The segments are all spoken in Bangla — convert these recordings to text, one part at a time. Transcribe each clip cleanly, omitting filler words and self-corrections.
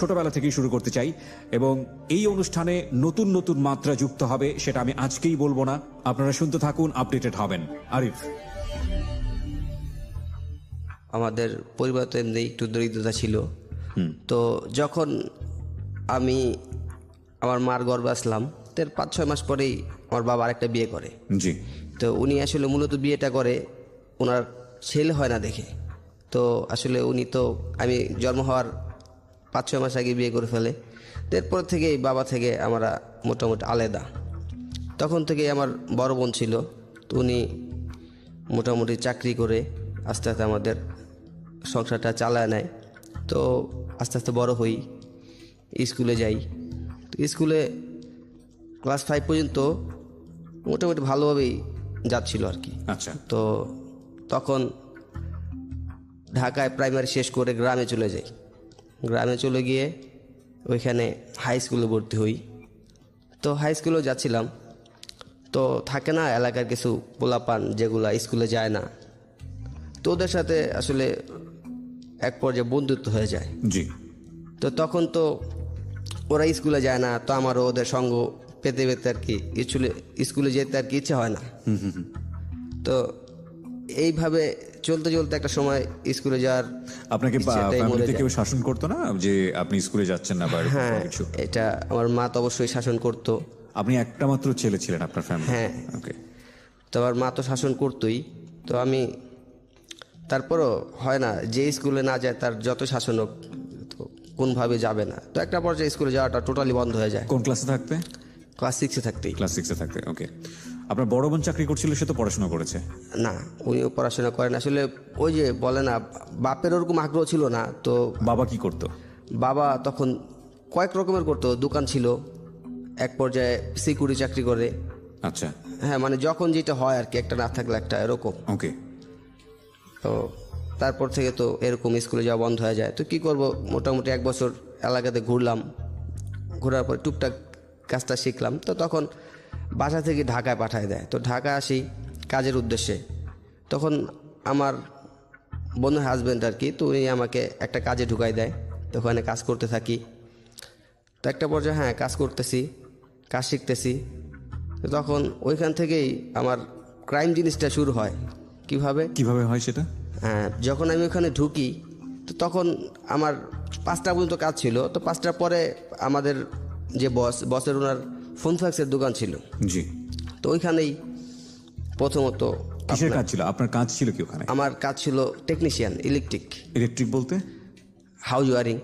ছোটবেলা থেকেই শুরু করতে চাই, এবং এই অনুষ্ঠানে নতুন নতুন মাত্রা যুক্ত হবে, সেটা আমি আজকেই বলবো না। আপনারা শুনতে থাকুন, আপডেটেড হবেন। আরিফ, আমাদের পরিবার তো এমনি একটু দরিদ্রতা ছিল। তো যখন আমি আমার মার গর্ভে আসলাম, তার 5-6 মাস পরেই আমার বাবা আরেকটা বিয়ে করে। জি। তো উনি আসলে মূলত বিয়েটা করে ওনার ছেলে হয় না দেখে। তো আসলে উনি তো আমি জন্ম হওয়ার 5-6 মাস আগে বিয়ে করে ফেলে। এরপর থেকে বাবা থেকে আমরা মোটামুটি আলাদা। তখন থেকে আমার বড় বোন ছিল, তো উনি মোটামুটি চাকরি করে আস্তে আস্তে আমাদের সংসারটা চালায় নেয়। তো আস্তে আস্তে বড় হই, স্কুলে যাই। তো স্কুলে ক্লাস 5 পর্যন্ত মোটামুটি ভালোভাবেই যাচ্ছিল আর কি। আচ্ছা। তো তখন ঢাকায় প্রাইমারি শেষ করে গ্রামে চলে যাই। গ্রামে চলে গিয়ে ওইখানে হাই স্কুলে ভর্তি হই। তো হাই স্কুলেও যাচ্ছিলাম, তো থাকে না এলাকার কিছু পোলাপান যেগুলা স্কুলে যায় না, তো ওদের সাথে আসলে এক পর্যায়ে বন্ধুত্ব হয়ে যায়। জি। তো তখন তো ওরা স্কুলে যায় না, তো আমারও ওদের সঙ্গ পেতে পেতে আর কি স্কুলে যেতে আর কি ইচ্ছে হয় না। তো এইভাবে চলতে চলতে একটা সময় স্কুলে যাওয়ার আপনাকে ইচ্ছেটাই মরে ফ্যামিলিতে যায়। কেউ শাসন করতো না যে আপনি স্কুলে যাচ্ছেন না বা এরকম হ্যাঁ, কোনো কিছু? এটা আমার মা তো অবশ্যই শাসন করতো। আপনি একটা মাত্র ছেলে ছিলেন আপনার ফ্যামিলি? হ্যাঁ। ওকে। তো আমার মা তো শাসন করতোই। তো আমি তারপরও হয় না, যে স্কুলে না যায় তার যত শাসন হোক তো কোনভাবে যাবে না। তো একটা পর্যায়ে স্কুলে যাওয়াটা টোটালি বন্ধ হয়ে যায় কোন ক্লাসে থাকতে? ক্লাস 6-এ থাকতেই। ক্লাস 6-এ থাকতে। ওকে। আপনার বড় বোন চাকরি করছিল, সে তো পড়াশোনা করেছে? না, উনিও পড়াশোনা করেন। আসলে ওই যে বলে না, বাপের ওরকম আগ্রহ ছিল না। তো বাবা কি করতো? বাবা তখন কয়েক রকমের করতো, দোকান ছিল, এক পর্যায়ে সিকিউরিটি চাকরি করে। আচ্ছা। হ্যাঁ, মানে যখন যেটা হয় আর কি, একটা না থাকলে একটা, এরকম। ওকে। তো তারপর থেকে তো এরকম স্কুলে যাওয়া বন্ধ হয়ে যায়। তো কি করব, মোটামুটি 1 বছর এলাকাতে ঘুরলাম। ঘোরার পর টুকটাক কাজটা শিখলাম। তো তখন বাসা থেকে ঢাকায় পাঠায় দেয়। তো ঢাকা আসি কাজের উদ্দেশ্যে। তখন আমার বোনের হাজব্যান্ড আর কি, তো উনি আমাকে একটা কাজে ঢুকাই দেয়। তো ওখানে কাজ করতে থাকি। তো একটা পর্যায়ে হ্যাঁ কাজ করতেছি, কাজ শিখতেছি। তো তখন ওইখান থেকেই আমার ক্রাইম জিনিসটা শুরু হয়। কিভাবে হয় সেটা? হ্যাঁ, যখন আমি ওখানে ঢুকি তো তখন আমার 5টা পর্যন্ত কাজ ছিল। তো 5টার পরে আমাদের যে বসের ওনার ফোন ফ্যাক্সের দোকান ছিল। জি। তো ওইখানেই প্রথমত কিসের কাজ ছিল আপনার? কাজ ছিল কি ওখানে? আমার কাজ ছিল টেকনিশিয়ান, ইলেকট্রিক। ইলেকট্রিক বলতে? House wiring.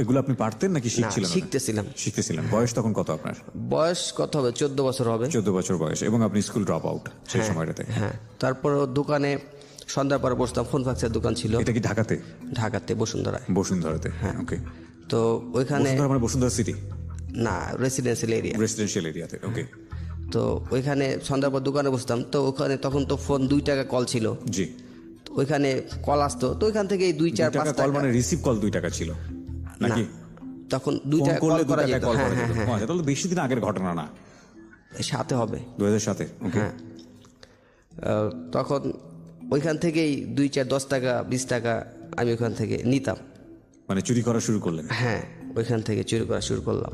এগুলো আপনি পারতেন নাকি শিখছিলেন? শিখতেছিলাম। শিখতেছিলেন। বয়স তখন কত আপনার? বয়স কত হবে, 14 বছর হবে। 14 বছর বয়স। এবং আপনি স্কুল ড্রপ আউট সেই সময়টাতে? হ্যাঁ। তারপর দোকানে সন্ধ্যার পরে বসতাম, ফোন ফ্যাক্সের দোকান ছিল। এটা কি ঢাকাতে? ঢাকাতে, বসুন্ধরায়। বসুন্ধরাতে। হ্যাঁ। ওকে। তো ওইখানে বসুন্ধরা মানে বসুন্ধরা সিটি? না, রেসিডেন্সিয়াল এরিয়া। রেসিডেন্সিয়াল এরিয়াতে। ওকে। তো ওইখানে সন্ধ্যার পর দোকানে বসতাম। তো ওখানে তখন তো ফোন 2 টাকা কল ছিল। জি। তো ওইখানে কল আসতো, তো ওইখান থেকে 2-4-5 কল টাকা। মানে রিসিভ কল 2 টাকা ছিল নাকি? তখন 2 টাকা কল করা যেত। হ্যাঁ হ্যাঁ হ্যাঁ, আচ্ছা, তাহলে বেশি দিন আগের ঘটনা না? সাথে হবে 2007-এ। ওকে। হ্যাঁ। তখন ওইখান থেকেই 2-4-10 টাকা 20 টাকা আমি ওখান থেকে নিতাম। মানে চুরি করা শুরু করলেন? হ্যাঁ, ওইখান থেকে চুরি করা শুরু করলাম।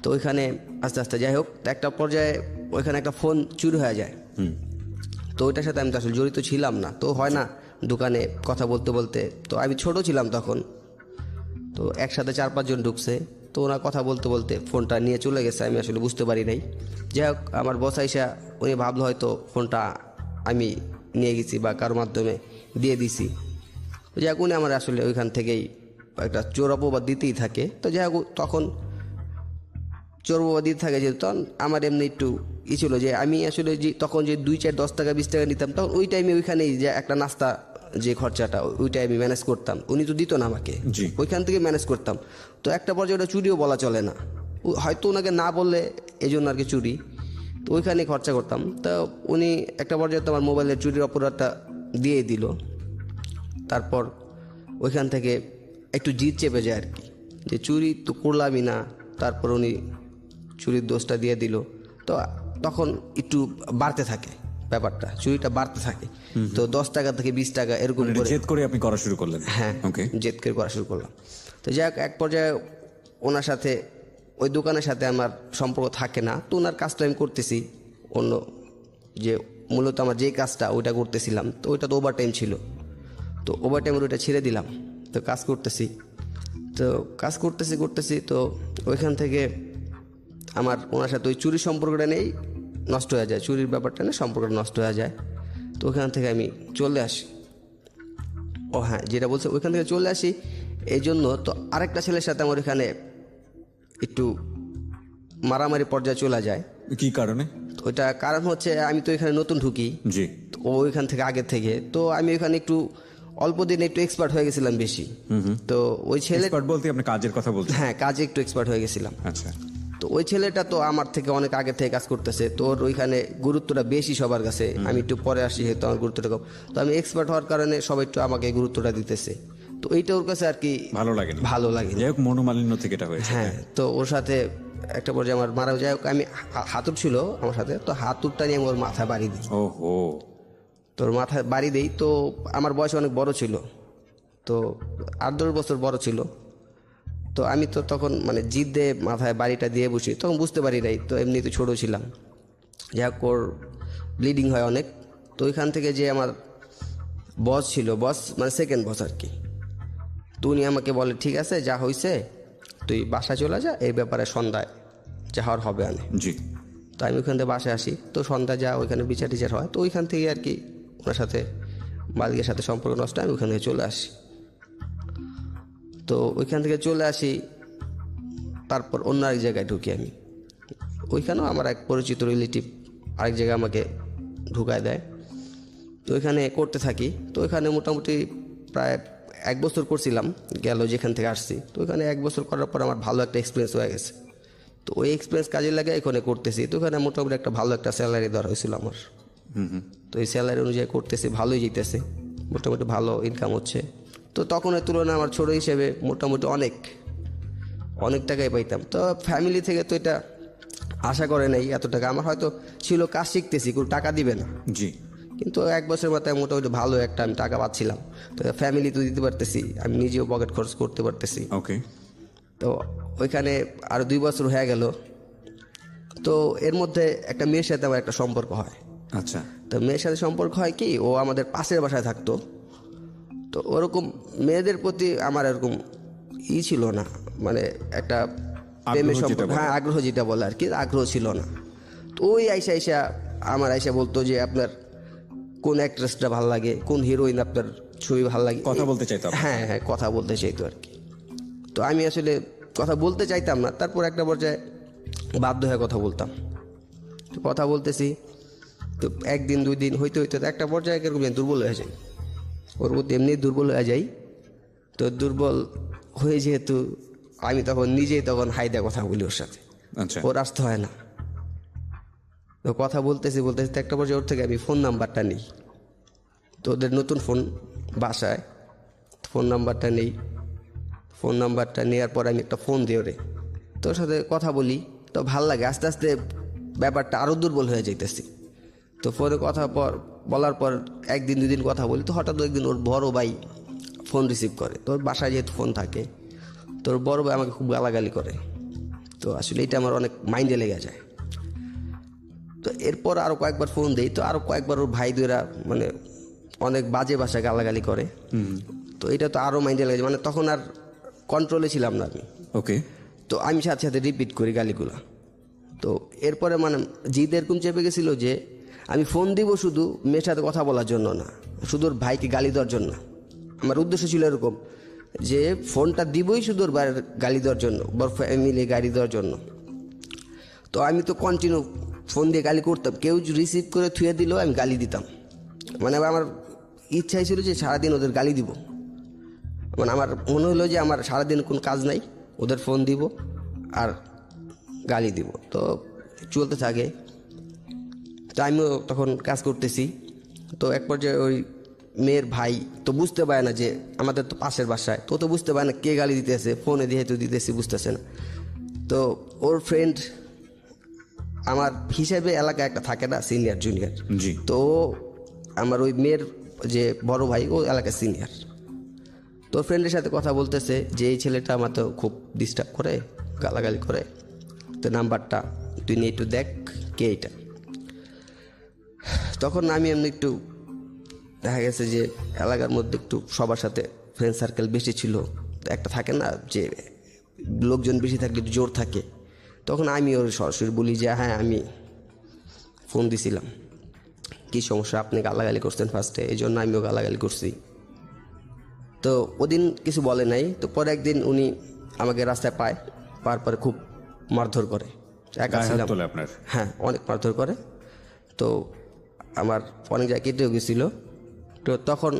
তো ওইখানে আস্তে আস্তে যাই হোক, একটা পর্যায়ে ওইখানে একটা ফোন চুরি হয়ে যায়। তো ওইটার সাথে আমি তো আসলে জড়িত ছিলাম না। তো হয় না, দোকানে কথা বলতে বলতে, তো আমি ছোট ছিলাম তখন, তো একসাথে 4-5 জন ঢুকছে। তো ওনার কথা বলতে বলতে ফোনটা নিয়ে চলে গেছে, আমি আসলে বুঝতে পারি নাই। যাই হোক, আমার বস আইসা উনি ভাবলো হয়তো ফোনটা আমি নিয়ে গেছি বা কারোর মাধ্যমে দিয়ে দিছি। তো যাই হোক, উনি আমার আসলে ওইখান থেকেই একটা চোর অপবাদ দিতেই থাকে। তো যাই হোক, তখন চোর অপবাদ দিতে থাকে যেহেতু, তখন আমার এমনি একটু ছিল যে আমি আসলে যে তখন যে 2-4-10 টাকা 20 টাকা নিতাম, তখন ওই টাইমে ওইখানেই যে একটা নাস্তা যে খরচাটা ওইটাই আমি ম্যানেজ করতাম। উনি তো দিত না আমাকে, ওইখান থেকে ম্যানেজ করতাম। তো একটা পর্যায়ে ওটা চুরিও বলা চলে না, হয়তো ওনাকে না বললে এই জন্য আর কি চুরি। তো ওইখানে খরচা করতাম। তো উনি একটা পর্যায়ে তো আমার মোবাইলের চুরির অপরাধটা দিয়ে দিল। তারপর ওইখান থেকে একটু জিদ চেপে যায় আর কি, যে চুরি তো করলামই না। তারপর উনি চুরির দোষটা দিয়ে দিল। তো তখন একটু বাড়তে থাকে ব্যাপারটা, চুরিটা বাড়তে থাকে। তো 10 টাকা থেকে 20 টাকা এরকম জেদ করে আপনি করা শুরু করলেন? হ্যাঁ, জেদ করে করা শুরু করলাম। তো যাই হোক এক পর্যায়ে ওনার সাথে ওই দোকানের সাথে আমার সম্পর্ক থাকে না, তো ওনার কাজটা আমি করতেছি, অন্য যে মূলত আমার যে কাজটা ওইটা করতেছিলাম, তো ওইটা তো ওভার টাইম ছিল, তো ওভার টাইমের ওইটা ছেড়ে দিলাম, তো কাজ করতেছি, তো কাজ করতেছি তো ওইখান থেকে আমার ওনার সাথে ওই চুরির সম্পর্কটা নেই, নষ্ট হয়ে যায়, চুরির ব্যাপারটা নেই, সম্পর্কটা নষ্ট হয়ে যায়। তো ওইখান থেকে আমি চলে আসি। ও হ্যাঁ, যেটা বলছে ওইখান থেকে চলে আসি এই জন্য, তো আরেকটা ছেলের সাথে আমার এখানে একটু মারামারি পর্যায়ে চলে যায়। কি কারণে? ওইটা কারণ হচ্ছে আমি তো এখানে নতুন ঢুকি, জি। তো ও ওইখান থেকে আগে থেকে, তো আমি ওইখানে একটু অল্প দিনে একটু এক্সপার্ট হয়ে গেছিলাম বেশি। তো ওই ছেলে, এক্সপার্ট বলতে আপনি কাজের কথা বলছেন? হ্যাঁ, কাজে একটু এক্সপার্ট হয়ে গেছিলাম। আচ্ছা। তো ওই ছেলেটা তো আমার থেকে অনেক আগে থেকে কাজ করতেছে, তোর ওইখানে গুরুত্বটা বেশি সবার কাছে, আমি একটু পরে আসি যেহেতু আমার গুরুত্বটা কম, তো আমি এক্সপার্ট হওয়ার কারণে সবাই একটু আমাকে গুরুত্বটা দিতেছে, তো এইটা ওর কাছে আর কি ভালো লাগেনি। যাই হোক, মনোমালিন্য থেকে এটা হয়েছে। হ্যাঁ, তো ওর সাথে একটা পর্যায়ে আমার মারা, যাই হোক আমি হাতুড় ছিল আমার সাথে, তো হাতুড়টা নিয়ে আমি ওর মাথায় বাড়ি দিই। ওহো। তোর মাথায় বাড়ি দেই, তো আমার বয়স অনেক বড় ছিল, তো 8-10 বছর বড় ছিল, তো আমি তো তখন মানে জিদ দিয়ে মাথায় বাড়িটা দিয়ে বসি, তখন বুঝতে পারি নাই, তো এমনি তো ছোটো ছিলাম। যাই হোক ওর ব্লিডিং হয় অনেক, তো ওইখান থেকে যে আমার বস ছিল, বস মানে সেকেন্ড বস আর কি, তো উনি আমাকে বলে ঠিক আছে যা হয়েছে তুই বাসায় চলে যা, এই ব্যাপারে সন্ধ্যায় যা হওয়ার হবে আনে। জি। তো আমি ওইখান থেকে বাসায় আসি, তো সন্ধ্যা যা ওইখানে বিচার টিচার হয়, তো ওইখান থেকে আর কি ওনার সাথে মালিকের সাথে সম্পর্ক নষ্ট, আমি ওইখান থেকে চলে আসি। তো ওইখান থেকে চলে আসি, তারপর অন্য আরেক জায়গায় ঢুকি আমি, ওইখানেও আমার এক পরিচিত রিলেটিভ আরেক জায়গায় আমাকে ঢুকায় দেয়, তো ওইখানে করতে থাকি। তো ওইখানে মোটামুটি প্রায় 1 বছর করছিলাম গেল যেখান থেকে আসছি, তো ওইখানে 1 বছর করার পর আমার ভালো একটা এক্সপিরিয়েন্স হয়ে গেছে, তো ওই এক্সপিরিয়েন্স কাজে লাগে এখানে করতেছি, তো ওখানে মোটামুটি একটা ভালো একটা স্যালারি দেওয়া হয়েছিল আমার। তো এই স্যালারি অনুযায়ী করতেছি, ভালোই যেতেছে, মোটামুটি ভালো ইনকাম হচ্ছে। তো তখন এর তুলনায় আমার ছোটো হিসেবে মোটামুটি অনেক টাকাই পাইতাম। তো ফ্যামিলি থেকে তো এটা আশা করে নাই এত টাকা, আমার হয়তো ছিল কাজ শিখতেছি, কোনো টাকা দিবে না। জি। কিন্তু 1 বছরের মাথায় মোটামুটি ভালো একটা আমি টাকা পাচ্ছিলাম, তো ফ্যামিলি তো দিতে পারতেছি, আমি নিজেও পকেট খরচ করতে পারতেছি। ওকে। তো ওইখানে আরও 2 বছর হয়ে গেল, তো এর মধ্যে একটা মেয়ের সাথে আমার একটা সম্পর্ক হয়। আচ্ছা। তো মেয়ের সাথে সম্পর্ক হয় কি, ও আমাদের পাশের বাসায় থাকতো, তো ওরকম মেয়েদের প্রতি আমার এরকম ছিল না, মানে একটা প্রেমের সম্পর্ক, হ্যাঁ আগ্রহ যেটা বলে আর কি, আগ্রহ ছিল না। তো ওই আইসা আমার বলতো যে আপনার কোন অ্যাক্ট্রেসটা ভালো লাগে, কোন হিরোইন আপনার ছবি ভালো লাগে, কথা বলতে চাইতো। হ্যাঁ হ্যাঁ, কথা বলতে চাইতো আর কি। তো আমি আসলে কথা বলতে চাইতাম না, তারপর একটা পর্যায়ে বাধ্য হয়ে কথা বলতাম। তো কথা বলতেছি, তো 1 দিন 2 দিন হইতে একটা পর্যায়ে এরকম দুর্বল হয়ে যায়, ওর মধ্যে এমনি দুর্বল হয়ে যাই। তো দুর্বল হয়ে যেহেতু আমি তখন নিজেই তখন হাইদা কথা বলি ওর সাথে, আচ্ছা। ওর আসতে হয় না। তো কথা বলতেছি তো একটা পর্যায়ে ওর থেকে আমি ফোন নাম্বারটা নিই, তো ওদের নতুন ফোন বাসায়, ফোন নাম্বারটা নেই, ফোন নাম্বারটা নেওয়ার পর আমি একটা ফোন দিই ওরে, তোর সাথে কথা বলি, তো ভাল লাগে। আস্তে আস্তে ব্যাপারটা আরও দুর্বল হয়ে যাইতেছি। তো ফোনে কথা বলার পর 1 দিন 2 দিন কথা বলি, তো হঠাৎ একদিন ওর বড় ভাই ফোন রিসিভ করে, তোর বাসায় যেহেতু ফোন থাকে, তোর বড় ভাই আমাকে খুব গালাগালি করে। তো আসলে এটা আমার অনেক মাইন্ডে লেগে যায়। তো এরপর আরও কয়েকবার ফোন দেই, তো আরও কয়েকবার ওর ভাই দুইরা মানে অনেক বাজে ভাষায় গালাগালি করে। তো এটা তো আরও মাইন্ডে লেগে যায়, মানে তখন আর কন্ট্রোলে ছিলাম না আমি। ওকে। তো আমি সাথে সাথে রিপিট করি গালিগুলা। তো এরপরে মানে জিদ এরকম চেপে গেছিল যে আমি ফোন দিব শুধু মেয়ের সাথে কথা বলার জন্য না, শুধু ওর ভাইকে গালি দেওয়ার জন্য। আমার উদ্দেশ্য ছিল এরকম যে ফোনটা দিবই শুধু ওর বাইরের গালি দেওয়ার জন্য, বড় ফ্যামিলি গালি দেওয়ার জন্য। তো আমি তো কন্টিনিউ ফোন দিয়ে গালি করতাম, কেউ রিসিভ করে থুয়ে দিলেও আমি গালি দিতাম। মানে আমার ইচ্ছাই ছিল যে সারাদিন ওদের গালি দিব, মানে আমার মনে হলো যে আমার সারাদিন কোনো কাজ নাই, ওদের ফোন দিব আর গালি দিব। তো চলতে থাকে, তো আমিও তখন কাজ করতেছি। তো এক পর্যায়ে ওই মেয়ের ভাই তো বুঝতে পারে না যে আমাদের তো পাশের বাসায়, তো বুঝতে পারে না কে গালি দিতেছে, ফোনে যেহেতু দিতেছি বুঝতেছে না। তো ওর ফ্রেন্ড আমার হিসেবে এলাকায় একটা থাকে না, সিনিয়র জুনিয়র, তো আমার ওই মেয়ের যে বড় ভাই ও এলাকায় সিনিয়র। তোর ফ্রেন্ডের সাথে কথা বলতেছে যে এই ছেলেটা আমার তো খুব ডিস্টার্ব করে, গালাগালি করে, তো নাম্বারটা তুই নিয়ে একটু দেখ কে এটা। তখন আমি এমনি একটু দেখা গেছে যে এলাকার মধ্যে একটু সবার সাথে ফ্রেন্ড সার্কেল বেশি ছিল, একটা থাকে না যে লোকজন বেশি থাকলে একটু জোর থাকে, তখন আমি ওর সরাসরি বলি যে হ্যাঁ আমি ফোন দিছিলাম, কী সমস্যা, আপনি গালাগালি করছেন ফার্স্টে, এই জন্য আমিও গালাগালি করছি। তো ওদিন কিছু বলে নাই। তো পরে একদিন উনি আমাকে রাস্তায় পায়, পাওয়ার পরে খুব মারধর করে, একা গায়ে হাত ছিলাম, তোলে আপনার? হ্যাঁ অনেক মারধর করে। তো আমার অনেক জায়গায় কেটেও গেছিলো। তো তখন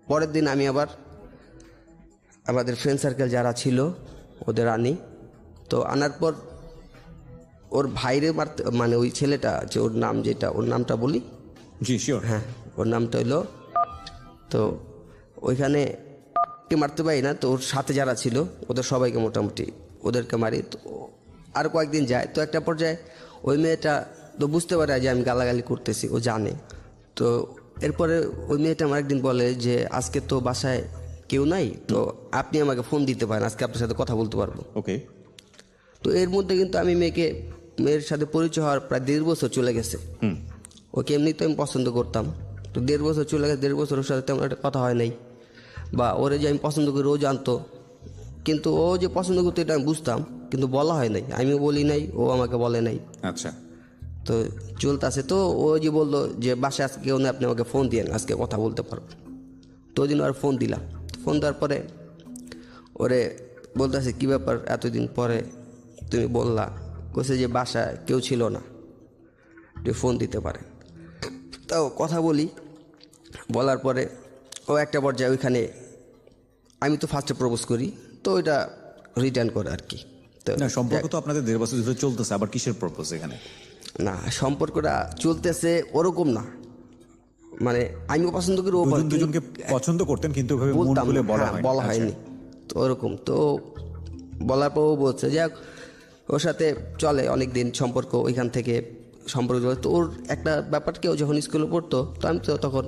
পরের দিন আমি আবার আমাদের ফ্রেন্ড সার্কেল যারা ছিল ওদের আনি। তো আনার পর ওর ভাইরে মারতে, মানে ওই ছেলেটা যে ওর নাম, যেটা ওর নামটা বলি, জি শিওর। হ্যাঁ ওর নামটা হইলো, তো ওইখানে কে মারতে পারি না, তো ওর সাথে যারা ছিল ওদের সবাইকে মোটামুটি ওদেরকে মারি। তো আর কয়েকদিন যায়, তো একটা পর্যায়ে ওই মেয়েটা তো বুঝতে পারে যে আমি গালাগালি করতেছি, ও জানে। তো এরপরে ওই মেয়েটা আমার একদিন বলে যে আজকে তো বাসায় কেউ নাই, তো আপনি আমাকে ফোন দিতে পারেন, আজকে আপনার সাথে কথা বলতে পারবো। ওকে। তো এর মধ্যে কিন্তু আমি মেয়ের সাথে পরিচয় হওয়ার প্রায় 1.5 বছর চলে গেছে। ওকে এমনি তো আমি পছন্দ করতাম, তো 1.5 বছর চলে গেছে, 1.5 বছর ওর সাথে তেমন একটা কথা হয় নাই, বা ওরে যে আমি পছন্দ করি ও জানতো, কিন্তু ও যে পছন্দ করতো এটা আমি বুঝতাম, কিন্তু বলা হয় নাই, আমিও বলি নাই, ও আমাকে বলে নাই। আচ্ছা। তো চলতেছে। তো ও যে বললো যে বাসায় আজকে কেউ না, আপনি আমাকে ফোন দিয়েন, আজকে কথা বলতে পারবো। তো ওই দিন আর ফোন দিলাম। ফোন দেওয়ার পরে ওরে বলতেছে কী ব্যাপার এতদিন পরে তুমি বললা, কইছে যে বাসায় কেউ ছিল না, তুই ফোন দিতে পারেন। তাও কথা বলি, বলার পরে ও একটা পর্যায়ে ওইখানে, আমি তো ফার্স্টে প্রপোজ করি, তো ওইটা রিটার্ন করে আর কি। তো না, সম্পর্ক তো আপনাদের 1.5 বছর ধরে চলতেছে, আবার কিসের প্রপোজ এখানে? না, সম্পর্কটা চলতেছে ওরকম না, মানে আমিও পছন্দ করি, ও দুজনকে পছন্দ করতেন কিন্তু ওইভাবে মন বলতাম খুলে বলা হ্যাঁ, হয়নি। বলা হয়নি। তো ওরকম তো বলার পর ও বলছে যাক ওর সাথে চলে অনেক দিন সম্পর্ক, ওইখান থেকে সম্পর্ক চলে। তো ওর একটা ব্যাপার, কেউ যখন স্কুলে পড়তো, তো আমি তো তখন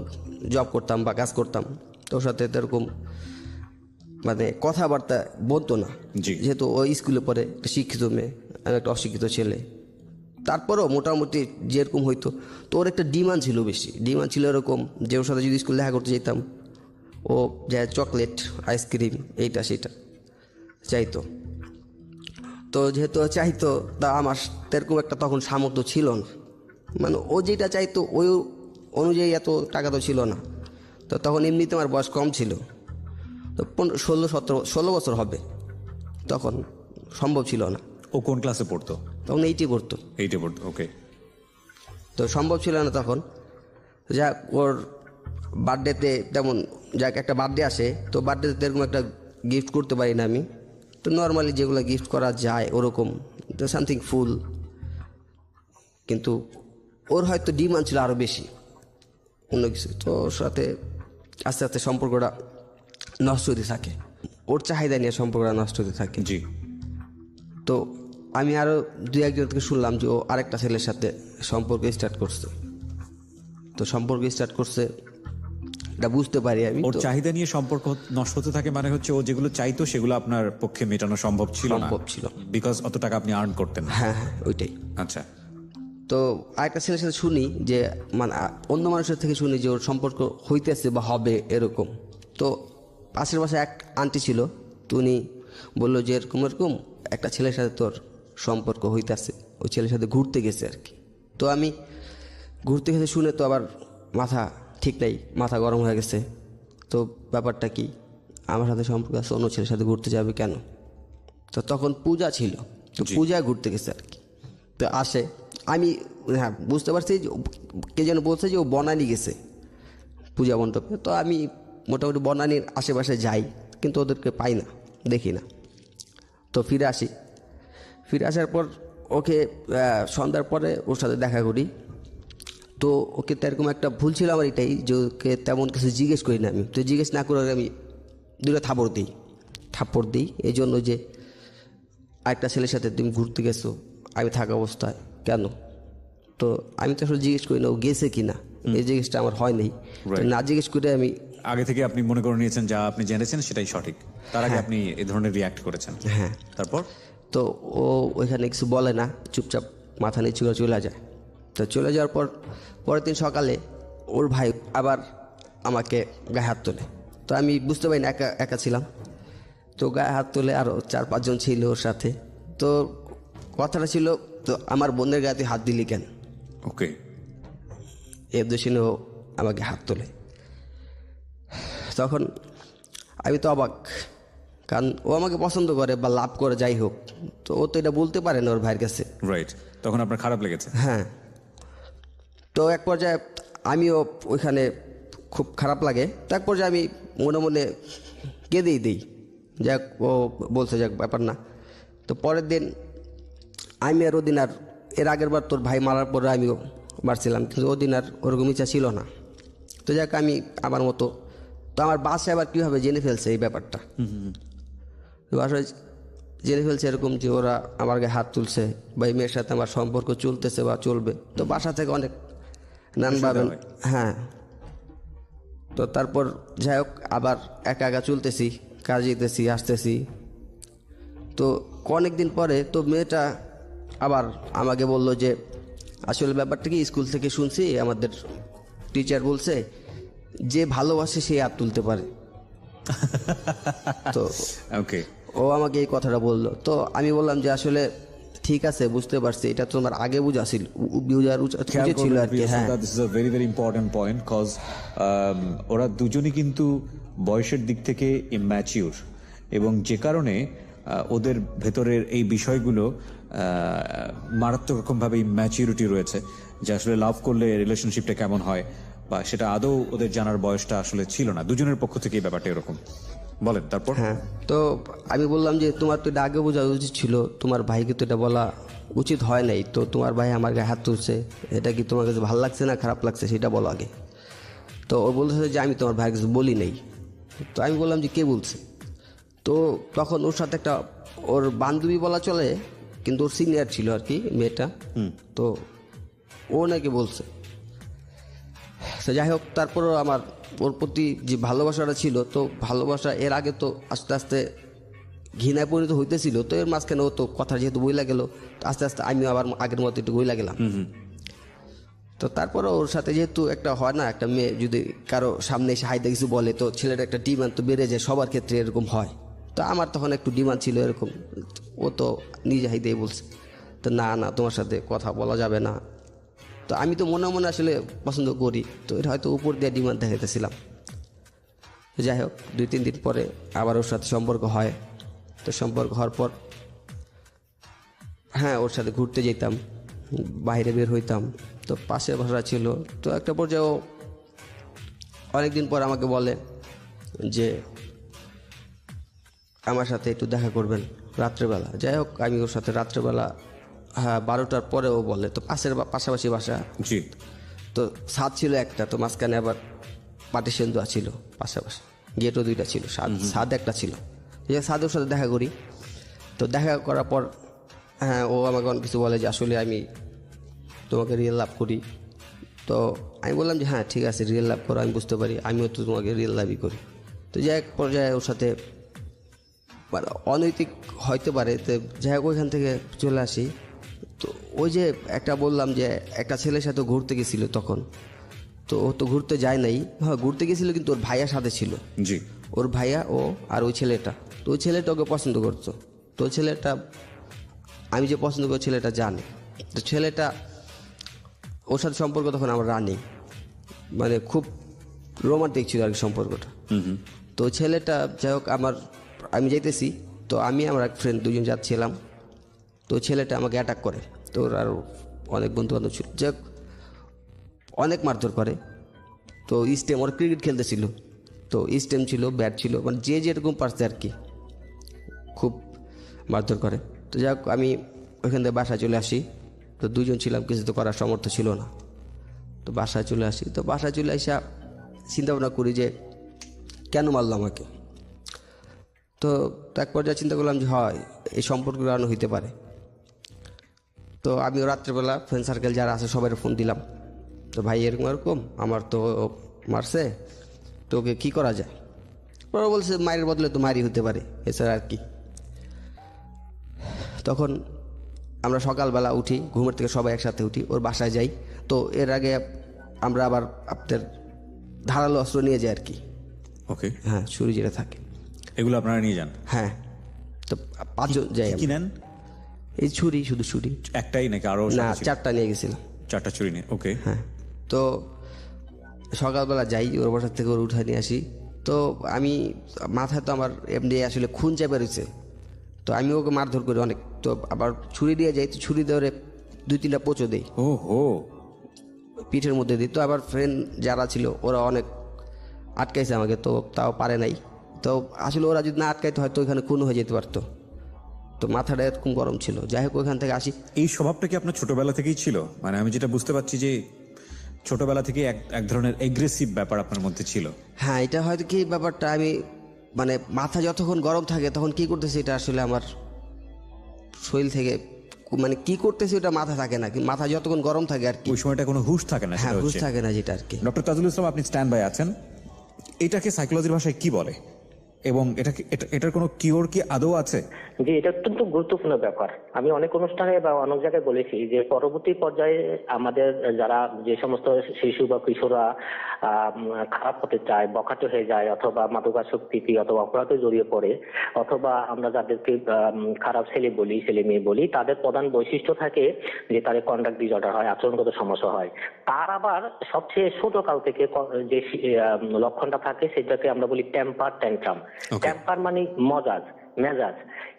জব করতাম বা কাজ করতাম, তো ওর সাথে তো এরকম মানে কথাবার্তা বলতো না, জি। যেহেতু ওই স্কুলে পড়ে, একটা শিক্ষিত মেয়ে, আমি একটা অশিক্ষিত ছেলে। তারপরেও মোটামুটি যেরকম হইতো, তো ওর একটা ডিমান্ড ছিল, বেশি ডিমান্ড ছিল এরকম যে ওর সাথে যদি স্কুলে দেখা করতে যেতাম, ও যায় চকলেট, আইসক্রিম, এইটা সেটা চাইতো। তো যেহেতু ও চাইতো, তা আমার সেরকম একটা তখন সামর্থ্য ছিল না, মানে ও যেটা চাইতো ওই অনুযায়ী এত টাকা তো ছিল না। তো তখন এমনিতে আমার বয়স কম ছিল, তো 16 বছর হবে, তখন সম্ভব ছিল না। ও কোন ক্লাসে পড়তো? তখন 8 পড়তো। 8 পড়তো। ওকে। তো সম্ভব ছিল না তখন। যাক ওর বার্থডেতে তেমন, যাক একটা বার্থডে আসে, তো বার্থডেতে এরকম একটা গিফট করতে পারি না আমি, তো নর্মালি যেগুলো গিফট করা যায় ওরকম, তো সামথিং ফুল। কিন্তু ওর হয়তো ডিমান্ড ছিল আরও বেশি অন্য কিছু। তো ওর সাথে আস্তে আস্তে সম্পর্কটা নষ্ট হতে থাকে, ওর চাহিদা নিয়ে সম্পর্কটা নষ্ট হতে থাকে। জি। তো আমি আরও 2-1 জন থেকে শুনলাম যে ও আরেকটা ছেলের সাথে সম্পর্ক স্টার্ট করছে। তো সম্পর্ক স্টার্ট করছে এটা বুঝতে পারি আমি। ওর তো চাহিদা নিয়ে সম্পর্ক নষ্ট হতে থাকে, মানে হচ্ছে ও যেগুলো চাইতো সেগুলো আপনার পক্ষে মেটানো সম্ভব ছিল না, সম্ভব ছিল। বিকজ অত টাকা আপনি আর্ন করতেন না। হ্যাঁ হ্যাঁ ওইটাই। আচ্ছা। তো আরেকটা ছেলের সাথে শুনি যে, মানে অন্য মানুষের থেকে শুনি যে ওর সম্পর্ক হইতেছে বা হবে এরকম। তো পাশের বাসায় এক আন্টি ছিল, তো উনি বললো যে এরকম এরকম একটা ছেলের সাথে তোর সম্পর্ক হইতেছে, ওই ছেলের সাথে ঘুরতে গেছে আর কি। তো আমি ঘুরতে গেছে শুনে তো আবার মাথা ঠিক নাই, মাথা গরম হয়ে গেছে। তো ব্যাপারটা কি, আমার সাথে সম্পর্ক আছে, অন্য ছেলের সাথে ঘুরতে যাবে কেন? তো তখন পূজা ছিল, তো পূজায় ঘুরতে গেছে আর কি। তো আসে, আমি হ্যাঁ বুঝতে পারছি যে কে যেন বলছে যে ও বনানী গেছে পূজা মণ্ডপে। তো আমি মোটামুটি বনানীর আশেপাশে যাই, কিন্তু ওদেরকে পাই না, দেখি না। তো ফিরে আসি, ফিরে আসার পর ওকে সন্ধ্যার পরে ওর সাথে দেখা করি। তো ওকে তো এরকম একটা ভুল ছিল আমার এটাই, যে ওকে তেমন কিছু জিজ্ঞেস করি না আমি। তো জিজ্ঞেস না করে আমি 2টা থাপড় দিই এই জন্য যে আরেকটা ছেলের সাথে তুমি ঘুরতে গেছো আমি থাকা অবস্থায় কেন? তো আমি তো আসলে জিজ্ঞেস করি না ও গেছে কি না, এই জিজ্ঞেসটা আমার হয় নাই। তো না জিজ্ঞেস করে আমি আগে থেকে আপনি মনে করে নিয়েছেন যা আপনি জেনেছেন সেটাই সঠিক, তার আগে আপনি এই ধরনের রিয়াক্ট করেছেন। হ্যাঁ। তারপর তো ও ওইখানে কিছু বলে না, চুপচাপ মাথা নিচু করে চলে যায়। তো চলে যাওয়ার পর পরের দিন সকালে ওর ভাই আবার আমাকে গায়ে হাত তোলে। তো আমি বুঝতে পারি না, একা একা ছিলাম। তো গায়ে হাত তোলে, আরও 4-5 জন ছিল ওর সাথে। তো কথাটা ছিল, তো আমার বোনের গায়ে তুই হাত দিলি কেন? ওকে, এর দোষিনে ও আমাকে হাত তোলে। তখন আমি তো অবাক, কারণ ও আমাকে পছন্দ করে বা লাভ করে যাই হোক, তো ও তো এটা বলতে পারে না ওর ভাইয়ের কাছে। রাইট, তখন আপনার খারাপ লেগেছে। হ্যাঁ। তো এক পর্যায়ে আমিও ওইখানে খুব খারাপ লাগে। তো এক পর্যায়ে আমি মনে মনে কেঁদেই দিই, যাক ও বলছে যাক ব্যাপার না। তো পরের দিন আমি আর ওদিন আর, এর আগের বার তোর ভাই মারার পরে আমিও মারছিলাম, কিন্তু ওদিন আর ওরকম ইচ্ছা ছিল না। তো যাক আমি আমার মতো, তো আমার বাসায় আবার কীভাবে জেনে ফেলছে এই ব্যাপারটা। বাসায় জেনে ফেলছে এরকম যে ওরা আমার গায়ে হাত তুলছে বা এই মেয়ের সাথে আমার সম্পর্ক চলতেছে বা চলবে। তো বাসা থেকে অনেক নানভাবে, হ্যাঁ। তো তারপর যাই হোক আবার একা একা চলতেছি, কাজ যেতেছি আসতেছি। তো অনেক দিন পরে তো মেয়েটা আবার আমাকে বলল যে আসলে ব্যাপারটা কি, স্কুল থেকে শুনছি আমাদের টিচার বলছে যে ভালোবাসে সে হাত তুলতে পারে। তো ওকে, ও আমাকে এই কথাটা বললো। তো আমি বললাম যে আসলে ঠিক আছে, বুঝতে পারছি, এটা তোমার আগে বুঝা ছিল, বুঝার উচিত ছিল আর কি। হ্যাঁ, this is a very very important point, cause ওরা দুজনই কিন্তু বয়সের দিক থেকে ইম্যাচিউর, এবং যে কারণে ওদের ভেতরের এই বিষয়গুলো মারাত্মক রকমভাবে ইম্যাচিউরিটি রয়েছে, যে আসলে লাভ করলে রিলেশনশিপটা কেমন হয় বা সেটা আদৌ ওদের জানার বয়সটা আসলে ছিল না। দুজনের পক্ষ থেকে এই ব্যাপারটা এরকম। বলেন তারপর। হ্যাঁ। তো আমি বললাম যে তোমার তো এটা আগে বোঝা উচিত ছিল, তোমার ভাইকে তো এটা বলা উচিত হয় নাই। তো তোমার ভাই আমার গায়ে হাত তুলছে, এটা কি তোমার কাছে ভালো লাগছে না খারাপ লাগছে সেটা বলো আগে। তো ও বলতেছে যে আমি তোমার ভাইয়ের কাছে বলি নাই। তো আমি বললাম যে কে বলছে? তো তখন ওর সাথে একটা, ওর বান্ধবী বলা চলে, কিন্তু ওর সিনিয়র ছিল আর কি মেয়েটা। তো ও নাকি বলছে। তো যাই হোক, তারপরও আমার ওর প্রতি যে ভালোবাসাটা ছিল, তো ভালোবাসা এর আগে তো আস্তে আস্তে ঘৃণায় পরিণত হইতেছিল। তো এর মাঝখানে ও তো কথা যেহেতু বইলা গেল, আস্তে আস্তে আমিও আবার আগের মতো একটু বইলা গেলাম। তো তারপরে ওর সাথে যেহেতু একটা হয় না, একটা মেয়ে যদি কারো সামনে এসে হাইতে কিছু বলে, তো ছেলেটা একটা ডিমান্ড তো বেড়ে যায়, সবার ক্ষেত্রে এরকম হয়। তো আমার তখন একটু ডিমান্ড ছিল এরকম। ও তো নিজে হাইতেই বলছে, তো না না তোমার সাথে কথা বলা যাবে না। তো আমি তো মনে মনে আসলে পছন্দ করি, তো এটা হয়তো উপর দিয়ে ডিমান্ড দেখাইতেছিলাম। যাই হোক 2-3 দিন পরে আবার ওর সাথে সম্পর্ক হয়। তো সম্পর্ক হওয়ার পর হ্যাঁ ওর সাথে ঘুরতে যেতাম, বাইরে বের হইতাম। তো পাশের বাসা ছিল। তো একটা পর্যায়ে অনেকদিন পর আমাকে বলে যে আমার সাথে একটু দেখা করবেন রাত্রেবেলা। যাই হোক আমি ওর সাথে রাত্রেবেলা, হ্যাঁ 12টার পরেও বলে। তো পাশাপাশি বাসা, জি। তো ছাদ ছিল একটা, তো মাঝখানে আবার পার্টিশন দেওয়া ছিল, পাশাপাশি গেটও 2টা ছিল, ছাদ একটা ছিল। ছাদের সাথে দেখা করি। তো দেখা করার পর হ্যাঁ ও আমাকে অনেক কিছু বলে যে আসলে আমি তোমাকে রিয়েল লাভ করি। তো আমি বললাম যে হ্যাঁ ঠিক আছে, রিয়েল লাভ করো, আমি বুঝতে পারি, আমিও তো তোমাকে রিয়েল লাভই করি। তো যাই এক পর্যায়ে ওর সাথে অনৈতিক হইতে পারে, তো যাই হোক ওইখান থেকে চলে আসি। তো ওই যে একটা বললাম যে একটা ছেলের সাথে ঘুরতে গেছিল তখন, তো ও তো ঘুরতে যায় নাই, হ্যাঁ ঘুরতে গেছিলো কিন্তু ওর ভাইয়ার সাথে ছিল। জি। ওর ভাইয়া ও আর ওই ছেলেটা, তো ওই ছেলেটা ওকে পছন্দ করতো। তো ওই ছেলেটা, আমি যে পছন্দ করি ছেলেটা জানে। তো ছেলেটা ওর সাথে সম্পর্ক তখন আমার রানিং, মানে খুব রোমান্টিক ছিল আর কি সম্পর্কটা। তো ছেলেটা যাই হোক আমি যাইতেছি, তো আমি আমার এক ফ্রেন্ড দুজন যাচ্ছিলাম। তো ছেলেটা আমাকে অ্যাটাক করে। তো ওর আরও অনেক বন্ধু বান্ধব ছিল, যাই হোক অনেক মারধর করে। তো স্টেম, ওরা ক্রিকেট খেলতেছিল, তো স্টেম ছিল, ব্যাট ছিল, মানে যে যেরকম পারছে আর কি, খুব মারধর করে। তো যাই হোক আমি ওইখান থেকে বাসায় চলে আসি। তো 2 জন ছিলাম, কিছু তো করার সামর্থ্য ছিল না। তো বাসায় চলে আসি। তো বাসায় চলে আসা চিন্তা ভাবনা করি যে কেন মারলো আমাকে। তো এক পর্যায়ে চিন্তা করলাম যে হয় এই সম্পর্ক কারণে হইতে পারে। তো আমিও রাত্রেবেলা ফ্রেন্ড সার্কেল যারা আছে সবাই ফোন দিলাম, তো ভাই এরকম এরকম আমার তো মারছে, তো ওকে কী করা যায়? ওরা বলছে মায়ের বদলে তো মারি হতে পারে, এছাড়া আর কি। তখন আমরা সকালবেলা উঠি, ঘুমের থেকে সবাই একসাথে উঠি, ওর বাসায় যাই। তো এর আগে আমরা আবার আপনার ধারালো অস্ত্র নিয়ে যাই আর কি। ওকে, হ্যাঁ, ছুরি যেটা থাকে এগুলো আপনারা নিয়ে যান? হ্যাঁ, তো 5 জন যাই। কি নেন? এই ছুরি, শুধু ছুরি। একটাই নাকি আরো? না, 4টা নিয়ে গেছিলাম। 4টা ছুরি নিয়ে, ওকে। হ্যাঁ, তো সকালবেলা যাই, ওর বাসার থেকে ওর উঠায় নিয়ে আসি। তো আমি মাথায় তো আমার এমনি আসলে খুন চেপে রয়েছে, তো আমি ওকে মারধর করি অনেক। তো আবার ছুরি দিয়ে যাই, তো ছুরি ধরে 2-3টা পোঁচো দিই, ও হো, পিঠের মধ্যে দিই। তো আবার ফ্রেন্ড যারা ছিল ওরা অনেক আটকাইছে আমাকে, তো তাও পারে নাই। তো আসলে ওরা যদি না আটকাইতে হয়তো ওইখানে খুন হয়ে যেতে পারতো। তো মাথাটা এরকম গরম ছিল। যাই হোক, ওইখান থেকে আসি। এই স্বভাবটা কি আপনার ছোটবেলা থেকেই ছিল? মানে আমি যেটা বুঝতে পারছি যে ছোটবেলা থেকে এক ধরনের এগ্রেসিভ ব্যাপার আপনার মধ্যে ছিল। হ্যাঁ, এটা হয়তো কি ব্যাপারটা, আমি মানে মাথা যতক্ষণ গরম থাকে তখন কি করতেছি এটা আসলে আমার শরীর থেকে, মানে কি করতেছি ওটা মাথা থাকে না, মাথা যতক্ষণ গরম থাকে আর কি। ওই সময়টা কোনো হুঁশ থাকে না, হ্যাঁ, সেটা হুঁশ হচ্ছে। থাকে না যেটা আর কি। ডক্টর তাজুল ইসলাম, আপনি স্ট্যান্ড বাই আছেন। এটাকে সাইকোলজির ভাষায় কি বলে, এবং এটার কোনো কিওর কি আদৌ আছে? জি, এটা অত্যন্ত গুরুত্বপূর্ণ ব্যাপার। আমি অনেক অনুষ্ঠানে বা অনেক জায়গায় বলেছি যে পরবর্তী পর্যায়ে আমাদের যারা যে সমস্ত শিশু বা কিশোররা খারাপ হতে চায়, বখাটে হয়ে যায়, অথবা মাদকাসক্তি অথবা অপরাধে জড়িয়ে পড়ে, অথবা আমরা যাদেরকে খারাপ ছেলে বলি, ছেলে মেয়ে বলি, তাদের প্রধান বৈশিষ্ট্য থাকে যে তাদের কন্ডাক্ট ডিসঅর্ডার হয়, আচরণগত সমস্যা হয়। তার আবার সবচেয়ে ছোট কাল থেকে যে লক্ষণটা থাকে সেটাকে আমরা বলি টেম্পার ট্যান্ট্রাম। টেম্পার মানে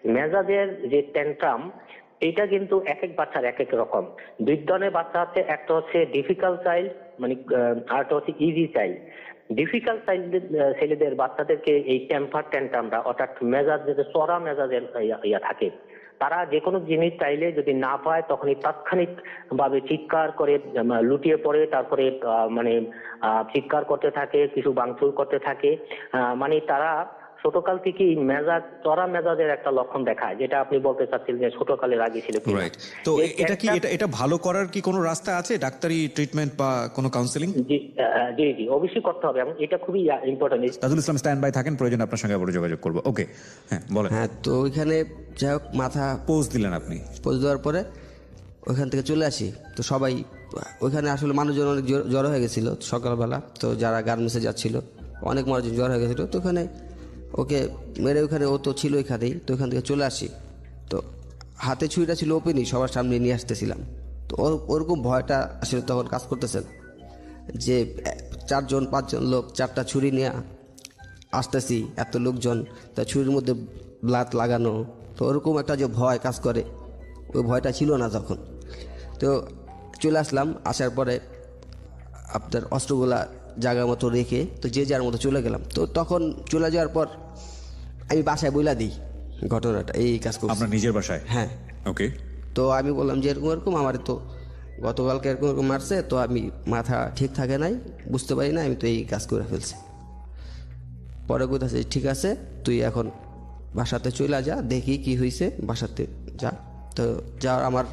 মেজাজের যে ট্যান্ট্রাম, এটা কিন্তু এক এক বাচ্চার এক এক রকম। 2 ধরনের বাচ্চা আছে, একটা হচ্ছে ডিফিকাল্ট চাইল্ড, মানে আরেকটা হচ্ছে ইজি চাইল্ড। ডিফিকাল্ট চাইল্ডদের ছেলেদের, বাচ্চাদেরকে এই টেম্পার ট্যান্ট্রামটা, অর্থাৎ মেজাজ যেটা চড়া মেজাজের ইয়া থাকে, তারা যে কোনো জিনিস চাইলে যদি না পায় তখনই তাৎক্ষণিক ভাবে চিৎকার করে লুটিয়ে পড়ে, তারপরে মানে চিৎকার করতে থাকে, কিছু ভাঙচুর করতে থাকে। মানে তারা ছোটকাল থেকেই মেজাজ, চড়া মেজাজের একটা লক্ষণ দেখায়, যেটা আপনি বলতে চাচ্ছিলেন যে ছোটকালের আগে ছিল কি। রাইট। তো এটা ভালো করার কি কোনো রাস্তা আছে, ডাক্তারি ট্রিটমেন্ট বা কোনো কাউন্সেলিং? জি জি জি, অবশ্যই করতে হবে, এবং এটা খুবই important. Tajul Islam stand by থাকেন, প্রয়োজন আপনার সঙ্গে আবার যোগাযোগ করবো। ওকে, হ্যাঁ বলেন। হ্যাঁ, তো ওইখানে যাই হোক, মাথা পোজ দিলেন আপনি। পোজ দেওয়ার পরে ওইখান থেকে চলে আসি। তো সবাই ওইখানে আসলে মানুষজন অনেক জড়ো হয়ে গেছিলো সকালবেলা। তো যারা গার্মেন্টসে যাচ্ছিল অনেক মানুষজন জড়ো হয়ে গেছিলো। তো ওখানে ওকে মেরে, ওখানে ও তো ছিল ওইখানেই। তো ওইখান থেকে চলে আসি। তো হাতে ছুরিটা ছিল ওপেনই, সবার সামনে নিয়ে আসতেছিলাম। তো ওরকম ভয়টা আসলে তখন কাজ করতেছেন যে 4-5 জন লোক 4টা ছুরি নিয়ে আসতেছি, এত লোকজন, তা ছুরির মধ্যে ব্লাড লাগানো। তো ওরকম একটা যে ভয় কাজ করে, ওই ভয়টা ছিল না তখন। তো চলে আসলাম। আসার পরে আপনার অস্ত্রগুলা জায়গা মতো রেখে তো যে যার মতো চলে গেলাম। তো তখন চলে যাওয়ার পর আমি বাসায় বইলা দিই ঘটনাটা, এই কাজ করছি। আপনার নিজের বাসায়? হ্যাঁ। ওকে। তো আমি বললাম যে এরকম এরকম আমার তো গতকালকে এরকম মারছে, তো আমি মাথা ঠিক থাকে নাই, বুঝতে পারি না, আমি তো এই কাজ করে ফেলছি। পরে কোথাছে, ঠিক আছে তুই এখন বাসাতে চলে যা, দেখি কি হয়েছে, বাসাতে যা। তো যাওয়ার আমার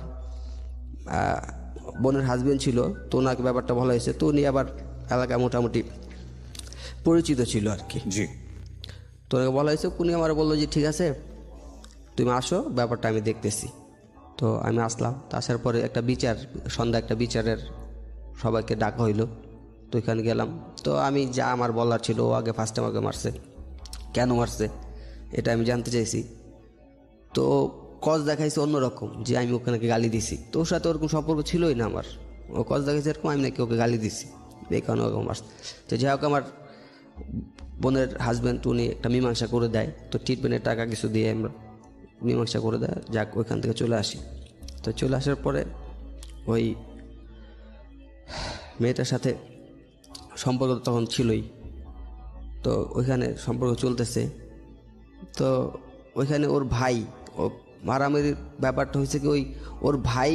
বোনের হাজবেন্ড ছিল, তো ওনাকে ব্যাপারটা ভালো হয়েছে। তো উনি আবার এলাকা মোটামুটি পরিচিত ছিল আর কি। জি। তো ওনাকে বলা হয়েছে, উনি আমার বললো যে ঠিক আছে তুমি আসো, ব্যাপারটা আমি দেখতেছি। তো আমি আসলাম। তো আসার পরে সন্ধ্যা একটা বিচারের সবাইকে ডাকা হইলো। তো ওইখানে গেলাম। তো আমি যা আমার বলার ছিল, ও আগে ফার্স্টে আমাকে মারছে, কেন মারছে এটা আমি জানতে চাইছি। তো কজ দেখাইছে অন্যরকম, যে আমি ওখানে গালি দিছি। তো ওর সাথে ওরকম সম্পর্ক ছিলই না আমার। ও কজ দেখাইছে এরকম, আমি নাকি ওকে গালি দিছি, এই কারণে ওরকম মারছে। তো যাই হোক, আমার বোনের হাজব্যান্ড উনি একটা মীমাংসা করে দেয়। তো ট্রিটমেন্টের টাকা কিছু দিয়ে আমরা মীমাংসা করে দেয়, যাক ওইখান থেকে চলে আসি। তো চলে আসার পরে ওই মেয়েটার সাথে সম্পর্ক তখন ছিলই। তো ওইখানে সম্পর্ক চলতেছে। তো ওইখানে ওর ভাই, ও মারামারির ব্যাপারটা হয়েছে কি, ওর ভাই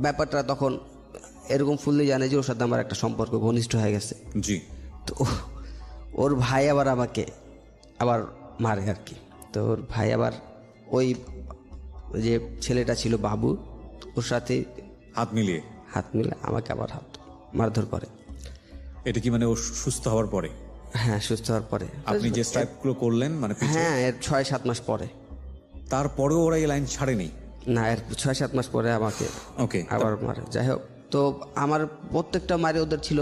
ব্যাপারটা তখন এরকম ফুললি জানে যে ওর সাথে আমার একটা সম্পর্ক ঘনিষ্ঠ হয়ে গেছে। জি। তো ওর ভাই আবার আমাকে আবার মারে আর কি। তো ওর ভাই আবার ওই যে ছেলেটা ছিল বাবু, ওর সাথে হাত মিলিয়ে আমাকে আবার মারধর করে। এটা কি মানে ও সুস্থ হওয়ার পরে? হ্যাঁ, সুস্থ হওয়ার পরে। আপনি যে স্ট্রাইপগুলো করলেন মানে পিঠে, হ্যাঁ, এর 6-7 মাস পরে। তারপরেও ওরা এই লাইন ছাড়েনি? না, এর 6-7 মাস পরে আমাকে ওকে, আবার মারে। যাই হোক, তো আমার প্রত্যেকটা মারে ওদের ছিল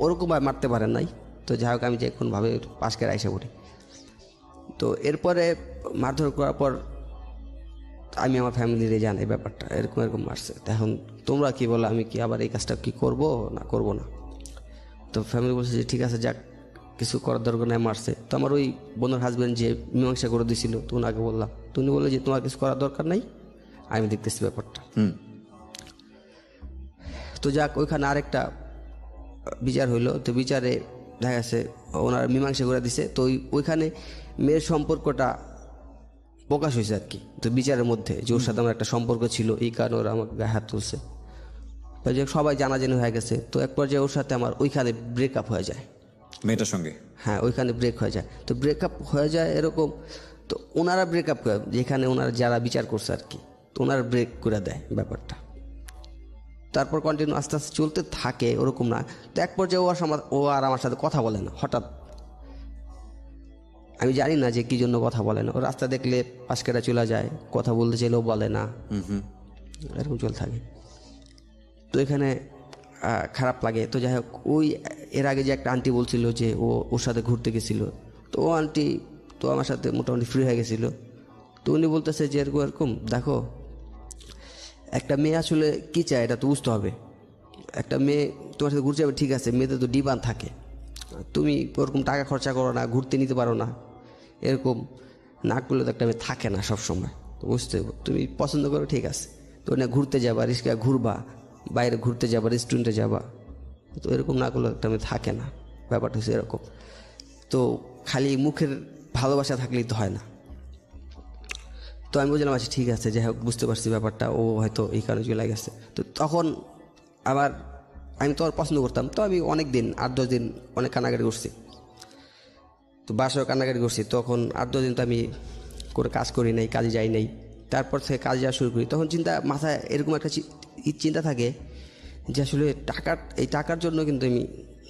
ওরকমভাবে মারতে পারেন নাই। তো যাই হোক, আমি যে কোনোভাবে পাশ করে আইসা পড়ি। তো এরপরে মারধর করার পর আমি আমার ফ্যামিলিরে জানাই ব্যাপারটা, এরকম এরকম মারছে। তো এখন তোমরা কি বলো, আমি কি আবার এই কাজটা কি করব না করব না? তো ফ্যামিলি বলছে যে ঠিক আছে, যাক, কিছু করার দরকার নাই, মারছে। তো আমার ওই বোনের হাজব্যান্ড যে মীমাংসা করে দিয়েছিল, তো ওনাকে বললাম, তো উনি বললো যে তোমার কিছু করার দরকার নাই, আমি দেখতেছি ব্যাপারটা। তো যাক, ওইখানে আরেকটা বিচার হইলো। তো বিচারে দেখা গেছে ওনার মীমাংসা করে দিছে। তো ওইখানে মেয়ের সম্পর্কটা প্রকাশ হয়েছে আর কি। তো বিচারের মধ্যে যে ওর সাথে আমার একটা সম্পর্ক ছিল, এই কারণে ওরা আমাকে গায়ে হাত তুলছে। যে সবাই জানাজানি হয়ে গেছে। তো এক পর্যায়ে ওর সাথে আমার ওইখানে ব্রেকআপ হয়ে যায়, মেয়েটার সঙ্গে। হ্যাঁ, ওইখানে ব্রেক হয়ে যায়। তো ব্রেকআপ হয়ে যায় এরকম। তো ওনারা ব্রেকআপ করে, যেখানে ওনারা যারা বিচার করছে আর কি, তো ওনারা ব্রেক করে দেয় ব্যাপারটা। তারপর কন্টিনিউ আস্তে আস্তে চলতে থাকে, ওরকম না। তো এক পর্যায়ে ও আর আমার সাথে কথা বলে না। হঠাৎ আমি জানি না যে কি জন্য কথা বলে না। ও রাস্তা দেখলে পাশ কেটে চলে যায়, কথা বলতে চাইলেও বলে না, এরকম চলতে থাকে। তো এখানে খারাপ লাগে। তো যাই হোক, ওই এর আগে যে একটা আন্টি বলছিল যে ওর সাথে ঘুরতে গেছিল, তো ও আন্টি তো আমার সাথে মোটামুটি ফ্রি হয়ে গেছিলো। তো উনি বলতেছে যে এরকম এরকম, দেখো, একটা মেয়ে আসলে কী চায় এটা তো বুঝতে হবে। একটা মেয়ে তোমার সাথে ঘুরতে যাবে, ঠিক আছে, মেয়েদের তো ডিমান্ড থাকে, তুমি ওরকম টাকা খরচা করো না, ঘুরতে নিতে পারো না, এরকম না করলে তো একটা মেয়ে থাকে না সবসময়। তো বুঝতে হবে, তুমি পছন্দ করো, ঠিক আছে, তো না ঘুরতে যাবা, রিস্কা ঘুরবা, বাইরে ঘুরতে যাবা, রেস্টুরেন্টে যাবা, তো এরকম না করলে একটা মেয়ে থাকে না। ব্যাপারটা হচ্ছে এরকম। তো খালি মুখের ভালোবাসা থাকলেই তো হয় না। তো আমি বলছিলাম আচ্ছা ঠিক আছে, যাই হোক, বুঝতে পারছি ব্যাপারটা, ও হয়তো এই কারণে চলে গেছে। তো তখন আবার আমি তো আর পছন্দ করতাম, তো আমি অনেক দিন 8-10 দিন অনেক কান্নাকাটি করছি। তো বাসায় কান্নাকাটি করছি। তখন 8-10 দিন তো আমি করে কাজ করি নাই, কাজে যাই নাই। তারপর থেকে কাজে যাওয়া শুরু করি। তখন মাথায় এরকম একটা চিন্তা থাকে যে আসলে এই টাকার জন্য কিন্তু আমি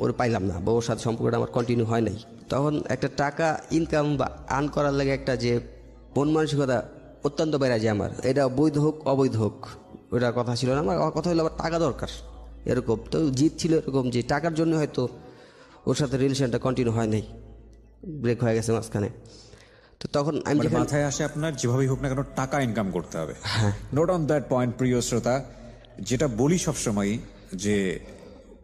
ওর পাইলাম না, বা ওর সাথে সম্পর্কটা আমার কন্টিনিউ হয় নাই। তখন একটা টাকা ইনকাম বা আর্ন করার লাগে একটা যে মন মানসিকতা অত্যন্ত বেড়ে যায় আমার। এটা বৈধ হোক অবৈধ হোক ওটা কথা ছিল না আমার কথা হলো আবার টাকা দরকার, এরকম। তো জিদ ছিল এরকম যে টাকার জন্য হয়তো ওর সাথে রিলেশনটা কন্টিনিউ হয় নাই, ব্রেক হয়ে গেছে মাঝখানে। তো তখন আমি মাথায় আসে আপনার যেভাবেই হোক না কেন টাকা ইনকাম করতে হবে। নোট অন দ্যাট পয়েন্ট, প্রিয় শ্রোতা। যেটা বলি সবসময় যে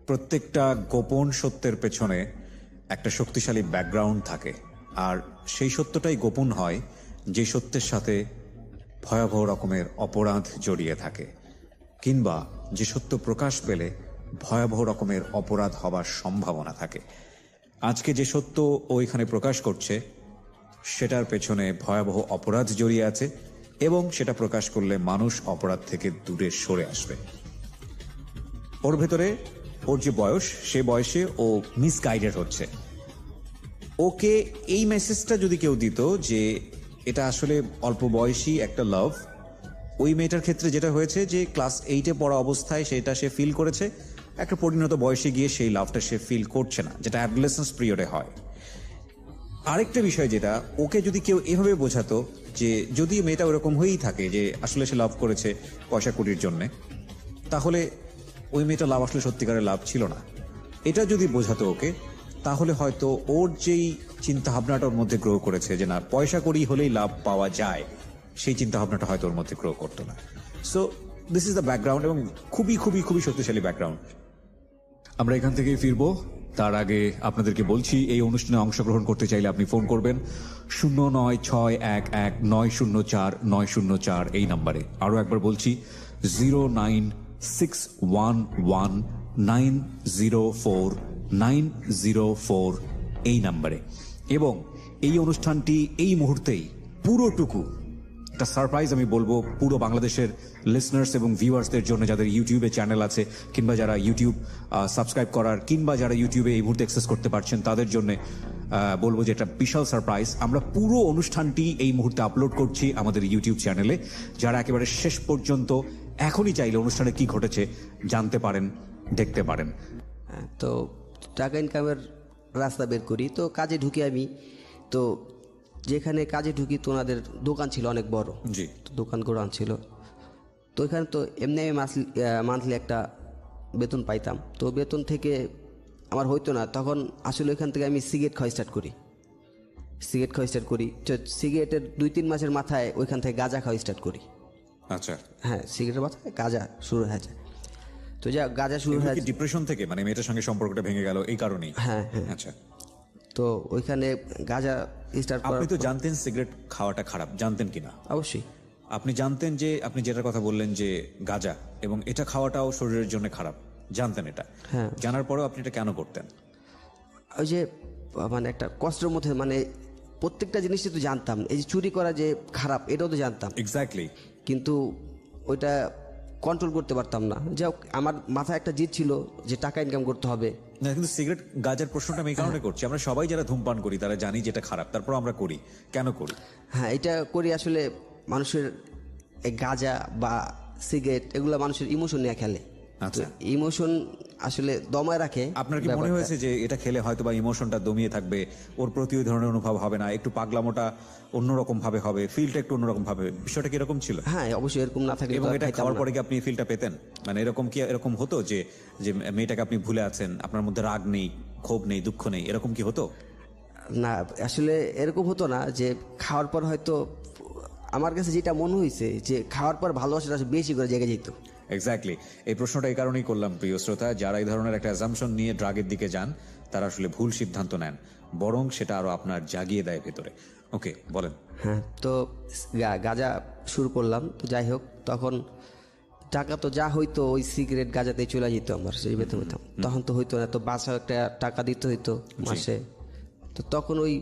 প্রত্যেকটা গোপন সত্যের পেছনে একটা শক্তিশালী ব্যাকগ্রাউন্ড থাকে, আর সেই সত্যটাই গোপন হয় যে সত্যের সাথে ভয়াবহ রকমের অপরাধ জড়িয়ে থাকে, কিংবা যে সত্য প্রকাশ পেলে ভয়াবহ রকমের অপরাধ হবার সম্ভাবনা থাকে। আজকে যে সত্য ও এখানে প্রকাশ করছে সেটার পেছনে ভয়াবহ অপরাধ জড়িয়ে আছে, এবং সেটা প্রকাশ করলে মানুষ অপরাধ থেকে দূরে সরে আসবে। ওর ভেতরে ওর যে বয়স, সে বয়সে ও মিসগাইডেড হচ্ছে। ওকে এই মেসেজটা যদি কেউ দিত যে এটা আসলে অল্প বয়সী একটা লাভ, ওই মেয়েটার ক্ষেত্রে যেটা হয়েছে যে ক্লাস 8-এ পড়া অবস্থায় সেটা সে ফিল করেছে, একটা পরিণত বয়সে গিয়ে সেই লাভটা সে ফিল করছে না, যেটা অ্যাডোলেসেন্স পিরিয়ডে হয়। আরেকটা বিষয় যেটা, ওকে যদি কেউ এভাবে বোঝাতো যে যদি মেয়েটা ওরকম হয়েই থাকে যে আসলে সে লাভ করেছে পয়সা কুড়ির জন্যে, তাহলে ওই মেয়েটা লাভ আসলে সত্যিকারের লাভ ছিল না, এটা যদি বোঝাতো ওকে, তাহলে হয়তো ওর যেই চিন্তা ভাবনাটা ওর মধ্যে গ্রো করেছে যে না পয়সা করি হলেই লাভ পাওয়া যায়, সেই চিন্তা ভাবনাটা হয়তো ওর মধ্যে গ্রো করতো না। So this is the background, এবং খুবই খুবই খুবই শক্তিশালী ব্যাকগ্রাউন্ড। আমরা এখান থেকেই ফিরবো। তার আগে আপনাদেরকে বলছি, এই অনুষ্ঠানে অংশগ্রহণ করতে চাইলে আপনি ফোন করবেন 09611904 এই নাম্বারে। আরও একবার বলছি 09611904904 এই নাম্বারে। এবং এই অনুষ্ঠানটি এই মুহূর্তেই পুরোটুকু একটা সারপ্রাইজ আমি বলবো পুরো বাংলাদেশের লিসনার্স এবং ভিউয়ার্সদের জন্য, যাদের ইউটিউবে চ্যানেল আছে, কিংবা যারা ইউটিউব সাবস্ক্রাইব করার, কিংবা যারা ইউটিউবে এই মুহূর্তে অ্যাক্সেস করতে পারছেন তাদের জন্য বলবো যে একটা বিশাল সারপ্রাইজ। আমরা পুরো অনুষ্ঠানটি এই মুহূর্তে আপলোড করছি আমাদের ইউটিউব চ্যানেলে। যারা একেবারে শেষ পর্যন্ত এখনই চাইলে অনুষ্ঠানে কি ঘটেছে জানতে পারেন, দেখতে পারেন। তো টাকা ইনকামের রাস্তা বের করি। তো কাজে ঢুকি আমি, তো যেখানে কাজে ঢুকি তো ওনাদের দোকান ছিল অনেক বড়, জি। তো দোকান গোডাউন ছিল। তো ওইখানে তো এমনি আমি মান্থলি একটা বেতন পাইতাম। তো বেতন থেকে আমার হইতো না, তখন আসলে ওইখান থেকে আমি সিগারেট খাওয়া স্টার্ট করি। তো সিগারেটের 2-3 মাসের মাথায় ওইখান থেকে গাঁজা খাওয়া স্টার্ট করি। আচ্ছা, হ্যাঁ, সিগারেটের মাথায় গাঁজা শুরু হয়ে যায়। তো যা গাঁজা শুরু হয়ে কি ডিপ্রেশন থেকে মানে মেয়েটার সঙ্গে সম্পর্কটা ভেঙে গেল এই কারণেই? হ্যাঁ হ্যাঁ। আচ্ছা, তো ওইখানে গাঁজা স্টার্ট করার আপনি তো জানতেন সিগারেট খাওয়াটা খারাপ, জানতেন কিনা? অবশ্যই আপনি জানতেন যে আপনি যেটার কথা বললেন যে গাঁজা, এবং এটা খাওয়াটাও শরীরের জন্য খারাপ, জানতেন এটা? হ্যাঁ। জানার পরেও আপনি এটা কেন করতেন? ওই যে মানে একটা কষ্টের মধ্যে, মানে প্রত্যেকটা জিনিসই তো জানতাম, এই যে চুরি করা যে খারাপ এটাও তো জানতাম, এক্স্যাক্টলি। কিন্তু ওইটা কন্ট্রোল করতে পারতাম না। যাই হোক, আমার মাথায় একটা জিদ ছিল যে টাকা ইনকাম করতে হবে। না, কিন্তু সিগারেট গাঁজার প্রশ্নটা আমি এই কারণে করছি, আমরা সবাই যারা ধূমপান করি তারা জানি যেটা খারাপ, তারপর আমরা করি, কেন করি? হ্যাঁ, এটা করি আসলে মানুষের এই গাঁজা বা সিগারেট এগুলো মানুষের ইমোশন নিয়ে খেলে। আচ্ছা। ইমোশন আসলে দমায় রাখে। আপনার কি মনে ব্যাপারটা। হয়েছে যে এটা খেলে হয়তো বা ইমোশনটা দমিয়ে থাকবে, ওর প্রতি ওই ধরনের অনুভব হবে না, একটু পাগলামোটা অন্যরকম ভাবে হবে, ফিলটা একটু অন্যরকম ভাবে, বিষয়টা কি এরকম ছিল? হ্যাঁ, অবশ্যই এরকম না থাকলে এবং তো এটা খাইতাম খাওয়ার না। পরে কি আপনি ফিলটা পেতেন? মানে এরকম হতো যে যে মেয়েটাকে আপনি ভুলে আছেন, আপনার মধ্যে রাগ নেই, ক্ষোভ নেই, দুঃখ নেই, এরকম কি হতো? না, আসলে এরকম হতো না। যে খাওয়ার পর হয়তো আমার কাছে যেটা মনে হয়েছে যে খাওয়ার পর ভালোবাসাটা বেশি করে জেগে যেত। এক্স্যাক্টলি। এই প্রশ্নটা এই কারণেই করলাম প্রিয় শ্রোতা, যারা এই ধরনের একটা অ্যাজাম্পশন নিয়ে ড্রাগের দিকে যান তারা আসলে ভুল সিদ্ধান্ত নেন, বরং সেটা আরো আপনার জাগিয়ে দেয় ভেতরে। ওকে, বলেন। হ্যাঁ, তো গাঁজা শুরু করলাম। তো যাই হোক, তখন টাকা তো যা হইতো ওই সিগারেট গাঁজাতে চলে যেত আমার, সেই বেতন পেতাম। তখন তো হইতো না, তো বাসা একটা টাকা দিতে হইতো মাসে। তো তখন ওই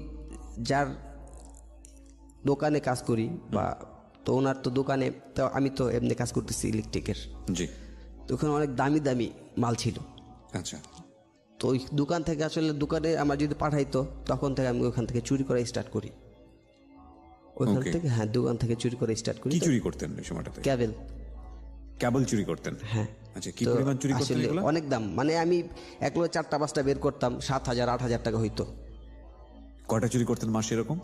যার দোকানে কাজ করি বা তো ওনার তো দোকানে, তো আমি তো এমনি কাজ করতেছি ইলেকট্রিকের, জি। তো ওখানে অনেক দামি দামি মাল ছিল। আচ্ছা, তো ওই দোকান থেকে আসলে দোকানে আমার যদি পাঠাইতো তখন থেকে আমি ওখান থেকে চুরি করা স্টার্ট করি। ওইখান Okay. থেকে, হ্যাঁ, দোকান থেকে চুরি করে স্টার্ট করি। কি চুরি করতেন ওই সময়টাতে? ক্যাবেল। কেবল চুরি করতেন? হ্যাঁ। আচ্ছা, কি তো পরিমাণ চুরি করতেন আসলে এগুলো? অনেক দাম, মানে আমি একলো 4টা-5টা বের করতাম, 7,000-8,000 টাকা হইতো। কয়টা চুরি করতেন মাসে এরকম?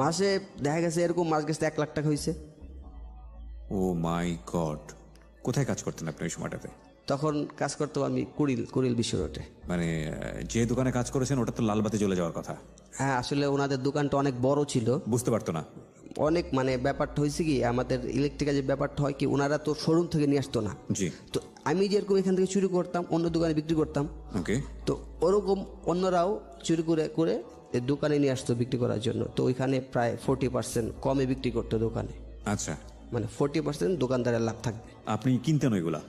মাসে দেখা গেছে এরকম মাস গেছে 1 লাখ টাকা হয়েছে। ও মাই গড! কোথায় কাজ করতেন আপনি ওই সময়টাতে? তখন কাজ করতাম আমি কুড়িল বিশ্ব রোডে। মানে যে দোকানে কাজ করেছেন ওটা তো লালবাতি জ্বলে যাওয়ার কথা। হ্যাঁ, আসলে ওনাদের দোকানটা অনেক বড় ছিল, বুঝতে পারতো না। অনেক, মানে ব্যাপারটা হয়েছে কি, আমাদের ইলেকট্রিক্যাল যে ব্যাপারটা হয় কি, ওনারা তো শোরুম থেকে নিয়ে আসতো না। জি। তো আমি যেরকম এখান থেকে চুরি করতাম অন্য দোকানে বিক্রি করতাম, ওকে। তো ওরকম অন্যরাও চুরি করে করে এই দোকানে নিয়ে আসতো বিক্রি করার জন্য। তো ওইখানে প্রায় 40% কমে বিক্রি করতো দোকানে, আচ্ছা, মানে 40% দোকানদারের লাভ থাকবে। আপনি কিনতেন ওইগুলা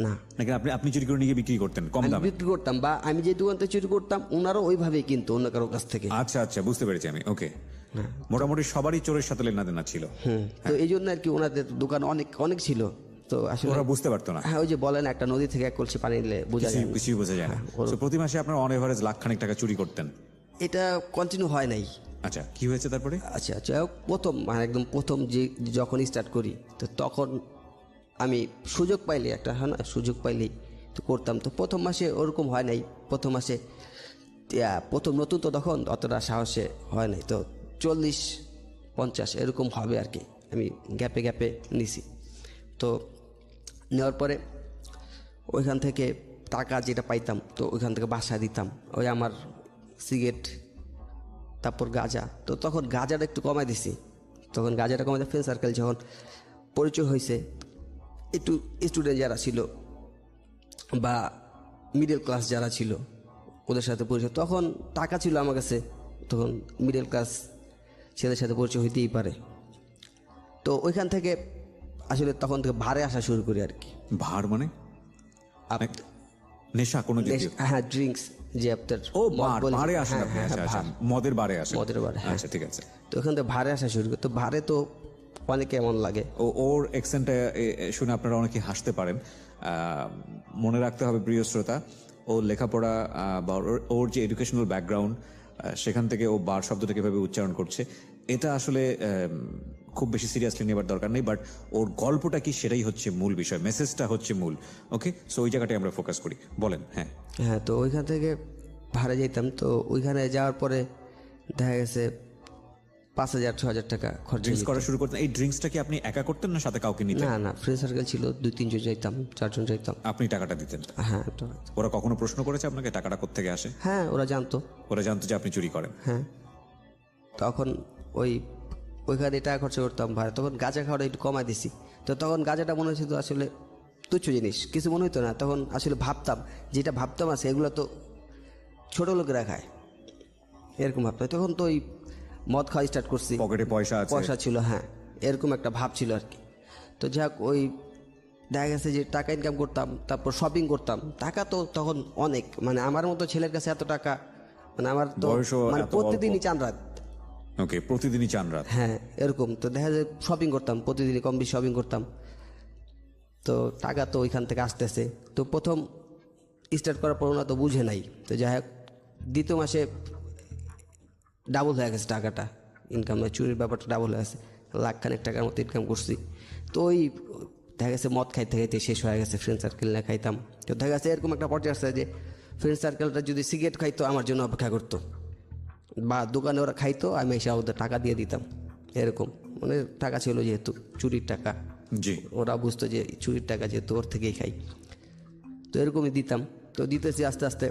না, নাকি আপনি চুরি করে নিয়ে বিক্রি করতেন কম আমি দামে? বিক্রি করতাম, বা আমি যে দোকান থেকে চুরি করতাম ওনারাও ওইভাবেই কিনতো অন্য কারো কাছ থেকে। আচ্ছা আচ্ছা, বুঝতে পেরেছি আমি। ওকে, মোটামুটি সবারই চোরের সাথে লেনাদেনা ছিল। তো এই জন্য আর কি ওনাদের দোকান অনেক অনেক ছিল। তো আসলে ওরা বুঝতে পারতো না। হ্যাঁ, ওই যে বলেন একটা নদী থেকে 1 কলসি পানি নিলে বোঝা যায় না। কিছুই বোঝা যায় না। So, প্রতি মাসে আপনার অন এভারেজ লাখখানেক টাকা চুরি করতেন। এটা কন্টিনিউ হয় নাই। আচ্ছা, কি হয়েছে তারপরে? আচ্ছা, যাই হোক, প্রথম মানে একদম প্রথম যে যখন স্টার্ট করি, তো তখন আমি সুযোগ পাইলে, একটা হয় না, সুযোগ পাইলেই তো করতাম। তো প্রথম মাসে ওরকম হয় নাই। প্রথম মাসে প্রথম নতুন তো তখন অতটা সাহসে হয় নাই, তো 40-50 এরকম হবে আর কি। আমি গ্যাপে গ্যাপে নিছি। তো নেওয়ার পরে ওইখান থেকে টাকা যেটা পাইতাম তো ওইখান থেকে বাসায় দিতাম, ওই আমার সিগারেট, তারপর গাঁজা। তো তখন গাঁজাটা একটু কমাই দিছি, তখন গাঁজাটা কমাই, ফ্রেন্ড সার্কেল যখন পরিচয় হয়েছে, একটু স্টুডেন্ট যারা ছিল বা মিডল ক্লাস যারা ছিল ওদের সাথে পরিচয়, তখন টাকা ছিল আমার কাছে, তখন মিডল ক্লাস ছেলেদের সাথে পরিচয় হইতেই পারে। তো ওইখান থেকে আসলে তখন থেকে ভারে আসা শুরু করি আর কি। ভার মানে নেশা কোনো জাতীয়? হ্যাঁ, ড্রিঙ্কস, যে আপনার ও মদ বলে। বারে আসেন হ্যাঁ, আপনি? হ্যাঁ, আচ্ছা আচ্ছা, ভার। মদের বারে আসেন। মদের বারে, হ্যাঁ। আচ্ছা, ঠিক আছে। তো ওখান থেকে ভারে আসা শুরু করি। তো ভারে তো অনেকে এমন লাগে। ওর অ্যাকসেন্টটা শুনে আপনারা অনেকে হাসতে পারেন। মনে রাখতে হবে প্রিয় শ্রোতা, ও লেখাপড়া বা ওর যে এডুকেশনাল ব্যাকগ্রাউন্ড, সেখান থেকে ও বার শব্দটাকে এভাবে উচ্চারণ করছে, এটা আসলে খুব বেশি সিরিয়াসলি নেবার দরকার নেই। বাট ওর গল্পটা কি সেটাই হচ্ছে মূল বিষয়, মেসেজটা হচ্ছে মূল। ওকে, সো ওই জায়গাটায় আমরা ফোকাস করি। বলেন। হ্যাঁ হ্যাঁ, তো ওইখান থেকে ভাড়া যেতাম। তো ওইখানে যাওয়ার পরে দেখা গেছে 5,000-6,000 টাকা খরচ হয়ে ড্রিঙ্কস যেত। করা শুরু করতেন। এই ড্রিঙ্কসটা কি আপনি একা করতেন না সাথে কাউকে নিতেন? না ফ্রেন্ড সার্কেল ছিল, 2-3 জন যাইতাম, 4 জন যাইতাম। আপনি টাকাটা দিতেন? হ্যাঁ ওরা কখনো প্রশ্ন করেছে আপনাকে টাকাটা কোত্থেকে আসে? হ্যাঁ ওরা জানতো। ওরা জানতো যে আপনি চুরি করেন? হ্যাঁ তখন ওইখানে টাকা খরচা করতাম ভাড়া। তখন গাঁজা খাওয়াটা একটু কমাই দিছি। তো তখন গাঁজাটা মনে হচ্ছে তো আসলে তুচ্ছ জিনিস, কিছু মনে হতো না। তখন আসলে ভাবতাম, যেটা ভাবতাম আছে এগুলো তো ছোটো লোকেরা খায়, এরকম ভাবতাম। তখন তো ওই মদ খাওয়া স্টার্ট করছি, পকেটে পয়সা ছিল, হ্যাঁ এরকম একটা ভাব ছিল আর কি। তো যাক ওই দেখা গেছে যে টাকা ইনকাম করতাম, তারপর শপিং করতাম। টাকা তো তখন অনেক, মানে আমার মতো ছেলের কাছে এত টাকা, মানে আমার তো বয়সও মানে এত অল্প। প্রতিদিনই চান রাত। ওকে, প্রতিদিনই চান রাত? হ্যাঁ এরকম। তো দেখা যায় শপিং করতাম, প্রতিদিনই কম বেশি শপিং করতাম। তো টাকা তো ওইখান থেকে আসতেছে। তো প্রথম স্টার্ট করার পর ওরা তো বুঝে নাই। তো যাই হোক দ্বিতীয় মাসে ডাবল হয়ে গেছে টাকাটা, ইনকাম চুরির ব্যাপারটা ডাবল হয়ে গেছে, 1,00,000 টাকার মতো ইনকাম করছি। তো ওই দেখা গেছে মদ খাইতে খাইতে শেষ হয়ে গেছে, ফ্রেন্ড সার্কেল না খাইতাম। তো দেখা গেছে এরকম একটা পর্যায়ে আসছে যে ফ্রেন্ড সার্কেলটা যদি সিগারেট খাইতো আমার জন্য অপেক্ষা করতো, বা দোকানে ওরা খাইতো, আমি এসে ওদের টাকা দিয়ে দিতাম। এরকম মানে টাকা ছিল যেহেতু চুরির টাকা, জি। ওরা বুঝতো যে চুরির টাকা যেহেতু ওর থেকেই খাই, তো এরকমই দিতাম। তো দিতেছি আস্তে আস্তে,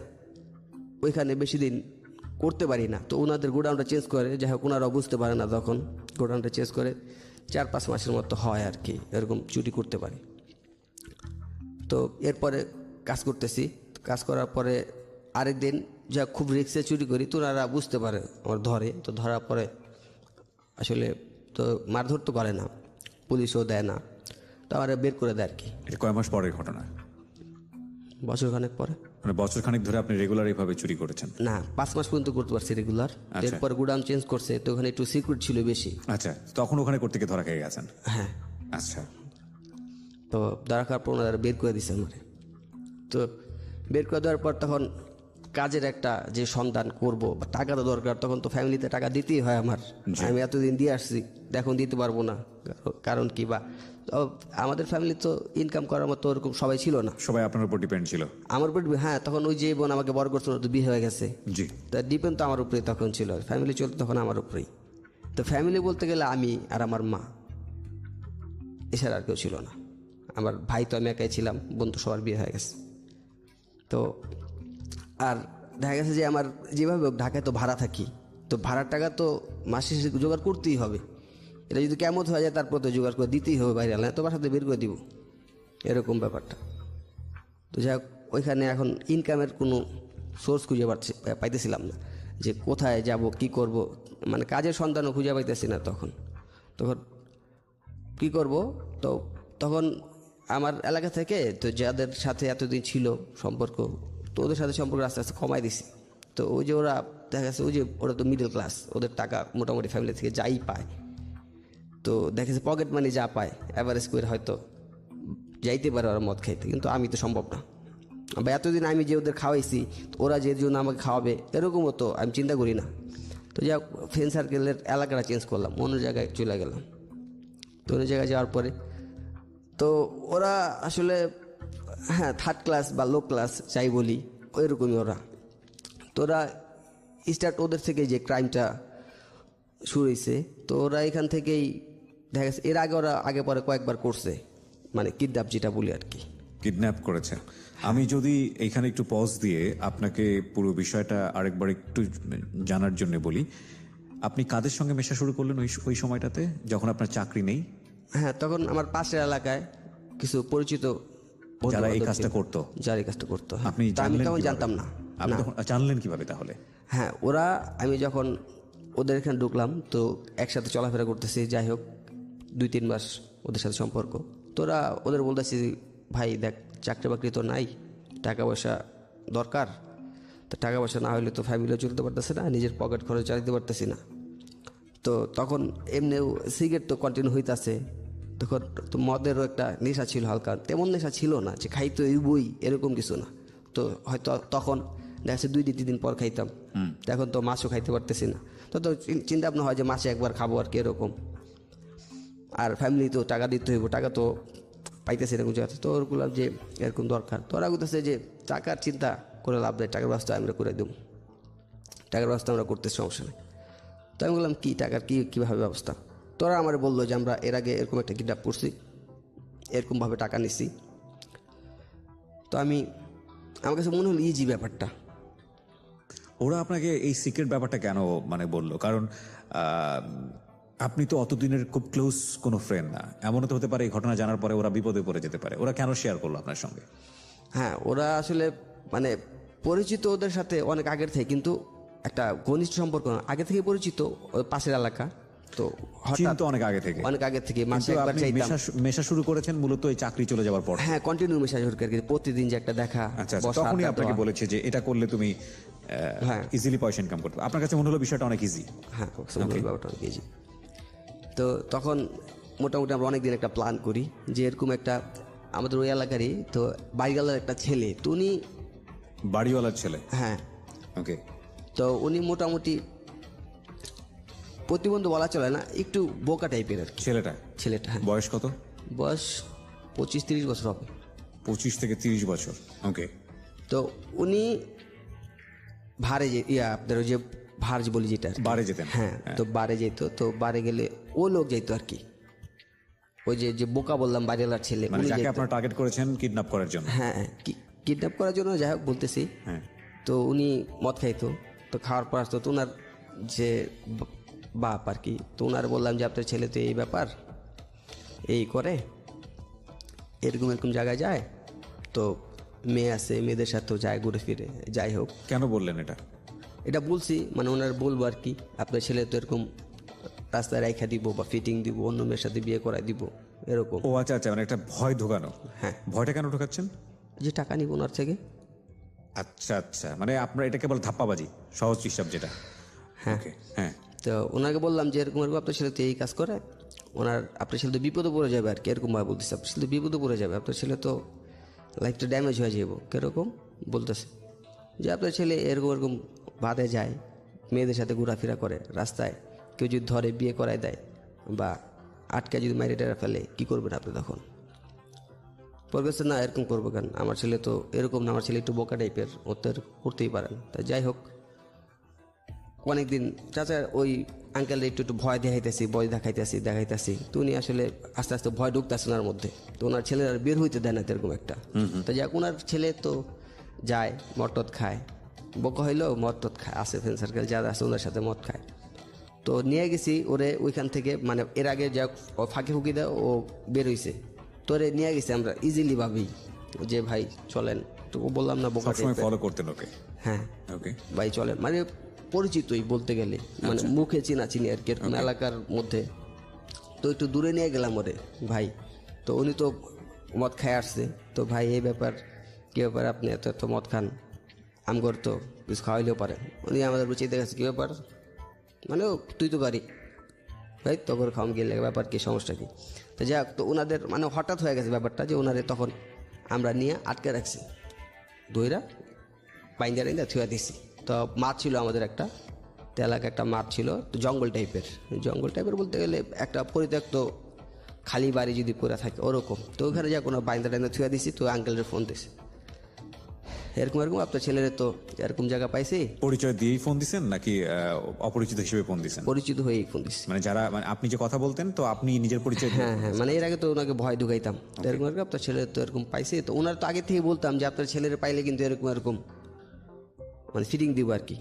ওইখানে বেশি দিন করতে পারি না। তো ওনাদের গোডাউনটা চেঞ্জ করে, যাই হোক ওনারাও বুঝতে পারে না, তখন গোডাউনটা চেঞ্জ করে 4-5 মাসের মতো হয় আর কি, এরকম চুরি করতে পারি। তো এরপরে কাজ করতেছি, কাজ করার পরে আরেকদিন যা খুব রিক্সে চুরি করি, তো ওনারা বুঝতে পারে, আমার ধরে। তো ধরার পরে আসলে তো মারধর তো করে না, পুলিশও দেয় না, তো আমার বের করে দেয় আর কি। এটা কয় মাস পরের ঘটনা? বছরখানেক পরে। মানে বছর খানিক ধরে আপনি রেগুলার এইভাবে চুরি করেছেন? না 5 মাস পর্যন্ত করতে পারছি রেগুলার। আচ্ছা। এরপর গোডাউন চেঞ্জ করছে, তো ওখানে একটু সিকিউর ছিল বেশি। আচ্ছা, তখন ওখানে করতে গিয়ে ধরা খেয়ে গেছেন? হ্যাঁ। আচ্ছা। তো ধরা খাওয়ার পর ওনারা বের করে দিছে আমার। তো বের করে দেওয়ার পর তখন কাজের একটা যে সন্ধান করব, বা টাকা তো দরকার, তখন তো ফ্যামিলিতে টাকা দিতেই হয় আমার। আমি এতদিন দিয়ে আসছি, এখন দিতে পারবো না, কারণ কি বা আমাদের ফ্যামিলি তো ইনকাম করার মতো ওরকম সবাই ছিল না, সবাই আপনার উপর ডিপেন্ড ছিল? আমার উপর। হ্যাঁ তখন ওই যে বোন আমাকে বড় করছিল, তো বিয়ে হয়ে গেছে, জি। তা ডিপেন্ড তো আমার উপরেই তখন ছিল, ফ্যামিলি চলতো তখন আমার উপরেই। তো ফ্যামিলি বলতে গেলে আমি আর আমার মা, এছাড়া আর কেউ ছিল না। আমার ভাই তো আমি একাই ছিলাম, বোন তো সবার বিয়ে হয়ে গেছে। তো আর দেখা গেছে যে আমার যেভাবে হোক ঢাকায় তো ভাড়া থাকি, তো ভাড়ার টাকা তো মাসে শেষে জোগাড় করতেই হবে। এটা যদি কেমন হয়ে যায় তারপর তো জোগাড় করে দিতেই হবে, বাইরে আলাদা তো বাসাতে বের করে দিব, এরকম ব্যাপারটা। তো যাই হোক ওইখানে এখন ইনকামের কোনো সোর্স খুঁজে পাইতেছিলাম না, যে কোথায় যাব কি করব, মানে কাজের সন্ধানও খুঁজে পাইতেছি না তখন কি করব। তো তখন আমার এলাকা থেকে তো যাদের সাথে এতদিন ছিল সম্পর্ক, তো ওদের সাথে সম্পর্ক আস্তে আস্তে কমাই দিছি। তো ওই যে ওরা দেখা গেছে ওই যে ওরা তো মিডল ক্লাস, ওদের টাকা মোটামুটি ফ্যামিলি থেকে যাই পায়, তো দেখেছে পকেট মানি যা পায় অ্যাভারেজ করে হয়তো যাইতে পারে ওরা মদ খাইতে, কিন্তু আমি তো সম্ভব না। বা এতদিন আমি যে ওদের খাওয়াইছি, ওরা যে জন্য আমাকে খাওয়াবে এরকমও তো আমি চিন্তা করি না। তো যাই হোক ফ্রেন্ড সার্কেলের এলাকাটা চেঞ্জ করলাম, অন্য জায়গায় চলে গেলাম। তো অন্য জায়গায় যাওয়ার পরে তো ওরা আসলে হ্যাঁ থার্ড ক্লাস বা লো ক্লাস যাই বলি, ওইরকমই ওরা। তো ওরা স্টার্ট ওদের থেকে যে ক্রাইমটা শুরু হয়েছে, তো ওরা এখান থেকেই দেখা গেছে এর আগে ওরা আগে পরে কয়েকবার করছে, মানে কিডন্যাপ যেটা বলি আর কি। কিডন্যাপ করেছে? আমি যদি এইখানে একটু পজ দিয়ে আপনাকে পুরো বিষয়টা আরেকবার একটু জানার জন্য বলি, আপনি কাদের সঙ্গে মেশা শুরু করলেন ওই সময়টাতে যখন আপনার চাকরি নেই? হ্যাঁ তখন আমার পাশের এলাকায় কিছু পরিচিত যারা এই কাজটা করতো? যারা এই কাজটা করতো। আপনি আমি তখন কিভাবে? জানতাম না। আপনি তখন জানলেন কিভাবে তাহলে? হ্যাঁ ওরা, আমি যখন ওদের এখানে ঢুকলাম তো একসাথে চলাফেরা করতেছি, যাই হোক 2-3 মাস ওদের সাথে সম্পর্ক। তোরা ওদের বলতেছি ভাই দেখ চাকরি বাকরি তো নাই, টাকা পয়সা দরকার, তো টাকা পয়সা না হলে তো ফ্যামিলিও চলতে পারতেছে না, নিজের পকেট খরচ চালাতে পারতেছি না। তো তখন এমনিও সিগারেট তো কন্টিনিউ হইতেছে, তখন তো মদেরও একটা নেশা ছিল হালকা, তেমন নেশা ছিল না যে খাইতে বই এরকম কিছু না। তো হয়তো তখন দেখা যাচ্ছে 2-3 দিন পর খাইতাম, এখন তো মাছও খাইতে পারতেছি না। তো চিন্তা ভাবনা হয় যে মাসে একবার খাবো আর কি এরকম। আর ফ্যামিলি তো টাকা দিতে হইব, টাকা তো পাইতেছে এরকম জায়গা, তো ওরগুলো যে এরকম দরকার, তো ওরা বলতেছে যে টাকার চিন্তা করে লাভ দেয়, টাকার ব্যবস্থা আমরা করে দেবো। টাকার ব্যবস্থা আমরা করতেছি, সমস্যা নেই। তো আমি বললাম কি টাকার কীভাবে ব্যবস্থা? তোরা আমার বললো যে আমরা এর আগে এরকম একটা কিডন্যাপ করছি, এরকমভাবে টাকা নিছি। তো আমার কাছে মনে হলো ইজি ব্যাপারটা। ওরা আপনাকে এই সিক্রেট ব্যাপারটা কেন মানে বললো? কারণ আপনি তো অতদিনের খুব ক্লোজ কোনো ফ্রেন্ড না, এমনও তো হতে পারে এই ঘটনা জানার পরে ওরা বিপদে পড়ে যেতে পারে। ওরা কেন শেয়ার করলো আপনার সঙ্গে? হ্যাঁ, ওরা আসলে মানে পরিচিত ওদের সাথে অনেক আগের থেকে, কিন্তু একটা ঘনিষ্ঠ সম্পর্ক না, আগে থেকে পরিচিত, ওই পাশের এলাকা। তো হঠাৎ চিন্তা অনেক আগে থেকে, অনেক আগে থেকে মাসে কিন্তু একবার আপনি চাইতাম। মেশা শুরু করেছেন মূলত এই চাকরি চলে যাওয়ার পর। হ্যাঁ, কন্টিনিউ মেসেজ আর কি, প্রতিদিন যে একটা দেখা, আচ্ছা, বসা, তখনই আড্ডা আপনাকে দেওয়া। বলেছে যে এটা করলে তুমি হ্যাঁ ইজিলি পয়সা ইনকাম করতে পারবে। আপনার কাছে মনে হলো বিষয়টা অনেক ইজি। হ্যাঁ, ব্যাপারটা অনেক ইজি। তো তখন মোটামুটি আমরা অনেকদিন একটা প্ল্যান করি যে এরকম একটা আমাদের ওই এলাকারই তো বাড়িওয়ালার একটা ছেলে, তো উনি, বাড়িওয়ালার ছেলে? হ্যাঁ, ওকে। তো উনি মোটামুটি প্রতিবন্ধী বলা চলে না, একটু বোকা টাইপের আর কি ছেলেটা। হ্যাঁ, বয়স কত? বয়স 25-30 বছর হবে। 25 থেকে 30 বছর। ওকে। তো উনি ভাড়ে আপনার ওই যে ভার যে বলি যেটা, বারে যেতেন? হ্যাঁ, তো বারে যেত। তো বারে গেলে ও লোক যেত আর কি, ওই যে বোকা বললাম বাড়িওয়ালার ছেলে, মানে উনি যাকে যেত। আপনারা টার্গেট করেছেন কিডন্যাপ করার জন্য? হ্যাঁ, কিডন্যাপ করার জন্য, যাই হোক বলতেছি। হ্যাঁ। তো উনি মদ খাইতো, তো খাওয়ার পর আসতো, তো ওনার যে বাপ আর কি, তো ওনার বললাম যে আপনার ছেলে তো এই ব্যাপার এই করে, এরকম এরকম জায়গায় যায়, তো মেয়ে আছে, মেয়েদের সাথেও যায় ঘুরে ফিরে। যাই হোক, কেন বললেন এটা? এটা বলছি মানে ওনার বলবো আর কি, আপনার ছেলে তো এরকম রাস্তায় রাইখা দিব বা ফিটিং দিব, অন্য মেয়ের সাথে বিয়ে করাই দিব, এরকম। ও আচ্ছা আচ্ছা, মানে একটা ভয় ঢোকানো। হ্যাঁ। ভয়টা কেন ঢোকাচ্ছেন? যে টাকা নিব ওনার থেকে। আচ্ছা আচ্ছা, মানে আপনার এটাকে বলে ধাপ্পাবাজি, সহজ হিসাব যেটা। হ্যাঁ। ওকে, হ্যাঁ। তো ওনাকে বললাম যে এরকম এরকম আপনার ছেলে তো এই কাজ করে, আপনার ছেলে তো বিপদে পড়ে যাবে আর কি, এরকম ভাবে বলতেছে, আপনার ছেলে তো বিপদে পড়ে যাবে, আপনার ছেলে তো লাইফটা ড্যামেজ হয়ে যাবো, কিরকম বলতেছে যে আপনার ছেলে এরকম এরকম বাদে যায়, মেয়েদের সাথে ঘোরাফেরা করে, রাস্তায় কেউ যদি ধরে বিয়ে করায় দেয় বা আটকায় যদি মাইরে টেরা ফেলে, কী করবেন আপনি তখন? বলতেছে না এরকম করবো কেন, আমার ছেলে তো এরকম না, আমার ছেলে একটু বোকা টাইপের, ও তো করতেই পারেন। তাই যাই হোক, অনেকদিন চাচা ওই আঙ্কেল একটু ভয় দেখাইতেছি, তো উনি আসলে আস্তে আস্তে ভয় ঢুকতেছে ওনার মধ্যে, তো ওনার ছেলের আর বের হইতে দেয় না এরকম একটা। তো যাক, ওনার ছেলে তো যায় মদ টদ খায়, বোকা হইলেও মদ টদ খায়, আছে ফ্রেন্ড সার্কেল যারা আছে ওনার সাথে মদ খায়। তো নিয়ে গেছি ওরে ওইখান থেকে, মানে এর আগে যা ফাঁকি ফুঁকি দেয় ও বের হইছে, তোরে নিয়ে গেছি আমরা ইজিলি ভাবি যে ভাই চলেন, তো ও বললাম না বোকা সবসময় ফলো করতেন ওকে? হ্যাঁ, ওকে। ভাই চলেন, মানে পরিচিতই বলতে গেলে, মানে মুখে চিনি আর কি, এরকম এলাকার মধ্যে। তো একটু দূরে নিয়ে গেলাম ওরে ভাই, তো উনি তো মদ খায় আসছে, তো ভাই এই ব্যাপার কী ব্যাপার, আপনি এত এত মদ খান, আমগর তো কিছু খাওয়াইলেও পারে। উনি আমাদের বুঝিয়ে দেখাচ্ছে কী ব্যাপার, মানে তুই তো গাড়ি ভাই তখন খাওয়ান গেলে ব্যাপার কি, সমস্যা কি? তো যাক, তো ওনাদের মানে হঠাৎ হয়ে গেছে ব্যাপারটা যে ওনারে তখন আমরা নিয়ে আটকে রাখছি, দইরা বাইন্দা থুয়া দিছি। তো মাঠ ছিল আমাদের একটা, তো এলাকা একটা মাঠ ছিল, তো জঙ্গল টাইপের বলতে গেলে একটা পরিত্যক্ত খালি বাড়ি যদি পড়ে থাকে ওরকম। তো ওখানে যা কোনো বাইন্দা থুয়া দিছি, তো আঙ্কেলের ফোন দিছি, এরকম আপনার ছেলের তো এরকম জায়গা পাইছি। পরিচয় দিয়েই ফোন দিছেন নাকি অপরিচিত হিসেবে ফোন দিছেন? পরিচিত হয়েই ফোন দিছি। মানে যারা, মানে আপনি যে কথা বলতেন, তো আপনি নিজের পরিচয়? হ্যাঁ, মানে এর আগে তো ওনাকে ভয় ঢুকাইতাম, এরকম আপনার ছেলের তো এরকম পাইছে, তো ওনার তো আগে থেকে বলতাম যে আপনার ছেলের পাইলে কিন্তু এরকম মানে ফিটিং দিব আর কি।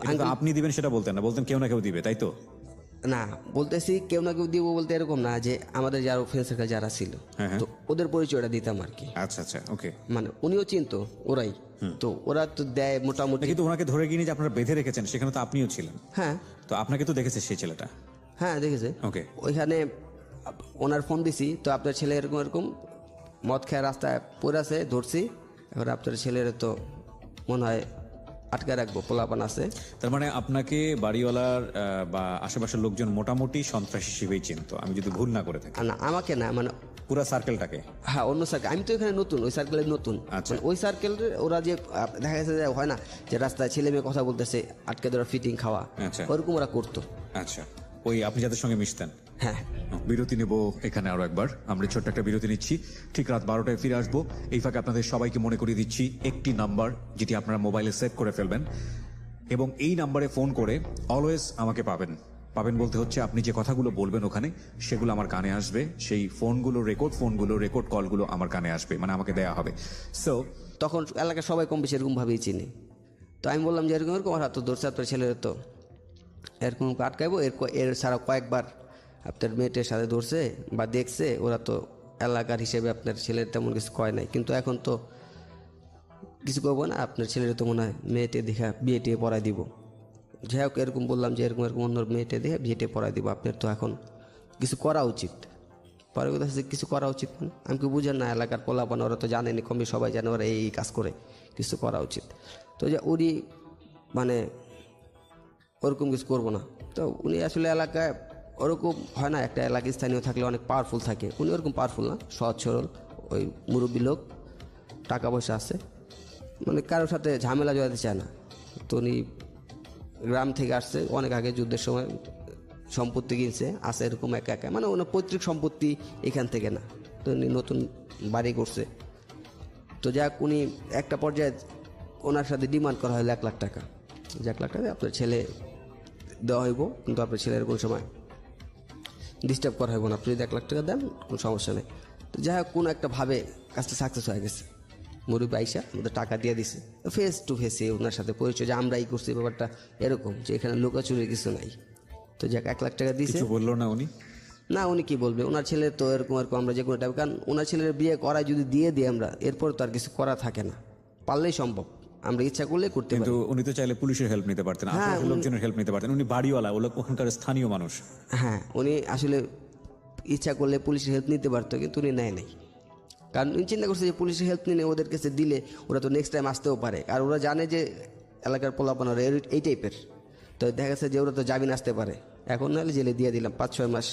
কিন্তু আপনি দিবেন সেটা বলতেন না, বলতেন কেউ না কেউ দিবে, তাই তো? না, বলতেছি কেউ না কেউ দিব বলতে এরকম না, যে আমাদের যারা ফ্রেন্ড সার্কেল যারা ছিল, তো ওদের পরিচয়টা দিতাম আর কি। আচ্ছা আচ্ছা, ওকে। মানে উনিও চিনতো, ওরাই তো, ওরা তো দেয় মোটামুটি। কিন্তু ওনাকে ধরে গিয়ে যে আপনারা বেঁধে রেখেছেন, সেখানে তো আপনিও ছিলেন। হ্যাঁ, তো আপনাকে তো দেখেছে সেই ছেলেটা? হ্যাঁ দেখেছে। ওকে। ওইখানে ওনার ফোন দিছি, তো আপনার ছেলে এরকম মদ খেয়ে রাস্তায় পড়ে আছে, ধরছি, এবার আপনার ছেলের তো মনে হয় আটকে রাখবো, পোলাপান আছে। তার মানে আপনাকে বাড়িওয়ালার বা আশেপাশের লোকজন মোটামুটি সন্ত্রাসী হিসেবেই চিনতো, আমি যদি ভুল না করে থাকি? না, আমাকে না, মানে পুরো সার্কেলটাকে? হ্যাঁ, অন্য সার্কেল, আমি তো এখানে নতুন, ওই সার্কেলের নতুন। আচ্ছা। ওই সার্কেল ওরা যে দেখা গেছে যে হয় না যে রাস্তায় ছেলে মেয়ে কথা বলতেছে, আটকে ধরা ফিটিং খাওয়া, আচ্ছা। ওরকম ওরা করতো। আচ্ছা, ওই আপনি যাদের সঙ্গে মিশতেন? হ্যাঁ। বিরতি নেব এখানে আরো একবার, আমরা ছোট্ট একটা বিরতি নিচ্ছি, ঠিক রাত 12টায় ফিরে আসবো। এই ফাঁকে আপনাদের সবাইকে মনে করিয়ে দিচ্ছি একটি নাম্বার যেটি আপনারা মোবাইলে সেভ করে ফেলবেন। এবং এই নাম্বারে ফোন করে অলওয়েজ আমাকে পাবেন। পাবেন বলতে হচ্ছে আপনি যে কথাগুলো বলবেন ওখানে সেগুলো আমার কানে আসবে, সেই ফোনগুলো রেকর্ড কলগুলো আমার কানে আসবে, মানে আমাকে দেয়া হবে। সো তখন এলাকার সবাই কম বেশি এরকমভাবেই চিনি। তো আমি বললাম যে এরকম এরকম, আর তো ধরছে আপনার ছেলের তো এরকম আটকাইবো, এর ছাড়া কয়েকবার আপনার মেয়েটের সাথে ধরছে বা দেখছে, ওরা তো এলাকার হিসেবে আপনার ছেলের তেমন কিছু কয় নাই, কিন্তু এখন তো কিছু করবো না, আপনার ছেলের তো মনে হয় মেয়েটে দেখা বিয়ে টিয়ে পড়াই দিব। যাই হোক এরকম বললাম যে এরকম এরকম অন্য মেয়েটে দেখে বিয়ে টিয়ে পড়াই দিব, আপনার তো এখন কিছু করা উচিত। পরে কথা হচ্ছে কিছু করা উচিত মানে আমি কি বুঝেন না, এলাকার পোলাপান ওরা তো জানেনি, কমই সবাই জানে ওরা এই কাজ করে, কিছু করা উচিত। তো যে উনি মানে ওরকম কিছু করবো না। তো উনি আসলে এলাকায় ওরকম হয় না, একটা এলাকায় স্থানীয় থাকলে অনেক পাওয়ারফুল থাকে, উনি ওরকম পাওয়ারফুল না, সহজ সরল ওই মুরব্বী লোক, টাকা পয়সা আছে, মানে কারোর সাথে ঝামেলা জড়াতে চায় না। তো উনি গ্রাম থেকে আসছে অনেক আগে, যুদ্ধের সময় সম্পত্তি কিনছে, আছে এরকম একা একা, মানে ওনার পৈতৃক সম্পত্তি এখান থেকে না, তো উনি নতুন বাড়ি করছে। তো যাক উনি একটা পর্যায়ে ওনার সাথে ডিমান্ড করা হয় 1 লাখ টাকা, যে 1 লাখ টাকা আপনার ছেলে দেওয়া হইব, কিন্তু আপনার ছেলের কোনো সময় ডিস্টার্ব করা হইব না, আপনি যদি 1 লাখ টাকা দেন কোনো সমস্যা নেই। তো যাই হোক কোনো একটা ভাবে কাজটা সাকসেস হয়ে গেছে, মুরব্বী আইসা আমাদের টাকা দিয়ে দিছে, ফেস টু ফেসে ওনার সাথে পরিচয়, যে আমরাই করছি ব্যাপারটা এরকম, যে এখানে লুকাচুরির কিছু নাই। তো যাক 1 লাখ টাকা দিছে। কিছু বললো না উনি? না উনি কি বলবে, ওনার ছেলে তো এরকম এরকম আমরা যে কোনো টাইপ, কারণ ওনার ছেলের বিয়ে করায় যদি দিয়ে দিই আমরা, এরপর তো আর কিছু করা থাকে না, পারলেই সম্ভব, আমরা ইচ্ছা করলে করতে পারি। কিন্তু উনি তো চাইলে পুলিশের হেল্প নিতে পারতেন, আপনার লোকজনের হেল্প নিতে পারতেন, উনি বাড়িওয়ালা, ওখানকার স্থানীয় মানুষ। হ্যাঁ উনি আসলে ইচ্ছা করলে পুলিশের হেল্প নিতে পারতো, কিন্তু উনি নেয় নাই, কারণ উনি চিন্তা করছে যে পুলিশের হেল্প নিয়ে ওদের কাছে দিলে ওরা তো নেক্সট টাইম আসতেও পারে, আর ওরা জানে যে এলাকার পোলাপানোরা এই টাইপের, তো দেখা গেছে যে ওরা তো জামিন আসতে পারে, এখন নাহলে জেলে দিয়ে দিলাম 5-6 মাস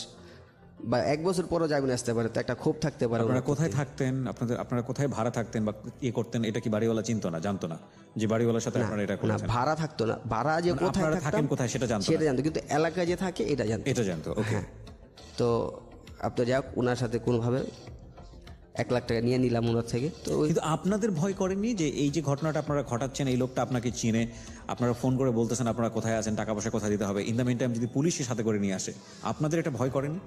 বা 1 বছর পরও জামিন আসতে পারে, তো একটা ক্ষোভ থাকতে পারে। আপনারা কোথায় থাকতেন, আপনারা কোথায় ভাড়া থাকতেন বা করতেন, এটা কি বাড়িওয়ালা চিনতো না, জানতো না যে বাড়িওয়ালার সাথে আপনারা এটা না করেছেন? ভাড়া থাকতো না, ভাড়া যে কোথায় আপনারা থাকতাম থাকেন কোথায় সেটা জানতো না? কিন্তু এলাকায় যে থাকে এটা জানতো। ওকে। হ্যাঁ তো আপনার যাক ওনার সাথে কোনোভাবে 1 লাখ টাকা নিয়ে নিলাম ওনার থেকে। তো কিন্তু আপনাদের ভয় করেননি যে এই যে ঘটনাটা আপনারা ঘটাচ্ছেন, এই লোকটা আপনাকে চিনে, আপনারা ফোন করে বলতেছেন আপনারা কোথায় আছেন, টাকা পয়সা কোথায় দিতে হবে, ইন দ্য মিন টাইম যদি পুলিশের সাথে করে নিয়ে আসে, আপনাদের এটা ভয় করেনি?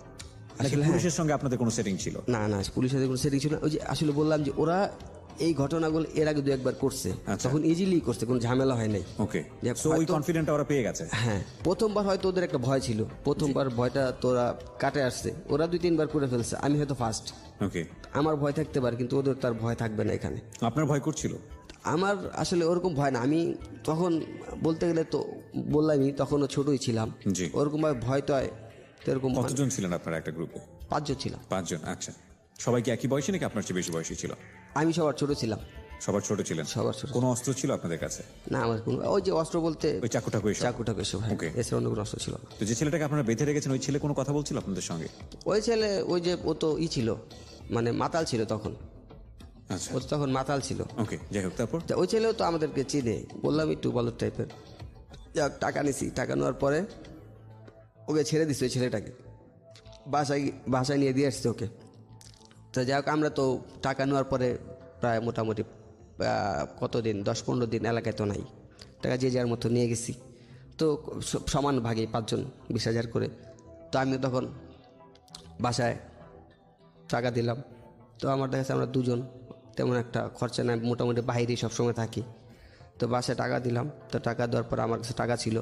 নাকি পুলিশের সঙ্গে আপনাদের কোনো সেটিং ছিল? না পুলিশের সাথে কোনো সেটিং ছিল না, ওই যে আসলে বললাম যে ওরা এই ঘটনাগুলো এর আগে 2-1 বার করছে, তখন ইজিলি করছে, কোনো ঝামেলা হয় নাই। ওকে, সো ওই কনফিডেন্টটা ওরা পেয়ে গেছে। হ্যাঁ প্রথমবার হয়তো ওদের একটা ভয় ছিল, প্রথমবার ভয়টা তোরা কাটে আসছে, ওরা 2-3 বার করে ফেলছে, আমি হয়তো ফার্স্ট। ওকে, আমার ভয় থাকতে পারে, কিন্তু ওদের তার ভয় থাকবে না এখানে। আপনার ভয় করছিল? আমার আসলে ওরকম ভয় না, আমি তখন বলতে গেলে তো বললামই, তখনও ছোটই ছিলাম, জি। ওরকম ভাবে ভয় তো হয় এরকম। কতজন ছিলেন আপনারা একটা গ্রুপে? 5 জন ছিলাম। 5 জন, আচ্ছা। সবাই কি একই বয়সী নাকি আপনার চেয়ে বেশি বয়সী ছিল? আমি সবার ছোট ছিলাম। সবার ছোট ছিলেন? সবার ছোট। কোনো অস্ত্র ছিল আপনাদের কাছে? না আমার কোনো, ওই যে অস্ত্র বলতে ওই চাকুটাকু এসব? চাকুটাকু এসব, হ্যাঁ, Okay. এছাড়া অন্য কোনো অস্ত্র ছিল না। তো যে ছেলেটাকে আপনারা বেঁধে রেখেছেন, ওই ছেলে কোনো কথা বলছিল আপনাদের সঙ্গে? ওই ছেলে ওই যে ও তো ছিল মানে মাতাল ছিল তখন, আচ্ছা, ও তো তখন মাতাল ছিল। ওকে, যাই হোক, তারপর? তা ওই ছেলেও তো আমাদেরকে চিনে, বললাম একটু বলদ টাইপের। যাক টাকা নিছি, টাকা নেওয়ার পরে ওকে ছেড়ে দিছি, ওই ছেলেটাকে বাসায় নিয়ে দিয়ে আসছে ওকে। তো যাই হোক আমরা তো টাকা নেওয়ার পরে প্রায় মোটামুটি কতদিন 10-15 দিন এলাকায় তো নাই, টাকা যে যার মতো নিয়ে গেছি, তো সমান ভাগে 5 জন 20,000 করে। তো আমি তখন বাসায় টাকা দিলাম, তো আমার দেখা যাচ্ছে আমরা 2 জন, তেমন একটা খরচা নাই, মোটামুটি বাইরেই সবসময় থাকি। তো বাসায় টাকা দিলাম, তো টাকা দেওয়ার পর আমার কাছে টাকা ছিল,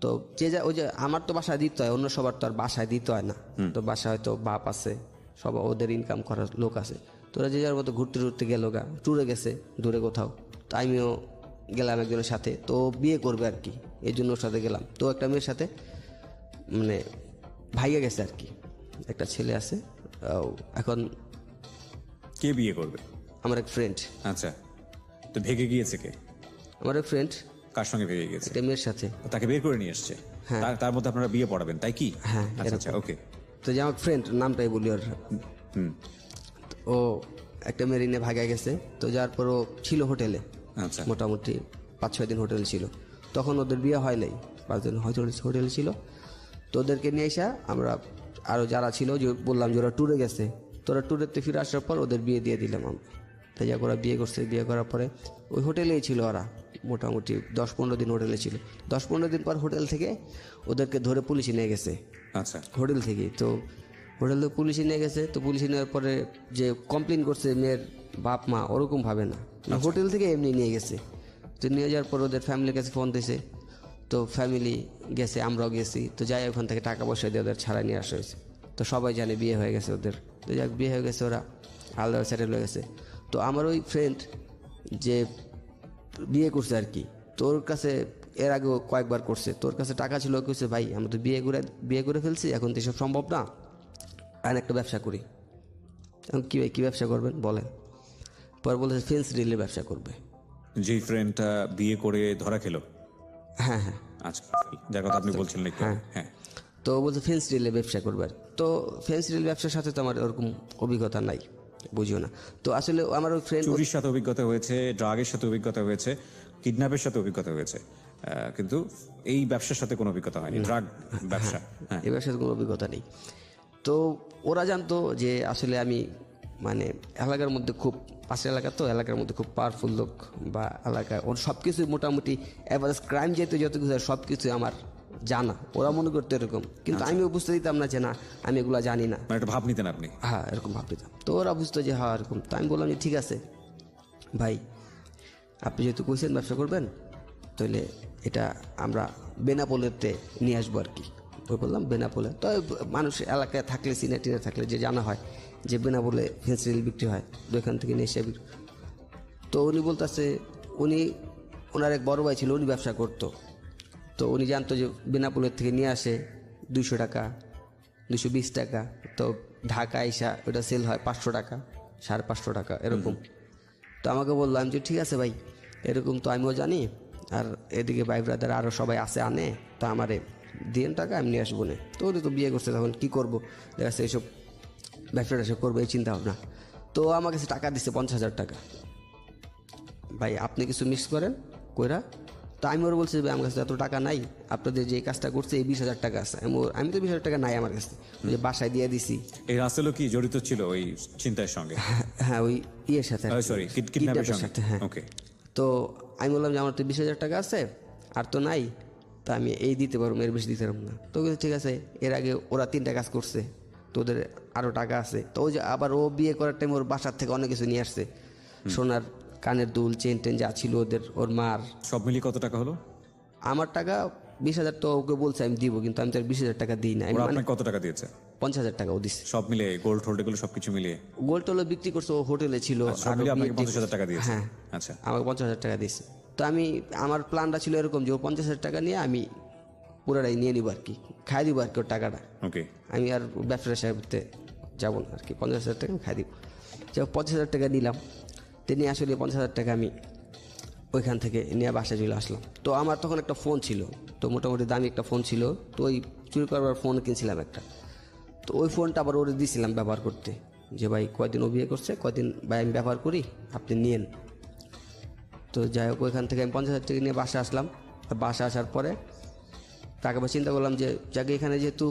তো যে যা ওই যে আমার তো বাসায় দিতে হয়, অন্য সবার তো আর বাসায় দিতে হয় না, তো বাসায় হয়তো বাপ আছে, সব ওদের ইনকাম করার লোক আছে, তোরা যে যার মতো ঘুরতে গেল গা, ট্যুরে গেছে দূরে কোথাও, তো আমিও গেলাম একজনের সাথে, তো বিয়ে করবে আর কি, এই জন্য ওর সাথে গেলাম। তো একটা মেয়ের সাথে মানে ভাইয়া গেছে আর কি, একটা ছেলে আছে, এখন কে বিয়ে করবে? আমার এক ফ্রেন্ড। আচ্ছা, তো ভেগে গিয়েছে কে? আমার এক ফ্রেন্ড কার সঙ্গে ভেগে গেছে? একটা মেয়ের সাথে। তাকে বের করে নিয়ে এসছে? হ্যাঁ। তার মধ্যে আপনারা বিয়ে পড়াবেন, তাই কি? হ্যাঁ, আচ্ছা, ওকে। তো যে আমার ফ্রেন্ড, নামটাই বলি ওর, হুম, ও একটা মেরিনে ভাগা গেছে, তো যার পর ও ছিল হোটেলে, আচ্ছা, মোটামুটি 5-6 দিন হোটেল ছিল, তখন ওদের বিয়ে হয় নাই, 5 দিন হয়তো হোটেল ছিল। তো ওদেরকে নিয়ে আসা আমরা আরও যারা ছিল, যে বললাম যে ওরা ট্যুরে গেছে, তোরা ট্যুরেতে ফিরে আসার পর ওদের বিয়ে দিয়ে দিলাম আমরা। তাই যাক ওরা বিয়ে করছে, বিয়ে করার পরে ওই হোটেলেই ছিল ওরা মোটামুটি 10-15 দিন হোটেলে ছিল। 10-15 দিন পর হোটেল থেকে ওদেরকে ধরে পুলিশে নিয়ে গেছে আচ্ছা, হোটেল থেকে। তো হোটেল থেকে পুলিশে নিয়ে গেছে, তো পুলিশে নেওয়ার পরে যে কমপ্লেন করছে মেয়ের বাপ মা, ওরকম ভাবে না, হোটেল থেকে এমনি নিয়ে গেছে। তো নিয়ে যাওয়ার পর ওদের ফ্যামিলির কাছে ফোন দিয়েছে, তো ফ্যামিলি গেছে, আমরাও গেছি। তো যাই ওখান থেকে টাকা পয়সা দিয়ে ওদের ছাড়া নিয়ে আসা হয়েছে। তো সবাই জানে বিয়ে হয়ে গেছে ওদের। তো যাক বিয়ে হয়ে গেছে, ওরা আলাদা সেটেল হয়ে গেছে। তো আমার ওই ফ্রেন্ড যে বিয়ে করছে আর কি, তোর কাছে এর আগেও কয়েকবার করছে, তোর কাছে টাকা ছিল, কইছে ভাই আমরা তো বিয়ে করে ফেলছি, এখন তো এসব সম্ভব না, আর একটা ব্যবসা করি। এখন কী ভাই কী ব্যবসা করবেন বলেন? পরে বলেছে ফেন্স রিলের ব্যবসা করবে। যেই ফ্রেন্ডটা বিয়ে করে ধরা খেলো, হ্যাঁ হ্যাঁ আচ্ছা, যার কথা আপনি বলছিলেন একটু আগে। হ্যাঁ, তো বলছে ফেন্স রিলের ব্যবসা করবে আর কি। তো ফেন্স রিল ব্যবসার সাথে তো আমার ওরকম অভিজ্ঞতা নাই, বুঝিও না। তো আসলে আমার ওই ফ্রেন্ড, চুরির সাথে অভিজ্ঞতা হয়েছে, ড্রাগের সাথে অভিজ্ঞতা হয়েছে, কিডন্যাপের সাথে অভিজ্ঞতা হয়েছে, কিন্তু এই ব্যবসার সাথে কোনো অভিজ্ঞতা হয়নি, ড্রাগ ব্যবসা। হ্যাঁ, এই ব্যবসার কোনো অভিজ্ঞতা নেই। তো ওরা জানতো যে আসলে আমি মানে এলাকার মধ্যে খুব, পাশের এলাকা তো, এলাকার মধ্যে খুব পাওয়ারফুল লোক, বা এলাকায় ওর সব কিছুই মোটামুটি অ্যাভারেজ ক্রাইম যেহেতু যত কিছু সব কিছুই আমার জানা। ওরা মনে করতো এরকম, কিন্তু আমিও বুঝতে দিতাম না যে না আমি এগুলো জানি না। মানে একটা ভাব নিতেন আপনি? হ্যাঁ, এরকম ভাব দিতাম। তো ওরা বুঝতো যে হ্যাঁ এরকম। তো আমি বললাম যে ঠিক আছে ভাই, আপনি যেহেতু কইছেন ব্যবসা করবেন, তাহলে এটা আমরা বেনাপোলেতে নিয়ে আসবো আর কি। ওই বললাম বেনাপোলে, তো মানুষ এলাকায় থাকলে, সিনিয়র টিনিয়র থাকলে যে জানা হয় যে বেনাপোলে ফেন্সিল বিক্রি হয়, তো এখান থেকে নিয়ে এসে বিক্রি। তো উনি বলতেছে, ওনার এক বড় ভাই ছিল, উনি ব্যবসা করতো। তো উনি জানতো যে বেনাপোলের থেকে নিয়ে আসে 200 টাকা, 220 টাকা। তো ঢাকা আইসা ওটা সেল হয় 500 টাকা, 550 টাকা এরকম। তো আমাকে বললাম যে ঠিক আছে ভাই, এরকম তো আমিও জানি, আর এদিকে ভাই ব্রাদার আরও সবাই আসে আনে, তো আমারে দিন টাকা আমি নিয়ে আসবো না। তো উনি তো বিয়ে করছে, তখন কী করবো, দেখা যাচ্ছে এইসব ব্যবসা ট্যাবসা করবো এই চিন্তা ভাবনা। তো আমার কাছে টাকা দিচ্ছে 50,000 টাকা, ভাই আপনি কিছু মিক্স করেন কইরা। তো আমি ওর বলছি ভাই আমার কাছে এত টাকা নাই, আপনাদের যে কাজটা করছে এই 20,000 টাকা আছে। আমি তো 20,000 টাকা নাই আমার কাছে, যে বাসায় দিয়ে দিছি। এই রাসেলও কি জড়িত ছিল ওই চিন্তার সঙ্গে? হ্যাঁ, ওই ইয়ের সাথে, সরি, কিডন্যাপের সাথে। হ্যাঁ, ওকে। তো আমি বললাম যে আমার তো 20,000 টাকা আছে, আর তো নাই, তা আমি এই দিতে পারবো, এর বেশি দিতে পারবো না। তো বলছে, ঠিক আছে। এর আগে ওরা 3টা কাজ করছে, তো ওদের আরও টাকা আছে। তো ওই যে আবার ও বিয়ে করার টাইম ওর বাসার থেকে অনেক কিছু নিয়ে আসছে, সোনার কানের দুল, চেন টেন যা ছিল ওদের, ওর মার। সব মিলিয়ে কত টাকা হলো? আমার টাকা 20,000 তো ওকে বলছে আমি দিব, কিন্তু আমি তার 20,000 টাকা দিই না। ওরা আপনাকে কত টাকা দিয়েছে? 50,000 টাকা ও দিচ্ছে, সব মিলিয়ে গোল্ড হোল্ড এগুলো সবকিছু মিলিয়ে। গোল্ড টোল বিক্রি করছে, ও হোটেলে ছিল। সব মিলিয়ে আপনাকে 50,000 টাকা দিয়েছে? হ্যাঁ, আচ্ছা, আমাকে 50,000 টাকা দিয়েছে। তো আমার প্ল্যানটা ছিল এরকম যে ও 50,000 টাকা নিয়ে আমি পুরোটাই নিয়ে নিব আর কি, খাই দিব আর কি ওর টাকাটা। ওকে। আমি আর ব্যবসা সাহেবতে যাবো না আর কি, 50,000 টাকা খাই দিব। যাই 50,000 টাকা নিলাম। তিনি আসলে 50,000 টাকা আমি ওইখান থেকে নিয়ে বাসায় চলে আসলাম। তো আমার তখন একটা ফোন ছিল, তো মোটামুটি দামি একটা ফোন ছিল। তো ওই চুরি করবার ফোন কিনছিলাম একটা। তো ওই ফোনটা আবার ওরে দিয়েছিলাম ব্যবহার করতে, যে ভাই কয়দিন ও বিয়ে করছে, কয়দিন ভাই আমি ব্যবহার করি, আপনি নিয়েন। তো যাই হোক, ওইখান থেকে আমি 50,000 টাকা নিয়ে বাসা আসলাম। বাসা আসার পরে তাকে আবার চিন্তা করলাম যে যাকে এখানে যেহেতু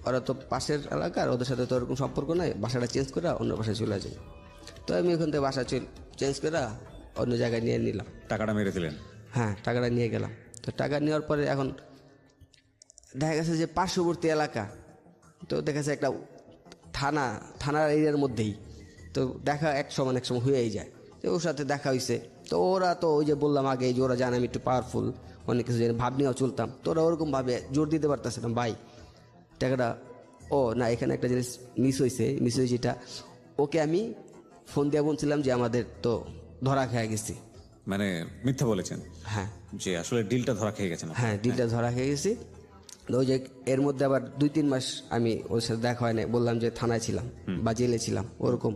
ওরা তো পাশের এলাকার, ওদের সাথে তো ওরকম সম্পর্ক নাই, বাসাটা চেঞ্জ করে অন্য বাসায় চলে যাই। তো আমি ওখান থেকে বাসা চেঞ্জ করে অন্য জায়গায় নিয়ে নিলাম। টাকাটা মেরে দিলেন? হ্যাঁ, টাকাটা নিয়ে গেলাম। তো টাকা নেওয়ার পরে এখন দেখা গেছে যে পার্শ্ববর্তী এলাকা, তো দেখা যাচ্ছে একটা থানার এরিয়ার মধ্যেই, তো দেখা এক সময় হয়েই যায়। তো ওর সাথে দেখা হয়েছে। তো ওরা তো ওই যে বললাম আগে যে ওরা জানে আমি একটু পাওয়ারফুল, অনেক কিছু জানি, ভাব নিয়েও চলতাম। তো ওরা ওরকমভাবে জোর দিতে পারতেছে না, ভাই টাকাটা, ও না এখানে একটা জিনিস মিস হয়েছে যেটা ওকে আমি ফোন দিয়ে বলছিলাম যে আমাদের তো ধরা খেয়ে গেছি। মানে মিথ্যা বলেছেন? হ্যাঁ, যে আসলে ডিলটা ধরা খেয়ে গেছে না? হ্যাঁ, ডিলটা ধরা খেয়ে গেছি। ওই যে এর মধ্যে আবার 2-3 মাস আমি ওর সাথে দেখা হয় না, বললাম যে থানায় ছিলাম বা জেলে ছিলাম ওরকম।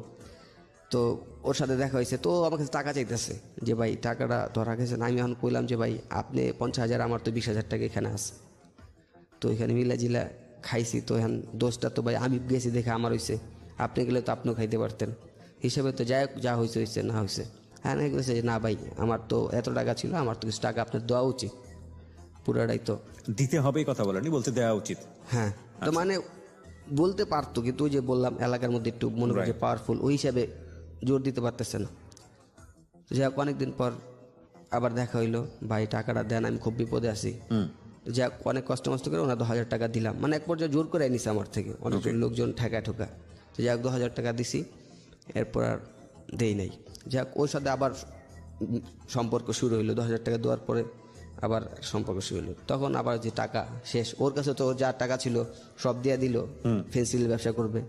তো ওর সাথে দেখা হয়েছে, তো আমার কাছে টাকা চাইতেছে যে ভাই টাকাটা ধরা গেছে না। আমি এখন কইলাম যে ভাই আপনি 50,000, আমার তো 20,000 টাকা এখানে আছে, তো এখানে মিলা জিলা খাইছি। তো এখন দোষটা তো ভাই আমি গেছি দেখে আমার হয়েছে, আপনি গেলে তো আপনিও খাইতে পারতেন হিসেবে। তো যাই হোক, যা হয়েছে না হয়েছে। হ্যাঁ, না বলেছে যে না ভাই আমার তো এত টাকা ছিল, আমার তো কিছু টাকা আপনার দেওয়া উচিত, পুরাটাই তো দিতে হবে কথা বলেনি, বলতে দেওয়া উচিত। হ্যাঁ, তো মানে বলতে পারতো, কিন্তু ওই যে বললাম এলাকার মধ্যে একটু মনে করছে পাওয়ারফুল, ওই হিসাবে জোর দিতে পারতেছে না। যাই হোক, অনেকদিন পর আবার দেখা হইলো, ভাই টাকাটা দেন, আমি খুব বিপদে আছি। যাক অনেক কষ্ট মষ্ট করে ওনার 10,000 টাকা দিলাম, মানে এক পর্যায়ে জোর করে নিছে আমার থেকে, অনেক লোকজন ঠেকা ঠোকা। তো যাক 2,000 টাকা দিছি, এরপর আর দেই নাই। যাক ওর সাথে আবার সম্পর্ক শুরু হইলো, 2,000 টাকা দেওয়ার পরে আবার সম্পর্ক শুরু হলো। তখন আবার যে টাকা শেষ, ওর কাছে তো যা টাকা ছিল সব দিয়ে দিল, ফেন্সিল ব্যবসা করবে।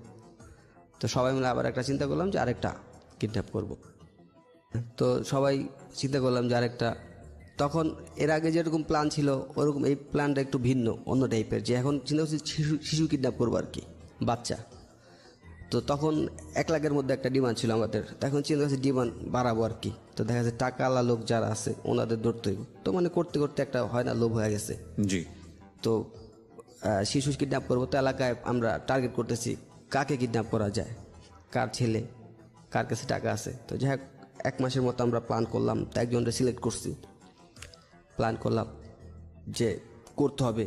তো সবাই মিলে আবার একটা চিন্তা করলাম যে আরেকটা কিডন্যাপ করব। তো সবাই চিন্তা করলাম যে আরেকটা, তখন এর আগে যেরকম প্ল্যান ছিল ওরকম এই প্ল্যানটা একটু ভিন্ন, অন্য টাইপের, যে এখন চিন্তা করছি শিশু কিডন্যাপ করবো আর কি, বাচ্চা। তো তখন 1 লাখের মধ্যে একটা ডিমান্ড ছিল আমাদের, তখন চিন্তা করছি ডিমান্ড বাড়াবো আর কি। তো দেখা যাচ্ছে টাকাওয়ালা লোক যারা আছে ওনাদের ধরতে হইব, তো মানে করতে করতে একটা হয় না, লোভ হয়ে গেছে। জি। তো শিশু কিডন্যাপ করবো, তো এলাকায় আমরা টার্গেট করতেছি কাকে কিডন্যাপ করা যায়, কার ছেলে, কার কাছে টাকা আছে। তো যাই হোক 1 মাসের মতো আমরা প্ল্যান করলাম, তো একজনকে সিলেক্ট করছি, প্ল্যান করলাম যে করতে হবে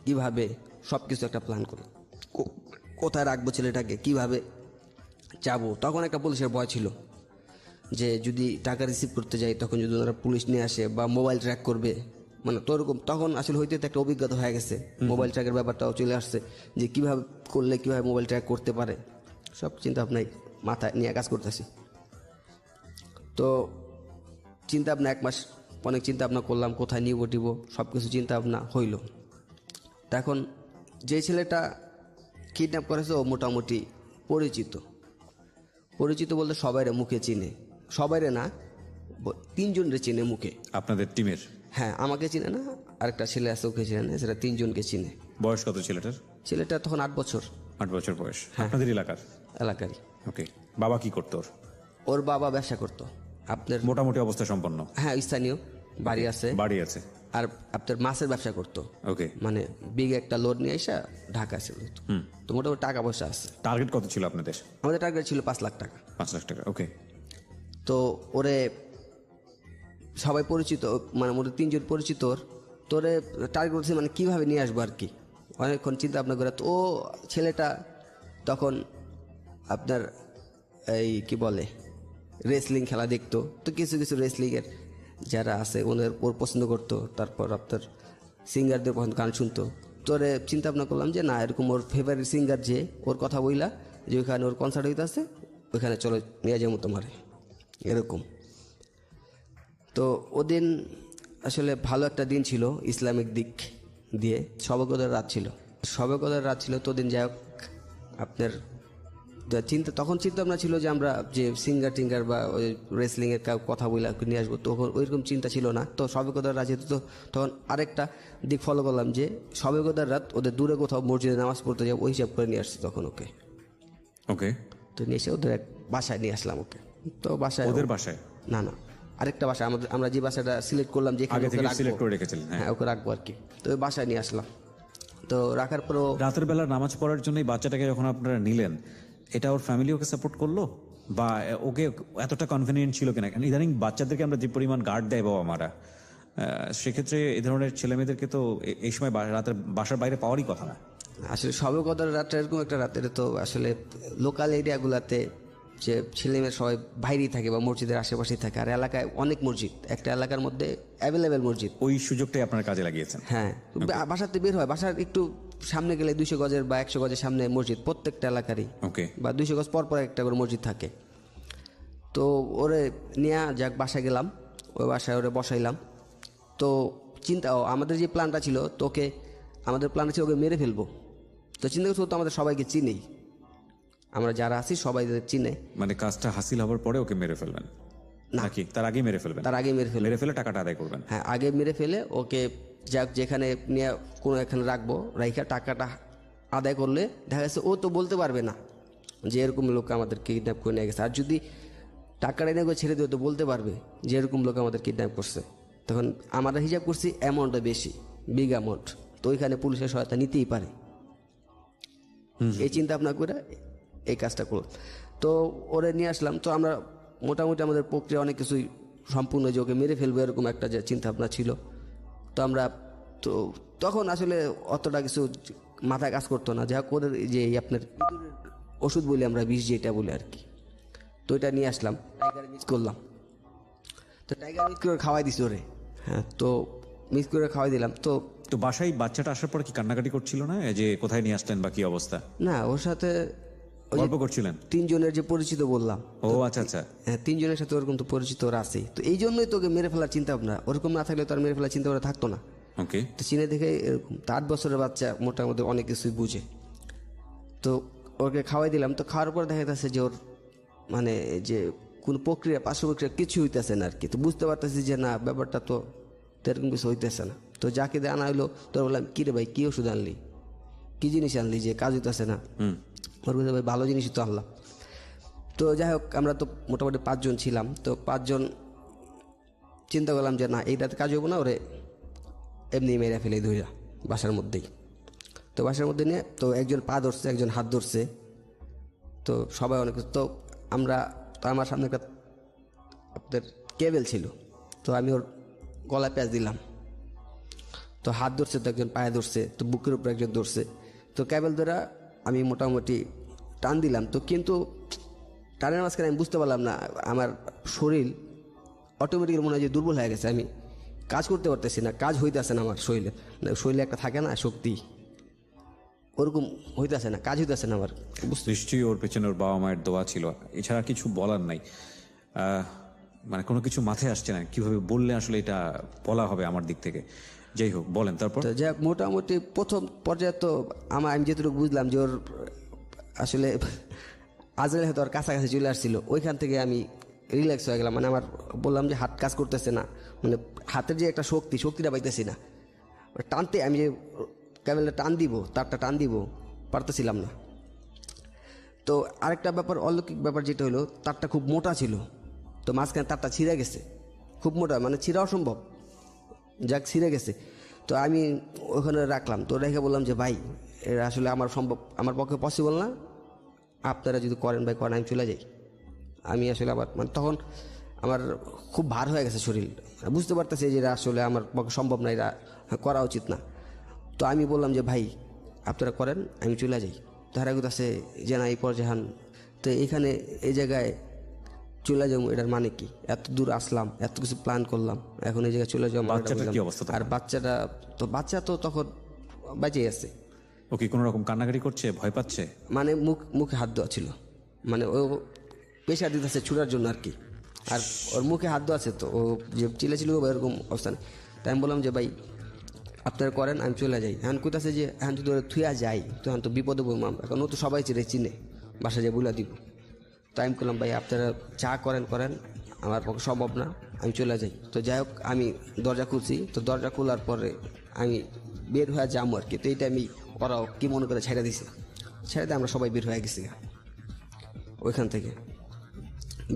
কীভাবে, সব কিছু একটা প্ল্যান করলাম, কোথায় রাখবো ছেলেটাকে, কিভাবে যাবো। তখন একটা পুলিশের ভয় ছিল যে যদি টাকা রিসিভ করতে যাই তখন যদি ওনারা পুলিশ নিয়ে আসে বা মোবাইল ট্র্যাক করবে, মানে তো ওরকম তখন আসলে হইতে একটা অভিজ্ঞতা হয়ে গেছে, মোবাইল ট্র্যাকের ব্যাপারটাও চলে আসছে, যে কিভাবে করলে কিভাবে মোবাইল ট্র্যাক করতে পারে, সব চিন্তা ভাবনাই মাথায় নিয়ে কাজ করতেছি। তো চিন্তা ভাবনা 1 মাস অনেক চিন্তা ভাবনা করলাম, কোথায় নিব টিব, সব কিছু চিন্তা ভাবনা হইল। তখন যে ছেলেটা কিডন্যাপ করেছে ও মোটামুটি পরিচিত বলতে সবাইরে মুখে চিনে, সবাইরে না 3 জনরে চিনে মুখে। আপনাদের টিমের? হ্যাঁ, আমাকে চিনে না, আরেকটা ছেলে আছে ওকে চিনে না, সেটা 3 জনকে চিনে। বয়স কত ছেলেটার? ছেলেটা তখন 8 বছর। 8 বছর বয়স। আপনাদের এলাকারই। ওকে। বাবা কি করতো? ওর বাবা ব্যবসা করতো, আপনার মোটামুটি অবস্থা সম্পন্ন? হ্যাঁ, স্থানীয়, বাড়ি আছে। আর আপনার মাছের ব্যবসা করতো। ওকে। মানে বিগ একটা লোড নিয়ে এসে ঢাকা ছিল, তো মোটামুটি টাকা পয়সা আছে। টার্গেট কত ছিল আপনাদের? আমাদের টার্গেট ছিল 5 লাখ টাকা। 5 লাখ টাকা। ওকে। তো ওরে সবাই পরিচিত, মানে মোটামুটি 3 জন পরিচিত, তোরে টার্গেট করছে মানে কীভাবে নিয়ে আসবো আর কি, অনেকক্ষণ চিন্তা ভাবনা করে। তো ও ছেলেটা তখন আপনার এই কি বলে রেসলিং খেলা দেখতো, তো কিছু কিছু রেসলিংয়ের যারা আছে ওর পছন্দ করতো, তারপর আপনার সিঙ্গারদের গান শুনতো। তোরে চিন্তা ভাবনা করলাম যে না, এরকম ওর ফেভারিট সিঙ্গার যে, ওর কথা বইলা যে ওইখানে ওর কনসার্ট হইতে আছে, ওইখানে চলো নিয়ে যাবো তোমারে, এরকম। তো ওদিন আসলে ভালো একটা দিন ছিল ইসলামিক দিক দিয়ে, শবে কদরের রাত ছিল। তো দিন যাই হোক আপনার তখন চিন্তা ভাবনা ছিল যে আমরা যে সিঙ্গার টিঙ্গার বা ওই রেসলিংয়ের কথা বলে নিয়ে আসবো, তখন ওইরকম চিন্তা ছিল না। তো শবে কদরের রাত যেহেতু, তো তখন আরেকটা দিক ফলো করলাম যে শবে কদরের রাত ওদের দূরে কোথাও মসজিদে নামাজ পড়তে যাবো, ওই হিসাব করে নিয়ে আসছি তখন ওকে। তো নিয়ে এসে ওদের এক বাসায় নিয়ে আসলাম ওকে। তো বাসায়, ওদের বাসায় না আরেকটা বাসায়, আমরা যে বাসাটা সিলেক্ট করলাম যে হ্যাঁ ওকে রাখবো আর কি, তো ওই বাসায় নিয়ে আসলাম। তো রাখার পরও রাতের বেলা নামাজ পড়ার জন্য এই বাচ্চাটাকে যখন আপনারা নিলেন, এটা ওর ফ্যামিলি ওকে সাপোর্ট করলো বা ওকে এতটা কনভিনিয়েন্ট ছিল কিনা? ইদানিং বাচ্চাদেরকে আমরা যে পরিমাণ গার্ড দেয় বাবা মারা, সেক্ষেত্রে এই ধরনের ছেলে মেয়েদেরকে তো এই সময় রাতের বাসার বাইরে পাওয়ারই কথা না। আসলে শবে কদরের রাতটা এরকম একটা রাতের, তো আসলে লোকাল এরিয়াগুলোতে যে ছেলেমেয়ের সবাই বাইরেই থাকে বা মসজিদের আশেপাশেই থাকে, আর এলাকায় অনেক মসজিদ, একটা এলাকার মধ্যে অ্যাভেলেবেল মসজিদ। ওই সুযোগটাই আপনার কাজে লাগিয়েছেন? হ্যাঁ, বাসাতে বের হয়, বাসার একটু সামনে গেলে 200 গজের বা 100 গজের সামনে মসজিদ, প্রত্যেকটা এলাকারই। বা 200 গজ পর পর একটা করে মসজিদ থাকে। তো ওরে নিয়ে যাক বাসায় গেলাম, ওই বাসায় ওরে বসাইলাম। তো আমাদের যে প্ল্যানটা ছিল, আমাদের প্ল্যানটা ছিল ওকে মেরে ফেলবো। তো চিন্তা করছি তো আমাদের সবাইকে চিনেই, আমরা যারা আছি সবাই চিনে, মানে কাজটা হাসিল হওয়ার পরে ওকে মেরে ফেলবেন নাকি তার আগে মেরে ফেলবেন? তার আগে মেরে ফেলে টাকাটা আদায় করবেন। হ্যাঁ, আগে মেরে ফেলে ওকে যাক যেখানে নিয়ে কোনো এখানে রাখবো, রাইখা টাকাটা আদায় করলে দেখা গেছে ও তো বলতে পারবে না যে এরকম লোক আমাদের কিডন্যাপ করে নিয়ে গেছে। আর যদি টাকাটা এনে করে ছেড়ে দিও তো বলতে পারবে যে এরকম লোক আমাদের কিডন্যাপ করছে। তখন আমরা হিসাব করছি অ্যামাউন্টটা বেশি, বিগ অ্যামাউন্ট, তো ওইখানে পুলিশের সহায়তা নিতেই পারে। এই চিন্তা ভাবনা করে এই কাজটা করল। তো ওরে নিয়ে আসলাম। তো আমরা মোটামুটি আমাদের প্রক্রিয়া অনেক কিছুই সম্পূর্ণ, যে ওকে মেরে ফেলবো এরকম একটা যে চিন্তা ভাবনা ছিল। তো আমরা তখন আসলে অতটা কিছু মাথায় কাজ করতো না, যা ওদের যে আপনার ওষুধ বলি আমরা, বিষ যেটা বলি আর কি, তো এটা নিয়ে আসলাম, টাইগারে মিক্স করলাম। তো টাইগার মিক্স করে খাওয়াই দিছি ওরে। হ্যাঁ, তো মিক্স করে খাওয়াই দিলাম। তো তো বাসায় বাচ্চাটা আসার পর কি কান্নাকাটি করছিল না, এই যে কোথায় নিয়ে আসলেন বা কি অবস্থা? না, ওর সাথে ওই যে গল্প করছিলেন? 3 জনের যে পরিচিত বললাম, ও আচ্ছা আচ্ছা। হ্যাঁ 3 জনের সাথে ওরকম তো পরিচিত ওরা আছেই। তো এই জন্যই তোকে মেরে ফেলার চিন্তা ভাবনা, ওরকম না থাকলে তো আর মেরে ফেলার চিন্তা ভাবনা থাকতো না। ওকে। তো চিনে দেখে এরকম। তো 8 বছরের বাচ্চা মোটামুটি অনেক কিছুই বুঝে। তো ওকে খাওয়াই দিলাম। তো খাওয়ার পর দেখা যাচ্ছে যে ওর মানে যে কোনো প্রক্রিয়া, পার্শ্ব প্রক্রিয়া কিছু হইতেছে না আর কি। তো বুঝতে পারতেছি যে না, ব্যাপারটা তো এরকম কিছু হইতেছে না। তো যাকে দিয়ে আনা হইলো, তোর বললাম কি রে ভাই, কি ওষুধ আনলি, কি জিনিস আনলি যে কাজ হইতেছে না? ওর বলছে ভাই ভালো জিনিসই তো আনলাম। তো যাই হোক, আমরা তো মোটামুটি 5 জন ছিলাম। তো 5 জন চিন্তা করলাম যে না, এইটাতে কাজ হবো না, ওরে এমনি মেরে ফেলে ধইরা বাসার মধ্যেই। তো বাসার মধ্যে নিয়ে তো একজন পা ধরছে, একজন হাত ধরছে। তো সবাই অনেক, তো আমরা, তো আমার সামনে একটা আপনাদের কেবেল ছিল। তো আমি ওর গলায় প্যাঁচ দিলাম। তো হাত ধরছে, তো একজন পায়ে ধরছে, তো বুকের উপর একজন ধরছে। তো কেবেল দ্বারা আমি মোটামুটি টান দিলাম। তো কিন্তু টানের মাঝখানে আমি বুঝতে পারলাম না, আমার শরীর অটোমেটিক্যালি মনে হয় যে দুর্বল হয়ে গেছে। আমি কাজ করতে পারতেছি না, কাজ হইতেছে না আমার শরীরে। শরীরে একটা থাকে না শক্তি, ওরকম হইতেছে না, কাজ হইতেছে না আমার। নিশ্চয়ই ওর পেছনে ওর বাবা মায়ের দোয়া ছিল, এছাড়া কিছু বলার নাই। মানে কোনো কিছু মাথায় আসছে না কিভাবে বললে আসলে এটা বলা হবে আমার দিক থেকে। যাই হোক, বলেন তারপর। তো যাই হোক, মোটামুটি প্রথম পর্যায়ে তো আমি যেটুকু বুঝলাম যে ওর আসলে আজরাইল হয়তো ওর কাছাকাছি চলে আসছিল, ওইখান থেকে আমি রিল্যাক্স হয়ে গেলাম। মানে আমার বললাম যে হাত কাজ করতেছে না, মানে হাতের যে একটা শক্তিটা পাইতেছি না। টানতে আমি যে ক্যামেলটা টান দিব, তারটা টান দিব, পারতেছিলাম না। তো আরেকটা ব্যাপার, অলৌকিক ব্যাপার যেটা হলো, তারটা খুব মোটা ছিল। তো মাঝখানে তারটা ছিঁড়ে গেছে, খুব মোটা, মানে ছিঁড়া অসম্ভব, যাক ছিঁড়ে গেছে। তো আমি ওখানে রাখলাম। তো রেখে বললাম যে ভাই, এটা আসলে আমার পক্ষে পসিবল না, আপনারা যদি করেন ভাই করেন, আমি চলে যাই। আমি আসলে আবার মানে তখন আমার খুব ভার হয়ে গেছে শরীর, বুঝতে পারতেছি যে এটা আসলে আমার পক্ষে সম্ভব না, এটা করা উচিত না। তো আমি বললাম যে ভাই আপনারা করেন, আমি চলে যাই। তারা আছে যে না এই পর্যাহান, তো এইখানে এই জায়গায় চলে যাবো, এটার মানে কি? এত দূর আসলাম, এত কিছু প্ল্যান করলাম, এখন এই জায়গায় চলে যাবো। বাচ্চাটার কি অবস্থা? আর বাচ্চা তো তখন বেঁচে আছে। ও কি কোনো রকম কান্নাকাটি করছে, ভয় পাচ্ছে? মানে মুখে হাত দেওয়া ছিল, মানে ও প্রেশার দিতেছে ছুটার জন্য আর কি। আর ওর মুখে হাত দেওয়া আছে, তো ও যে চিলেছিল এরকম অবস্থানে। তাই আমি বললাম যে ভাই আপনারা করেন, আমি চলে যাই। এখন কোথাছে যে এখন যদি ওরা থুয়া যাই, তো এখন তো বিপদে বলবো আমরা, কারণ ও তো সবাই চিনে বাসা যায় বলে দিব। তো আমি বললাম ভাই আপনারা যা করেন, আমার পক্ষে সম্ভব না, আমি চলে যাই। তো যাই হোক, আমি দরজা খুলছি। তো দরজা খোলার পরে আমি বের হয়ে যাবো আর কি। তো এইটা আমি, ওরাও কি মনে করে ছেড়ে দিছে, ছেড়ে দিয়ে আমরা সবাই বের হয়ে গেছি গা, ওইখান থেকে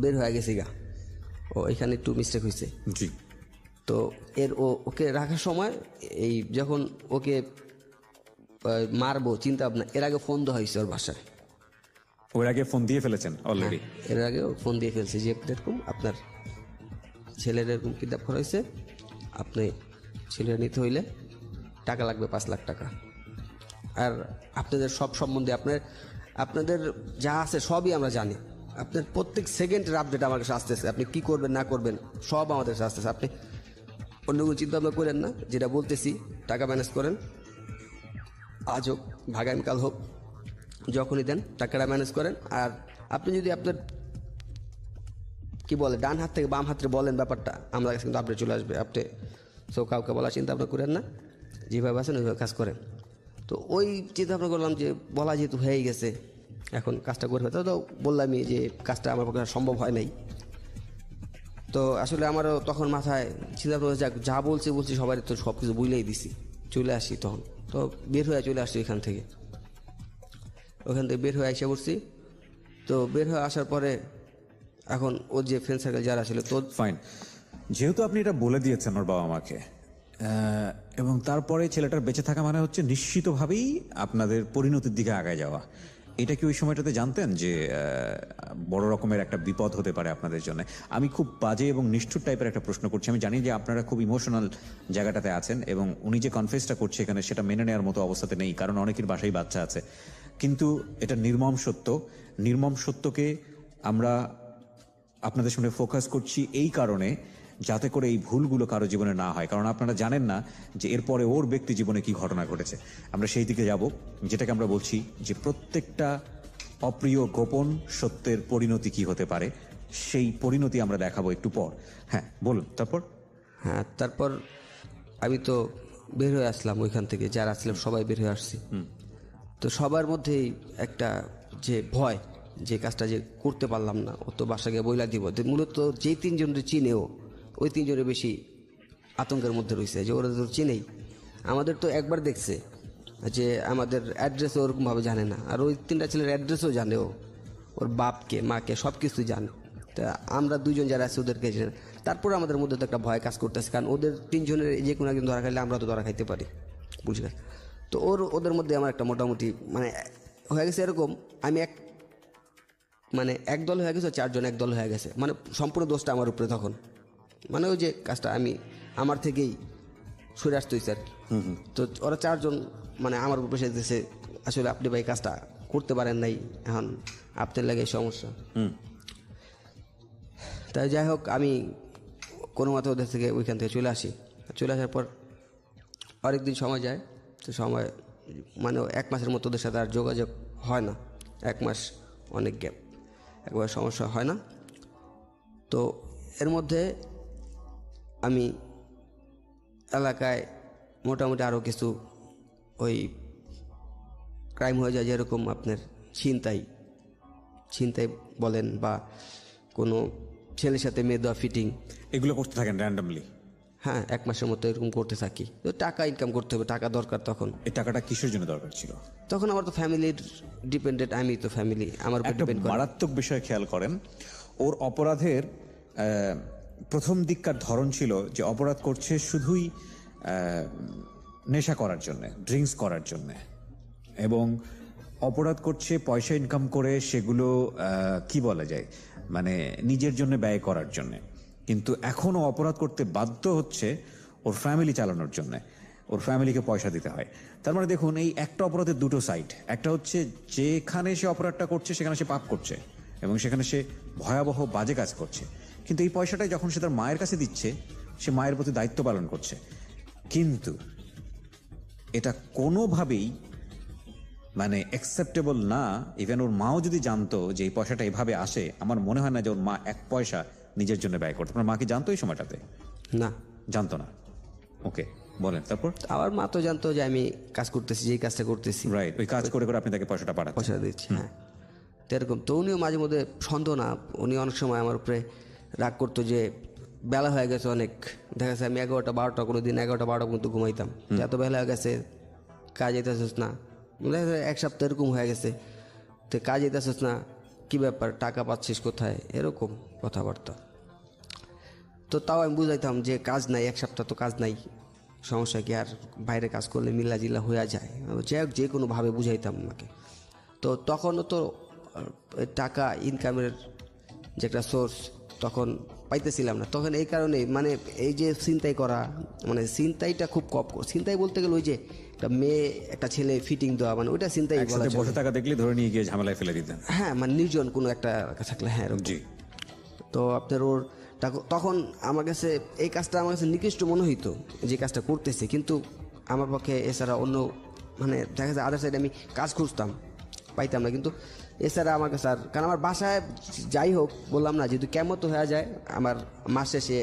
বের হয়ে গেছি গা। ও এখানে একটু মিস্টেক হয়েছে। জি। তো ওকে রাখার সময় এই যখন ওকে মারবো চিন্তা ভাবনা, এর আগে ফোন দেওয়া হয়েছে ওর বাসায়। ওর আগে ফোন দিয়ে ফেলেছেন অলরেডি? এর আগে ফোন দিয়ে ফেলছে যে এরকম আপনার ছেলের এরকম কিডন্যাপ করা হয়েছে, আপনি ছেলের নিতে হইলে টাকা লাগবে 5 লাখ টাকা। আর আপনাদের সব সম্বন্ধে আপনাদের যা আছে সবই আমরা জানি। আপনার প্রত্যেক সেকেন্ডের আপডেট আমার কাছে আসতেছে, আপনি কি করবেন না করবেন সব আমাদের কাছে আসতেছে। আপনি অন্য কোনো চিন্তা ভাবনা করেন না, যেটা বলতেছি টাকা ম্যানেজ করেন, আজ হোক আগামীকাল হোক, যখনই দেন টাকাটা ম্যানেজ করেন। আর আপনি যদি আপনার কি বলে ডান হাত থেকে বাম হাতে বলেন ব্যাপারটা, আমার কাছে কিন্তু আপডেট চলে আসবে। আপনি সব কাউকে বলার চিন্তা ভাবনা করেন না, যেভাবে আছেন ওইভাবে কাজ করেন। তো ওই চিন্তা ভাবনা করলাম যে বলা যেহেতু হয়ে গেছে, এখন কাজটা করে ফেলতে। তো বললামই যে কাজটা আমার পক্ষে সম্ভব হয় নাই। তো আসলে আমারও তখন মাথায় চিন্তা ভাবনা যা বলছি সবাই তো সব কিছু বুঝলেই দিছি, চলে আসি তখন। তো বের হয়ে চলে আসছি ওখান থেকে বের হয়ে এসে পড়ছি। তো বের হয়ে আসার পরে এখন ওর যে ফ্রেন্ড সার্কেল যারা ছিল, তো ফাইন, যেহেতু আপনি এটা বলে দিয়েছেন ওর বাবা মাকে, এবং তারপরে ছেলেটার বেঁচে থাকা মানে হচ্ছে নিশ্চিতভাবেই আপনাদের পরিণতির দিকে আগায় যাওয়া। এটা কি ওই সময়টাতে জানতেন যে বড় রকমের একটা বিপদ হতে পারে আপনাদের জন্য? আমি খুব বাজে এবং নিষ্ঠুর টাইপের একটা প্রশ্ন করছি। আমি জানি যে আপনারা খুব ইমোশনাল জায়গাটাতে আছেন, এবং উনি যে কনফেসটা করছে এখানে সেটা মেনে নেওয়ার মতো অবস্থাতে নেই, কারণ অনেকের বাসায় বাচ্চা আছে। কিন্তু এটা নির্মম সত্যকে আমরা আপনাদের সামনে ফোকাস করছি এই কারণে যাতে করে এই ভুলগুলো কারো জীবনে না হয়, কারণ আপনারা জানেন না যে এরপরে ওর ব্যক্তি জীবনে কি ঘটনা ঘটেছে। আমরা সেই দিকে যাব, যেটাকে আমরা বলছি যে প্রত্যেকটা অপ্রিয় গোপন সত্যের পরিণতি কি হতে পারে, সেই পরিণতি আমরা দেখাবো একটু পর। হ্যাঁ বলুন তারপর। হ্যাঁ, তারপর আমি তো বের হয়ে আসলাম ওইখান থেকে, যারা আসলাম সবাই বের হয়ে আসছি। তো সবার মধ্যেই একটা যে ভয়, যে কাজটা যে করতে পারলাম না, ও তো বাসাকে বইলা দিব। মূলত যেই তিনজনের চিনেও ওই তিনজনের বেশি আতঙ্কের মধ্যে রয়েছে, যে ওরা তো চিনেই, আমাদের তো একবার দেখছে, যে আমাদের অ্যাড্রেসও ওরকমভাবে জানে না, আর ওই তিনটা ছেলের অ্যাড্রেসও জানে, ওর বাপকে মাকে সব কিছু জানে। তা আমরা দুজন যারা আছি ওদেরকে জানে। তারপরে আমাদের মধ্যে তো একটা ভয় কাজ করতেছে, কারণ ওদের তিনজনের যে কোনো একজন ধরা খাইলে আমরা তো ধরা খাইতে পারি, বুঝলেন। তো ওদের মধ্যে আমার একটা মোটামুটি মানে হয়ে গেছে এরকম, আমি এক দল হয়ে গেছে, চারজন এক দল হয়ে গেছে, মানে সম্পূর্ণ দোষটা আমার উপরে তখন, মানে ওই যে কাজটা আমার থেকেই সরে আসতে হয়েছে আর কি। তো ওরা চারজন মানে আমার উপরে এসে দিয়েছে, আসলে আপনি ভাই কাজটা করতে পারেন নাই, এখন আপনার লাগে সমস্যা। তাই যাই হোক, আমি কোনো মতে ওদের থেকে ওইখান থেকে চলে আসি। চলে আসার পর অনেকদিন সময় যায়, তো সময় মানে 1 মাসের মতো ওদের সাথে আর যোগাযোগ হয় না। 1 মাস অনেক গ্যাপ, একবার সমস্যা হয় না। তো এর মধ্যে আমি এলাকায় মোটামুটি আরও কিছু ওই ক্রাইম হয়ে যায়, যেরকম আপনার ছিনতাই বলেন, বা কোনো ছেলের সাথে মেয়ে দেওয়া ফিটিং, এগুলো করতে থাকেন র্যান্ডামলি? হ্যাঁ, 1 মাসের মতো এরকম করতে থাকি। তো টাকা ইনকাম করতে হবে, টাকা দরকার তখন। এই টাকাটা কিসের জন্য দরকার ছিল? তখন আমার তো ফ্যামিলির ডিপেন্ডেন্ট, আমি তো ফ্যামিলি আমার উপর একটা ডিপেন্ড করে। মারাত্মক বিষয় খেয়াল করেন, ওর অপরাধের প্রথম দিককার ধরন ছিল যে অপরাধ করছে শুধুই নেশা করার জন্য, ড্রিঙ্কস করার জন্য, এবং অপরাধ করছে পয়সা ইনকাম করে সেগুলো কি বলা যায় মানে নিজের জন্য ব্যয় করার জন্য। কিন্তু এখনও অপরাধ করতে বাধ্য হচ্ছে ওর ফ্যামিলি চালানোর জন্য, ওর ফ্যামিলিকে পয়সা দিতে হয়। তার মানে দেখুন, এই একটা অপরাধের দুটো সাইড। একটা হচ্ছে যেখানে সে অপরাধটা করছে সেখানে সে পাপ করছে এবং সেখানে সে ভয়াবহ বাজে কাজ করছে, কিন্তু এই পয়সাটাই যখন সে তার মায়ের কাছে দিচ্ছে, সে মায়ের প্রতি দায়িত্ব পালন করছে। কিন্তু এটা কোনোভাবেই মানে অ্যাকসেপ্টেবল না। ইভেন ওর মাও যদি জানতো যে এই পয়সাটা এভাবে আসে, আমার মনে হয় না যে ওর মা 1 পয়সা নিজের জন্য ব্যয় করতো। আপনার মা কি জানতো এই সময়টাতে? না, জানতো না। ওকে, বলেন তারপর। আমার মা তো জানতো যে আমি কাজ করতেছি, যেই কাজটা করতেছি। রাইট, ওই কাজ করে করে আপনি তাকে পয়সাটা পাঠাচ্ছেন। পয়সা দিচ্ছি, হ্যাঁ। তো এরকম তো উনিও মাঝে মধ্যে সন্দেহ না, উনি অনেক সময় আমার উপরে রাগ করতো যে বেলা হয়ে গেছে অনেক, দেখা যাচ্ছে আমি 11টা 12টা, কোনো দিন 11টা 12টা পর্যন্ত ঘুমাইতাম, এত বেলা হয়ে গেছে, কাজ যেতেছিস না। দেখা যায় 1 সপ্তাহ এরকম হয়ে গেছে, তো কাজ যেতেছিস না, কী ব্যাপার, টাকা পাচ্ছিস কোথায়, এরকম কথাবার্তা। তো তাও আমি বুঝাইতাম যে কাজ নাই, 1 সপ্তাহ তো কাজ নাই, সমস্যা কি, আর বাইরে কাজ করলে মিল্লা জিল্লা হয়ে যায়, যে কোনোভাবে বুঝাইতাম আমাকে। তো তখনও তো টাকা ইনকামের যে একটা সোর্স তখন পাইতেছিলাম না। তখন এই কারণে মানে এই যে ছিনতাই করা, মানে ছিনতাইটা খুব কম। ছিনতাই বলতে গেলে ওই যে একটা মেয়ে একটা ছেলে ফিটিং দেওয়া, মানে ওইটা ছিনতাই বলা একসাথে যায়। বসে থাকা দেখলে ধরে নিয়ে গিয়ে ঝামেলায় ফেলে দিতেন। হ্যাঁ, মানে নির্জন কোনো একটা থাকলে, হ্যাঁ এরকম। জি। তো আপনার ওর তখন আমার কাছে এই কাজটা আমার কাছে নিকৃষ্ট মনে হইতো, যে কাজটা করতেছে, কিন্তু আমার পক্ষে এছাড়া অন্য মানে দেখা যায় আদার সাইডে আমি কাজ খুঁজতাম, পাইতাম না। কিন্তু এছাড়া আমার কাছে আর, কারণ আমার বাসায় যাই হোক বললাম না, যেহেতু কেমন তো হয়ে যায়, আমার মাস শেষে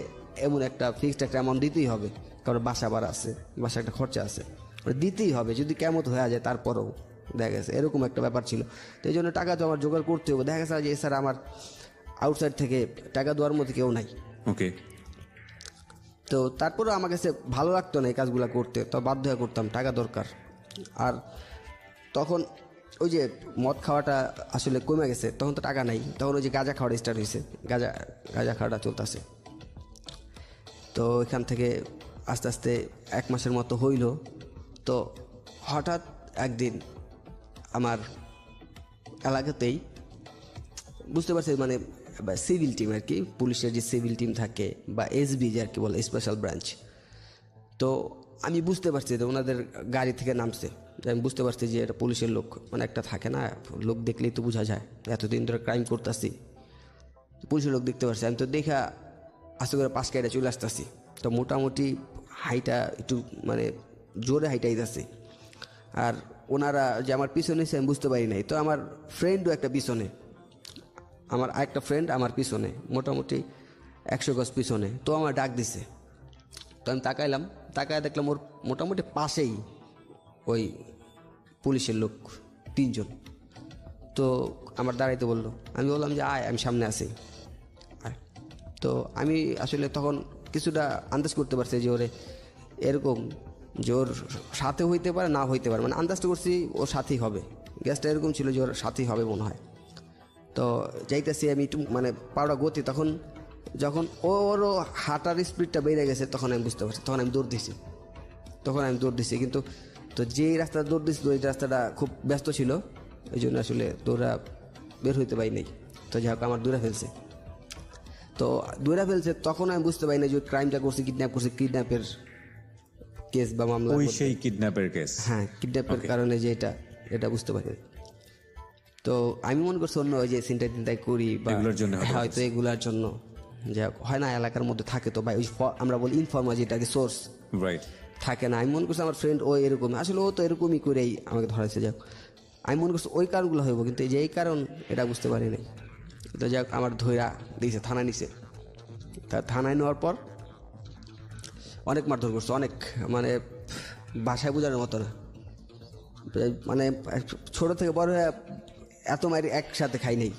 এমন একটা ফিক্সড একটা অ্যামাউন্ট দিতেই হবে, কারণ বাসা ভাড়া আছে, বাসা একটা খরচা আছে, দিতেই হবে যদি কেমন হয়ে যায়। তারপরেও দেখা গেছে এরকম একটা ব্যাপার ছিল। তো এই জন্য টাকা তো আমার জোগাড় করতে হবে। দেখা গেছে যে এছাড়া আমার আউটসাইড থেকে টাকা দেওয়ার মতো কেউ নাই। ওকে। তো তারপরেও আমার কাছে ভালো লাগতো না এই কাজগুলো করতে, তো বাধ্য হয়ে করতাম, টাকা দরকার। আর তখন ওই যে মদ খাওয়াটা আসলে কমে গেছে, তখন তো টাকা নাই, তখন ওই যে গাঁজা খাওয়াটা স্টার্ট হয়েছে, গাঁজা খাওয়াটা চলতেছে। তো এখান থেকে আস্তে আস্তে 1 মাসের মতো হইল। তো হঠাৎ একদিন আমার এলাকাতেই বুঝতে পারছি, মানে সিভিল টিম আর কি, পুলিশের যে সিভিল টিম থাকে বা এসবি যে আর কি বলে, স্পেশাল ব্রাঞ্চ। তো আমি বুঝতে পারছি যে ওনাদের গাড়ি থেকে নামছে, আমি বুঝতে পারছি যে এটা পুলিশের লোক, মানে একটা থাকে না লোক দেখলেই তো বোঝা যায়, এতদিন ধরে ক্রাইম করতেছি, পুলিশের লোক দেখতে পারছি। আমি তো দেখা আস্তে করে পাশ কাইটা চলে আসতেছি। তো মোটামুটি হাইটা একটু মানে জোরে হাইটা আইতেছে। আর ওনারা যে আমার পিছনে এসে আমি বুঝতে পারি নাই। তো আমার ফ্রেন্ডও একটা পিছনে, আমার আরেকটা ফ্রেন্ড আমার পিছনে, মোটামুটি 100 গজ পিছনে। তো আমার ডাক দিছে। তো আমি তাকাইলাম, তাকায় দেখলাম ওর মোটামুটি পাশেই ওই পুলিশের লোক 3 জন। তো আমার দাঁড়াইতে বললো, আমি বললাম যে আয়, আমি সামনে আছি আয়। তো আমি আসলে তখন কিছুটা আন্দাজ করতে পারছি যে ওরে এরকম যে ওর সাথে হইতে পারে না হইতে পারে, মানে আন্দাজটা করছি ওর সাথেই হবে। গ্যাসটা এরকম ছিল যে ওর সাথেই হবে মনে হয়। তো যাইতেছি আমি একটু মানে পাউডা গতি, তখন যখন ওরও হাঁটার স্পিডটা বেড়ে গেছে তখন আমি বুঝতে পারছি, তখন আমি দৌড় দিছি। কিন্তু তো যেই রাস্তাটা দৌড় দিছি ওই রাস্তাটা খুব ব্যস্ত ছিল, এই জন্য আসলে দৌড়া বের হইতে পারি নাই। তো যাই হোক আমার দৌড়া ফেলছে, তখন আমি বুঝতে পারি না যে ক্রাইমটা করছি, কিডন্যাপের কেস বা মামলা। ওই সেই কিডন্যাপের কেস। হ্যাঁ, কিডন্যাপের কারণে যে এটা বুঝতে পারি। তো আমি মনে করছি অন্য ওই যে চিন্তাই করি বা এগুলোর জন্য হয়তো এগুলার জন্য, যে হয় না এলাকার মধ্যে থাকে তো ভাই, ওই আমরা বলি ইনফর্মার যেটাকে সোর্স রাইট থাকে না। আমি মনে করছি আমার ফ্রেন্ড ও এরকম, আসলে ও তো এরকমই করেই আমাকে ধরাইছে। যাক আমি মনে করছি ওই কারণগুলো হইব, কিন্তু এই যে এই কারণ এটা বুঝতে পারি নাই। তো যাক আমার ধৈরা দিয়েছে, থানায় নিছে। তা থানায় নেওয়ার পর অনেক মারধর করছে, অনেক, মানে ভাষায় বোঝানোর মতো না। মানে ছোট থেকে বড় হয়ে এত মায়ের একসাথে খাই নাই,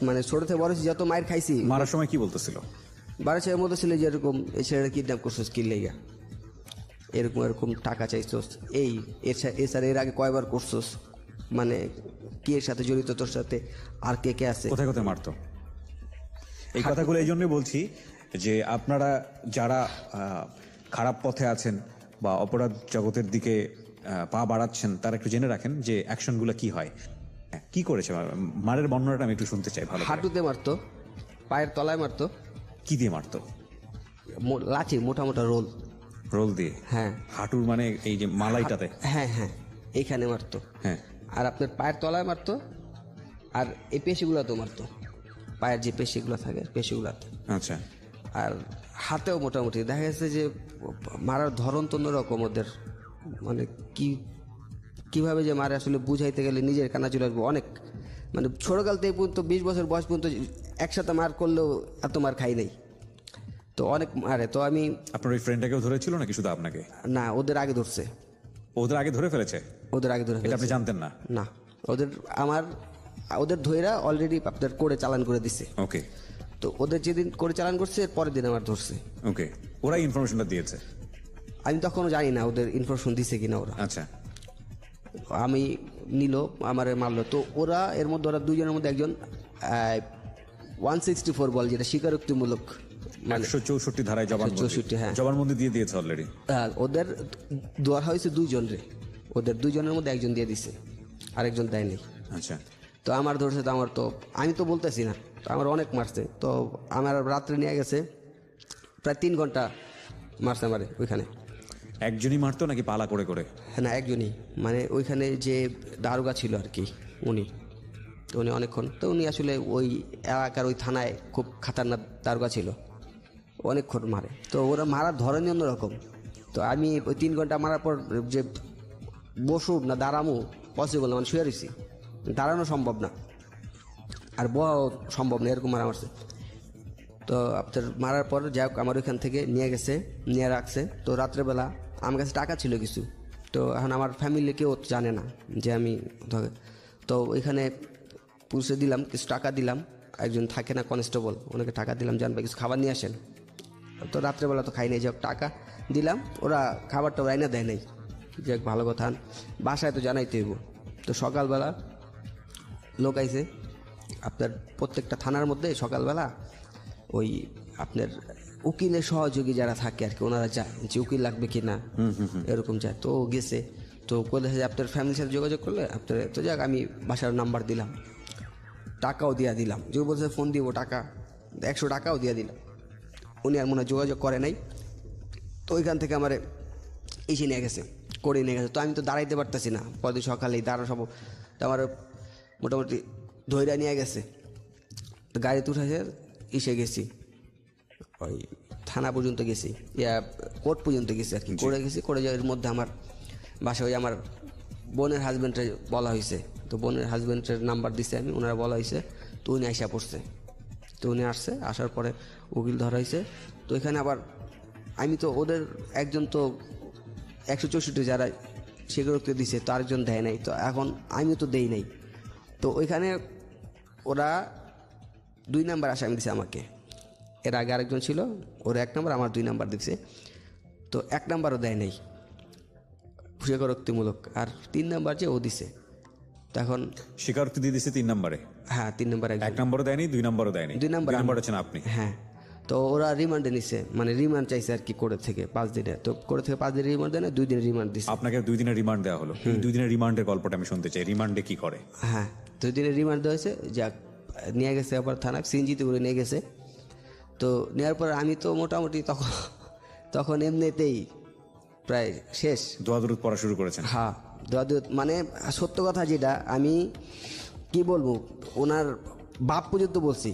মানে ছোট থেকে বড় যত মায়ের খাইছি। মারার সময় কি বলতেছিল? বারো ছেলের মতো ছিল যে এরকম এই ছেলেটা কিডন্যাপ করছোস কি লেগা, এরকম টাকা চাইছোস, এছাড়া এর আগে কয়বার করছোস, মানে কি এর সাথে জড়িত, তোর সাথে আর কে আছে। কোথায় কোথায় মারতো? এই কথাগুলো এই জন্যই বলছি যে আপনারা যারা খারাপ পথে আছেন বা অপরাধ জগতের দিকে পা বাড়াচ্ছেন, তারা একটু জেনে রাখেন যে অ্যাকশনগুলো কি হয়। কি করেছে মারের বর্ণনাটা আমি একটু শুনতে চাই ভালো করে। হাঁটুতে মারতো, পায়ের তলায় মারতো। কি দিয়ে মারতো? লাঠি, মোটা রোল দিয়ে? হ্যাঁ। হাঁটুর মানে এই যে মালাইটাতে? হ্যাঁ, এইখানে মারতো। হ্যাঁ। আর আপনার পায়ের তলায় মারতো, আর এই পেশিগুলোতেও মারতো, পায়ের যে পেশিগুলো থাকে পেশিগুলোতে। আচ্ছা। আর হাতেও মোটামুটি দেখা গেছে যে মারার ধরন তো অন্যরকম ওদের, মানে কিভাবে যে মারে আসলে বুঝাইতে গেলে নিজের কানা চলে আসবো। অনেক মানে ছোটকাল থেকে পর্যন্ত 20 বছর বয়স পর্যন্ত একসাথে মার করলেও এত মার খাই নাই, তো অনেক মারে। তো আমি, আপনার ওই ফ্রেন্ডটাকেও ধরেছিল নাকি শুধু আপনাকে? না, ওদের আগে ধরছে। ওদের আগে ধরে ফেলেছে? ওদের আগে ধরে এটা ফেলেছে। আপনি জানতেন না? না, ওদের ধইরা অলরেডি আপনার করে চালান করে দিছে। ওকে। তো ওদের যেদিন করে চালান করছে এর পরের দিন আমার ধরছে। ওকে, ওরা ইনফরমেশনটা দিয়েছে? আমি তখনও জানি না ওদের ইনফরমেশন দিছে কিনা ওরা। আচ্ছা। আমি নিল, আমারে মারলো। তো ওরা এর মধ্যে, ওরা দুজনের মধ্যে একজন 164 বল, যেটা স্বীকারোক্তিমূলক, 164 ধারায় জবানবন্দি। 164, হ্যাঁ। জবানবন্দি দিয়ে দিয়েছে অলরেডি? ওদের দেওয়া হয়েছে 2 জন রে, ওদের 2 জনের মধ্যে একজন দিয়ে দিছে, আরেকজন দেয়নি। আচ্ছা। তো আমার ধরছে, তো আমার তো, আমি তো বলতেছি না, তো আমার অনেক মারছে। তো আমার রাত্রে নিয়ে গেছে, প্রায় 3 ঘন্টা মারছে আমারে ওইখানে। একজনই মারতো নাকি পালা করে করে? হ্যাঁ, না, একজনই, মানে ওইখানে যে দারোগা ছিল আর কি, তো উনি অনেকক্ষণ, তো উনি আসলে ওই এলাকার ওই থানায় খুব খাতারনাক দারোগা ছিল, অনেকক্ষণ মারে। তো ওরা মারার ধরনই অন্যরকম। তো আমি ওই 3 ঘন্টা মারার পর যে বসুব না দাঁড়ামো পসিবল না, মানে শুয়ে রয়েছি, দাঁড়ানো সম্ভব না আর বহাও সম্ভব না, এরকম মারা মারছে। তো আপনার মারার পর যাই হোক আমার ওইখান থেকে নিয়ে রাখছে। তো রাত্রেবেলা আমার কাছে টাকা ছিল কিছু, তো এখন আমার ফ্যামিলি কেউ জানে না যে আমি, তো ওইখানে পুলিশে দিলাম, কিছু টাকা দিলাম, একজন থাকে না কনস্টেবল, ওনাকে টাকা দিলাম, জানবে কিছু খাবার নিয়ে আসেন। তো রাত্রেবেলা তো খাই নাই, যাই হোক টাকা দিলাম, ওরা খাবারটা রাইনা দেয় নাই, যাক ভালো কথা, বাসায় তো জানাইতে হইব। তো সকালবেলা লোক আইছে, আপনার প্রত্যেকটা থানার মধ্যে সকালবেলা ওই আপনার উকিলের সহযোগী যারা থাকে আর কি, ওনারা যায় যে উকিল লাগবে কি না, এরকম যায়। তো গেছে, তো বলেছে যে আপনার ফ্যামিলির সাথে যোগাযোগ করলে আপনার, তো যাক আমি বাসার নাম্বার দিলাম, টাকাও দিয়ে দিলাম, যে বলছে ফোন দিব টাকা, 100 টাকাও দিয়ে দিলাম। উনি আর মনে হয় যোগাযোগ করে নাই। তো ওইখান থেকে আমার এসে নিয়ে গেছে, করে নিয়ে গেছে। তো আমি তো দাঁড়াইতে পারতেছি না, পরদিন সকালেই দাঁড়ানো সব, তো আমার মোটামুটি ধৈর্য নিয়ে গেছে। তো গাড়িতে উঠেছে, এসে গেছি ওই থানা পর্যন্ত গেছি, কোর্ট পর্যন্ত গেছি আর কি, করে গেছি। করে যাওয়ার মধ্যে আমার বাসায় ওই আমার বোনের হাজব্যান্ডের বলা হয়েছে, তো বোনের হাজব্যান্ডের নাম্বার দিছে আমি, ওনারা বলা হয়েছে, তো উনি আইসা পড়ছে। তো উনি আসছে, আসার পরে উকিল ধরা হয়েছে। তো এখানে আবার আমি তো ওদের একজন তো 164 যারা স্বীকারোক্তি দিছে, তো আরেকজন দেয় নাই, তো এখন আমিও তো দেই নাই। তো ওইখানে ওরা 2 নাম্বার আসামি দিছে আমাকে, এর আগে আরেকজন ছিল, ওর 1 নাম্বার, আমার 2 নাম্বার দিচ্ছে। তো 1 নাম্বারও দেয় নাই স্বীকারোক্তিমূলক, আর 3 নাম্বার যে ও দিছে। তখন স্বীকারোক্তি দিয়ে দিছে 3 নম্বরে, হ্যাঁ 3 নাম্বার 1 নম্বরও দেয়নি, 2 নম্বরও দেয়নি। 2 নাম্বার 2 নম্বর আছেন আপনি। হ্যাঁ। তো ওরা রিমান্ডে নিছে, মানে রিমান্ড চাইছে আর কি কোর্ট থেকে 5 দিনে। তো কোর্ট থেকে 5 দিনের রিমান্ড দেয় না, 2 দিনের রিমান্ড দিছে। আপনাকে 2 দিনের রিমান্ড দেওয়া হলো। এই 2 দিনের রিমান্ডের গল্পটা আমি শুনতে চাই, রিমান্ডে কি করে? হ্যাঁ, 2 দিনের রিমান্ড দেওয়া হয়েছে, যাক নিয়ে গেছে আবার থানা সিএনজিতে করে নিয়ে গেছে। তো নেওয়ার পর আমি তো মোটামুটি তখন এমনিতেই প্রায় শেষ। দোয়া-দরুদ পড়া শুরু করেছেন? হ্যাঁ, মানে সত্য কথা যেটা, আমি কি বলবো, ওনার বাপ পর্যন্ত বলছি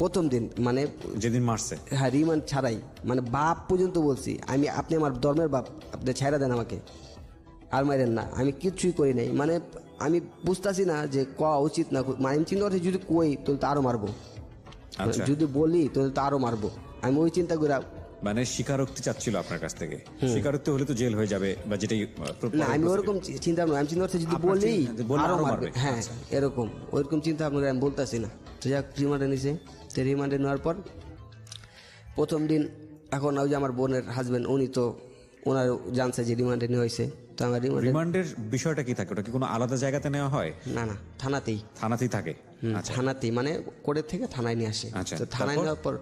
প্রথম দিন, মানে যেদিন মারছে। হ্যাঁ রিমান্ড ছাড়াই, মানে বাপ পর্যন্ত বলছি আমি, আপনি আমার ধর্মের বাপ, আপনি ছাইড়া দেন আমাকে, আর মারেন না, আমি কিচ্ছুই করি নাই। মানে আমি বুঝতেছি না যে কওয়া উচিত না, মানে আমি চিন্তা করছি যদি কই তাহলে তো আরও মারবো, আচ্ছা, যদি বলি তাহলে তো আরও মারবো, আমি ওই চিন্তা করে। মানে স্বীকারোক্তি চাচ্ছিল আপনার কাছ থেকে। স্বীকারোক্তি হলে তো জেল হয়ে যাবে বা যেটাই। না আমি ওরকম চিন্তা ভাবনা, আমি চিন্তা করছি যদি বলি আরও মারবে, হ্যাঁ এরকম ওইরকম চিন্তা ভাবনা আমি বলতেছি না। তো যাক রিমান্ডে নিছে। তো রিমান্ডে নেওয়ার পর প্রথম দিন, এখন ওই যে আমার বোনের হাজব্যান্ড, উনি তো ওনার জানছে যে রিমান্ডে নেওয়া হয়েছে। তো আমার রিমান্ডের বিষয়টা কি থাকে? ওটা কি কোনো আলাদা জায়গাতে নেওয়া হয়? না থানাতেই। থানাতেই থাকে? আচ্ছা, থানাতেই, মানে কোর্টের থেকে থানায় নিয়ে আসে। আচ্ছা, তো থানায় নেওয়ার পর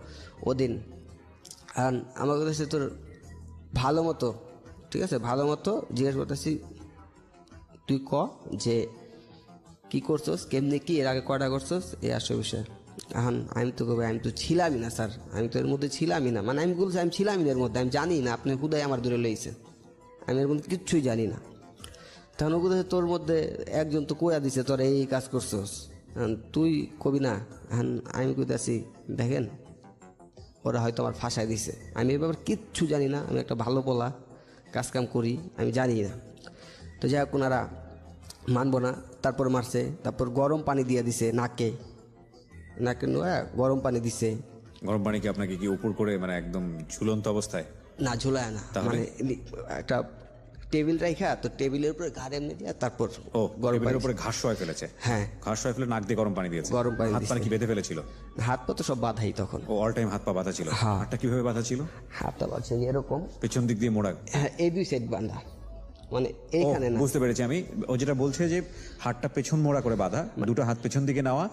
ওদিন আমার কাছে তোর ভালো মতো, ঠিক আছে, ভালো মতো জিজ্ঞেস করতেছি, তুই ক যে কি করছস, কেমনি কি, এর আগে কয়টা করছস, এই আসো বিষয়। এখন আমি তো কবে, আমি তো ছিলামই না স্যার, আমি তো এর মধ্যে ছিলামই না, মানে আমি বলছি আমি ছিলামই না এর মধ্যে, আমি জানি না, আপনি হুদাই আমার দূরে লইছেন, আমি এর মধ্যে কিচ্ছুই জানি না। তখন ও কোথায় তোর মধ্যে একজন তো কইয়া দিছে তোর এই কাজ করছস, তুই কবি না। এখন আমি কইতাছি, দেখেন ওরা হয়তো আমার ফাঁসায় দিছে, আমি এ ব্যাপারে কিচ্ছু জানি না, আমি একটা ভালো বলা কাজকাম করি, আমি জানি না। তো যাই হোক ওনারা মানবো না, তারপর মারছে, তারপর গরম পানি দিয়ে দিছে নাকে নোয়া, গরম পানি দিছে। গরম পানি কি আপনাকে কি উপর করে, মানে একদম ঝুলন্ত অবস্থায়? না ঝুলায় না, মানে একটা টেবিল রাখা, তো টেবিলের উপরে ঘাড় এমনি দিয়ে তারপর গরমের উপরে ঘাস শোয়া ফেলেছে। হ্যাঁ, ঘাস শোয়া ফেলে নাক দিয়ে গরম পানি দিয়েছে। গরম পানি হাত পা কি বেঁধে ফেলেছিল? হাত পা তো সব বাঁধাই তখন। ও অল টাইম হাত পা বাঁধা ছিল? হ্যাঁ। হাতটা কিভাবে বাঁধা ছিল? হাতটা বাঁধছে এরকম, পেছন দিক দিয়ে মোড়া? হ্যাঁ, এই 2 সাইড বাঁধা, মানে এইখানে না। বুঝতে পেরেছি আমি। ও যেটা বলছে যে হাতটা পেছন মোড়া করে বাঁধা, 2টা হাত পেছন দিকে নেওয়া,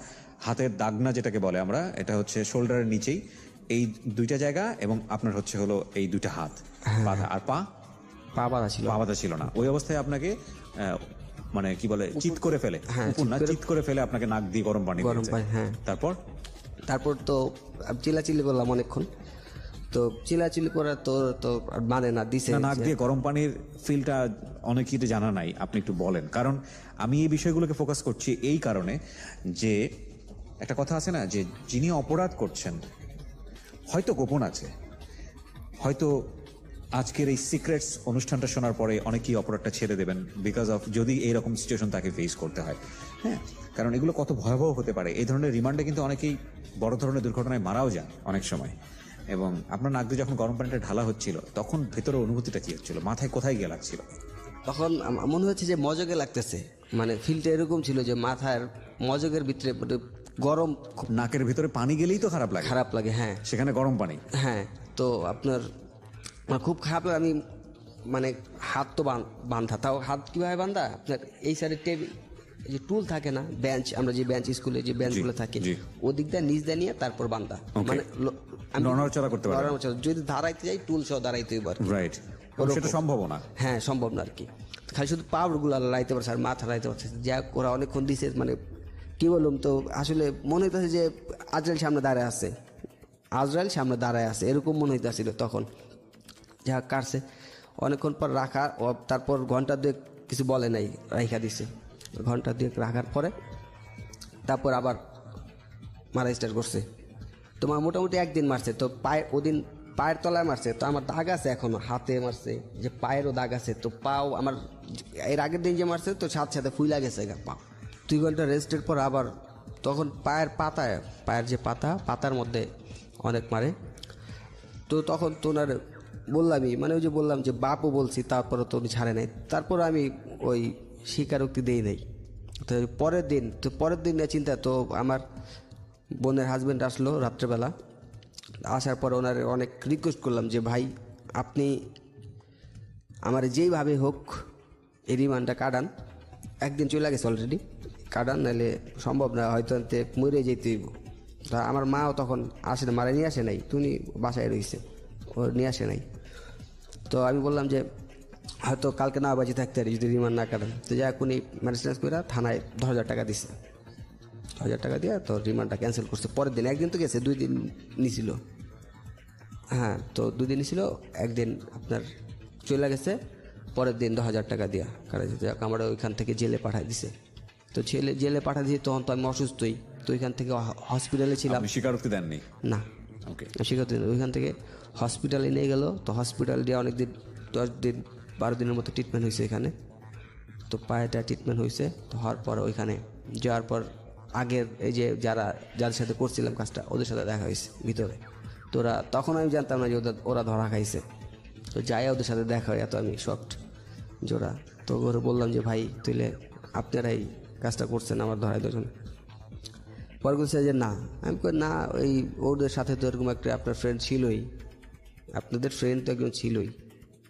হাতের দাগনা যেটাকে বলে আমরা, এটা হচ্ছে শোল্ডারের নিচেই এই 2টা জায়গা, এবং আপনার হলো এই 2টা হাত বাঁধা। আর পা বাঁধা ছিল? পা বাঁধা ছিল না। ওই অবস্থায় আপনাকে মানে কি বলে, চিৎ করে ফেলে, চিৎ করে ফেলে আপনাকে নাক দিয়ে গরম পানি দিয়েছে। হ্যাঁ। তারপর তো চিল্লাচিল্লি করলাম অনেকক্ষণ, তো চিল্লাচিল্লি করার তো মানে না দিছে। নাক দিয়ে গরম পানির ফিলটা অনেকেই তো জানা নাই, আপনি একটু বলেন। কারণ আমি এই বিষয়গুলোকে ফোকাস করছি এই কারণে যে একটা কথা আছে না, যে যিনি অপরাধ করছেন হয়তো গোপন আছে, হয়তো আজকের এই সিক্রেটস অনুষ্ঠানটা শোনার পরে অনেকেই অপরাধটা ছেড়ে দেবেন, বিকজ অফ যদি এইরকম সিচুয়েশন তাকে ফেস করতে হয়। হ্যাঁ, কারণ এগুলো কত ভয়াবহ হতে পারে। এই ধরনের রিমান্ডে কিন্তু অনেকেই বড় ধরনের দুর্ঘটনায় মারাও যান অনেক সময়। এবং আপনার নাক দিয়ে যখন গরম পানিটা ঢালা হচ্ছিল, তখন ভেতরে অনুভূতিটা কি হচ্ছিল, মাথায় কোথায় গিয়ে লাগছিল? তখন মনে হচ্ছে যে মজকে লাগতেছে, মানে ফিলটা এরকম ছিল যে মাথার মজকের ভিতরে গরম, নাকের ভিতরে পানি গেলেই তো খারাপ লাগে। হ্যাঁ, সেখানে গরম পানি। হ্যাঁ, তো আপনার খুব খারাপ লাগে। আমি মানে হাত তো বান্ধা, তাও হাত কিভাবে বান্ধা, আপনার এই সাইডে টেবিল যে টুল থাকে না, বেঞ্চ, আমরা যে বেঞ্চ, স্কুলে যে বেঞ্চগুলো থাকে, ওদিক দিয়ে নিচ দিয়ে নিয়ে তারপর বান্ধা, মানে নড়াচড়া করতে পারে। যদি দাঁড়াইতে যাই টুল সহ দাঁড়াইতে হইব, রাইট, সেটা সম্ভব না। হ্যাঁ, সম্ভব না আর কি। খালি শুধু পাওয়ারগুলো লাইতে পারছে আর মাথা লাইতে পারছে, যা ওরা অনেকক্ষণ দিছে। মানে কি বললাম, তো আসলে মনে হইতেছে যে আজরাইল সামনে দাঁড়ায় আছে, এরকম মনে হইতেছিল তখন। যা কাটছে অনেকক্ষণ পর রাখা, তারপর ঘন্টা 2 কিছু বলে নাই, রাইখা দিছে। ঘন্টা 2 রাখার পরে তারপর আবার মারা স্টার্ট করছে। তোমার মোটামুটি একদিন মারছে, তো পায়ে ওদিন পায়ের তলায় মারছে, তো আমার দাগ আছে এখনো, হাতে মারছে, যে পায়েরও দাগ আছে, তো পাও আমার এর আগের দিন যে মারছে তো সাথে সাথে ফুইলা গেছে পা। 2 ঘন্টা রেস্টের পর আবার তখন পায়ের পাতায়, পায়ের যে পাতার মধ্যে অনেক মারে। তো তখন তো ওনার বললামই, মানে ওই যে বললাম যে বাপও বলছি, তারপরে তো উনি ছাড়ে নাই, তারপর আমি ওই স্বীকারোক্তি দেই নাই। তো পরের দিন নিয়ে চিন্তা, তো আমার বোনের হাজব্যান্ড আসলো রাত্রেবেলা, আসার পর ওনার অনেক রিকোয়েস্ট করলাম যে ভাই আপনি আমার যেইভাবে হোক এই রিমান্ডটা কাটান, একদিন চলে গেছে অলরেডি, কাটান, নাহলে সম্ভব না, হয়তো এতে মরে যেতে হইব। তা আমার মাও তখন আসে না, মারা নিয়ে আসে নাই, তুমি বাসায় রয়েছে, ও নিয়ে আসে নাই। তো আমি বললাম যে হয়তো কালকে না বাজি থাকতে পারি যদি রিমান্ড না কাটান। তো যাই উনি ম্যানেজমেন্ট করে থানায় 10,000 টাকা দিছে, 10,000 টাকা দিয়ে তো রিমান্ডটা ক্যান্সেল করছে। পরের দিন, একদিন তো গেছে, 2 দিন নিছিল, হ্যাঁ, তো 2 দিন ছিল, একদিন আপনার চলে গেছে, পরের দিন 10,000 টাকা দিয়া কাটা যেতে, আমার ওইখান থেকে জেলে পাঠাই দিছে। তো জেলে পাঠাই দিয়েছি, তখন তো আমি অসুস্থই, তো ওইখান থেকে হসপিটালে ছিলাম। আপনি স্বীকারোক্তি দেননি? না, ওকে। স্বীকারোক্তি ওইখান থেকে হসপিটালে নিয়ে গেল, তো হসপিটাল দিয়ে অনেক দিন, 10 দিন 12 দিনের মতো ট্রিটমেন্ট হয়েছে এখানে। তো পায়েটা ট্রিটমেন্ট হয়েছে, তো হওয়ার পর ওইখানে যাওয়ার পর আগের এই যে যাদের সাথে করছিলাম কাজটা, ওদের সাথে দেখা হয়েছে ভিতরে। তো তখন আমি জানতাম না যে ওরা ধরা খাইছে। তো যাই ওদের সাথে দেখা হয়, এত আমি শকড জোড়া। তো ওরা বললাম যে ভাই তুইলে আপনারাই কাজটা করছেন, আমার ধরাই দুজন। পরে বলছে যে না, আমি কই না, ওই ওদের সাথে তো এরকম একটা আপনার ফ্রেন্ড ছিলই, আপনাদের ফ্রেন্ড তো একজন ছিলই,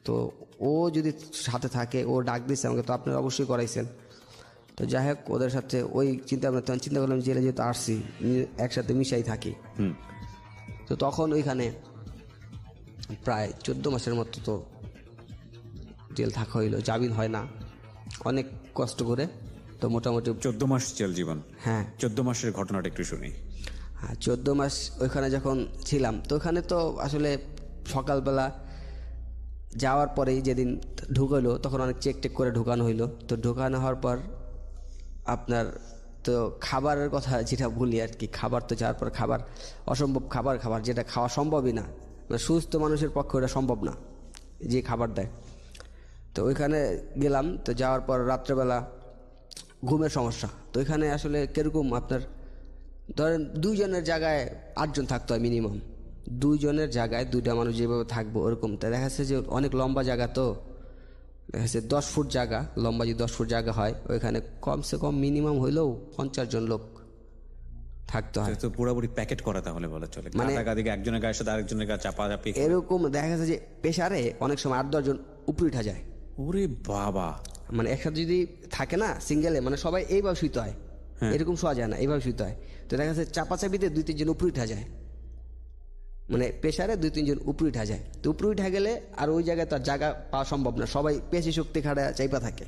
তো ও যদি সাথে থাকে, ও ডাক দিচ্ছে আমাকে, তো আপনারা অবশ্যই করাইছেন। তো যাই হোক, ওদের সাথে ওই চিন্তা করলাম জেলে যেহেতু আসছি, একসাথে মিশাই থাকি। তো তখন ওইখানে প্রায় 14 মাসের মতো তো জেল থাকা হইলো, জামিন হয় না, অনেক কষ্ট করে। তো মোটামুটি 14 মাস জেল জীবন? হ্যাঁ। 14 মাসের ঘটনাটা একটু শুনি। হ্যাঁ, 14 মাস ওইখানে যখন ছিলাম, তো ওখানে তো আসলে সকালবেলা যাওয়ার পরেই যেদিন ঢুকাইলো, তখন অনেক চেক করে ঢুকানো হইলো। তো ঢুকানো হওয়ার পর আপনার তো খাবারের কথা যেটা বলি আর কি, খাবার তো যাওয়ার পর খাবার অসম্ভব খাবার যেটা খাওয়া সম্ভবই না, মানে সুস্থ মানুষের পক্ষে ওটা সম্ভব না যে খাবার দেয়। তো ওইখানে গেলাম, তো যাওয়ার পর রাত্রেবেলা ঘুমের সমস্যা। তো এখানে আসলে কিরকম আপনার ধরেন 2 জনের জায়গায় 8 জন থাকতে হয় মিনিমাম, 2 জনের জায়গায় 2টা মানুষ যেভাবে থাকবো ওরকম। তাই দেখা যাচ্ছে যে অনেক লম্বা জায়গা, তো দেখা যাচ্ছে 10 ফুট জায়গা, লম্বা যদি 10 ফুট জায়গা হয়, ওইখানে কমসে কম মিনিমাম হইলেও 50 জন লোক থাকতে হয়। তো পুরোপুরি প্যাকেট করা তাহলে বলা চলে, মানে একাধিক একজনের গায়ের সাথে আরেকজনের গায়ে চাপাচাপি এরকম দেখা গেছে যে প্রেসারে অনেক সময় 8-10 জন উপরে উঠা যায়। ওরে বাবা! মানে একসাথে যদি থাকে না সিঙ্গেলে, মানে সবাই এইভাবে শুইতে হয়, এরকম শোয়া যায় না, এইভাবে শুইতে হয়। তো দেখা যাচ্ছে চাপাচাপিতে 2-3 জন উপরে উঠা যায়, মানে প্রেসারে 2-3 জন উপরে উঠা যায়। তো উপরে উঠা গেলে আর ওই জায়গায় তার জায়গা পাওয়া সম্ভব না, সবাই পেশি শক্তি খাড়া চাইপা থাকে।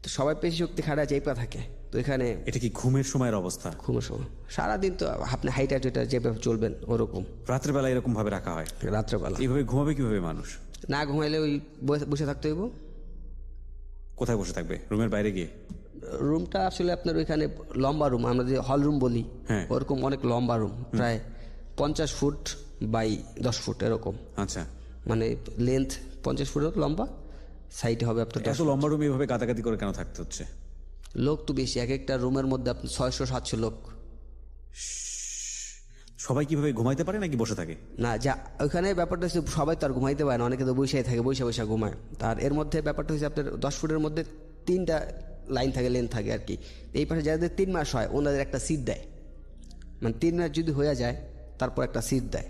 তো সবাই পেশি শক্তি খাড়া চাইপা থাকে। তো এখানে এটা কি ঘুমের সময়ের অবস্থা? ঘুমের সময় সারাদিন তো আপনি হাইটা যেটা যেভাবে চলবেন ওরকম। রাত্রেবেলা এরকম ভাবে রাখা হয়? রাত্রেবেলা এইভাবে ঘুমাবে কিভাবে মানুষ? না ঘুমাইলে ওই বসে থাকতে হইব। কোথায় বসে থাকবে? রুমের বাইরে গিয়ে? রুমটা আসলে আপনার ওইখানে লম্বা রুম, আমরা যে হল রুম বলি, ওরকম অনেক লম্বা রুম, প্রায় 50 ফুট বাই 10 ফুট এরকম। আচ্ছা, মানে লেন্থ 50 ফুট লম্বা, সাইডে হবে আপনার এত লম্বা রুমে এইভাবে গাদাগাদি করে কেন থাকতে হচ্ছে? লোক তো বেশি, এক একটা রুমের মধ্যে আপনার 600-700 লোক। সবাই কিভাবে ঘুমাইতে পারে নাকি বসে থাকে? না, যা ওইখানে ব্যাপারটা হচ্ছে সবাই তো আর ঘুমাইতে পারে না, অনেকে তো বসেই থাকে, বসে ঘুমায়। আর এর মধ্যে ব্যাপারটা হচ্ছে আপনার 10 ফুটের মধ্যে 3টা লাইন থাকে, লেন থাকে আর কি। এই পাশে যাদের 3 মাস হয় ওনাদের একটা সিট দেয়, মানে 3 মাস যদি হয়ে যায় তারপর একটা সিট দেয়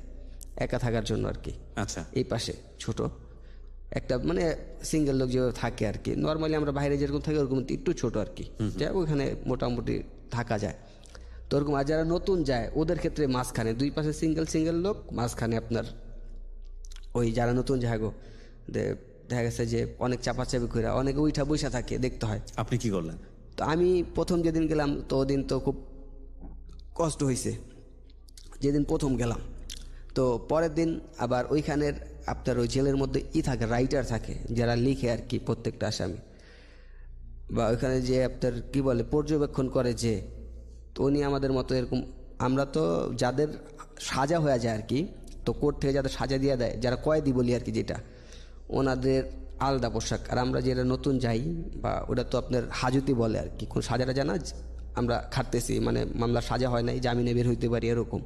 একা থাকার জন্য আর কি। আচ্ছা, এই পাশে ছোট একটা মানে সিঙ্গেল লোক যেভাবে থাকে আর কি, নর্মালি আমরা বাইরে যেরকম থাকি ওরকম একটু ছোট আর কি, যা ওইখানে মোটামুটি থাকা যায়। তো ওরকম আর যারা নতুন যায় ওদের ক্ষেত্রে মাঝখানে 2 পাশে সিঙ্গেল লোক, মাঝখানে আপনার ওই যারা নতুন যায় গো দেখা গেছে যে অনেক চাপাচাপি করে অনেকে উইঠা বৈশা থাকে, দেখতে হয়। আপনি কি করলেন? তো আমি প্রথম যেদিন গেলাম তো ওদিন তো খুব কষ্ট হয়েছে যেদিন প্রথম গেলাম। তো পরের দিন আবার ওইখানের আপনার ওই জেলের মধ্যে থাকে, রাইটার থাকে যারা লিখে আর কি প্রত্যেকটা আসামি, বা ওইখানে যে আপনার কি বলে পর্যবেক্ষণ করে যে, তো উনি আমাদের মতো এরকম, আমরা তো যাদের সাজা হয়ে যায় আর কি, তো কোর্ট থেকে যাদের সাজা দিয়ে দেয়, যারা কয়েদি বলি আর কি, যেটা ওনাদের আলাদা পোশাক। আর আমরা যেটা নতুন যাই বা ওটা তো আপনার হাজতি বলে আর কি, কোন সাজাটা জানা, আমরা খাটতেছি মানে মামলার সাজা হয় নাই, জামিনে বের হইতে পারি এরকম।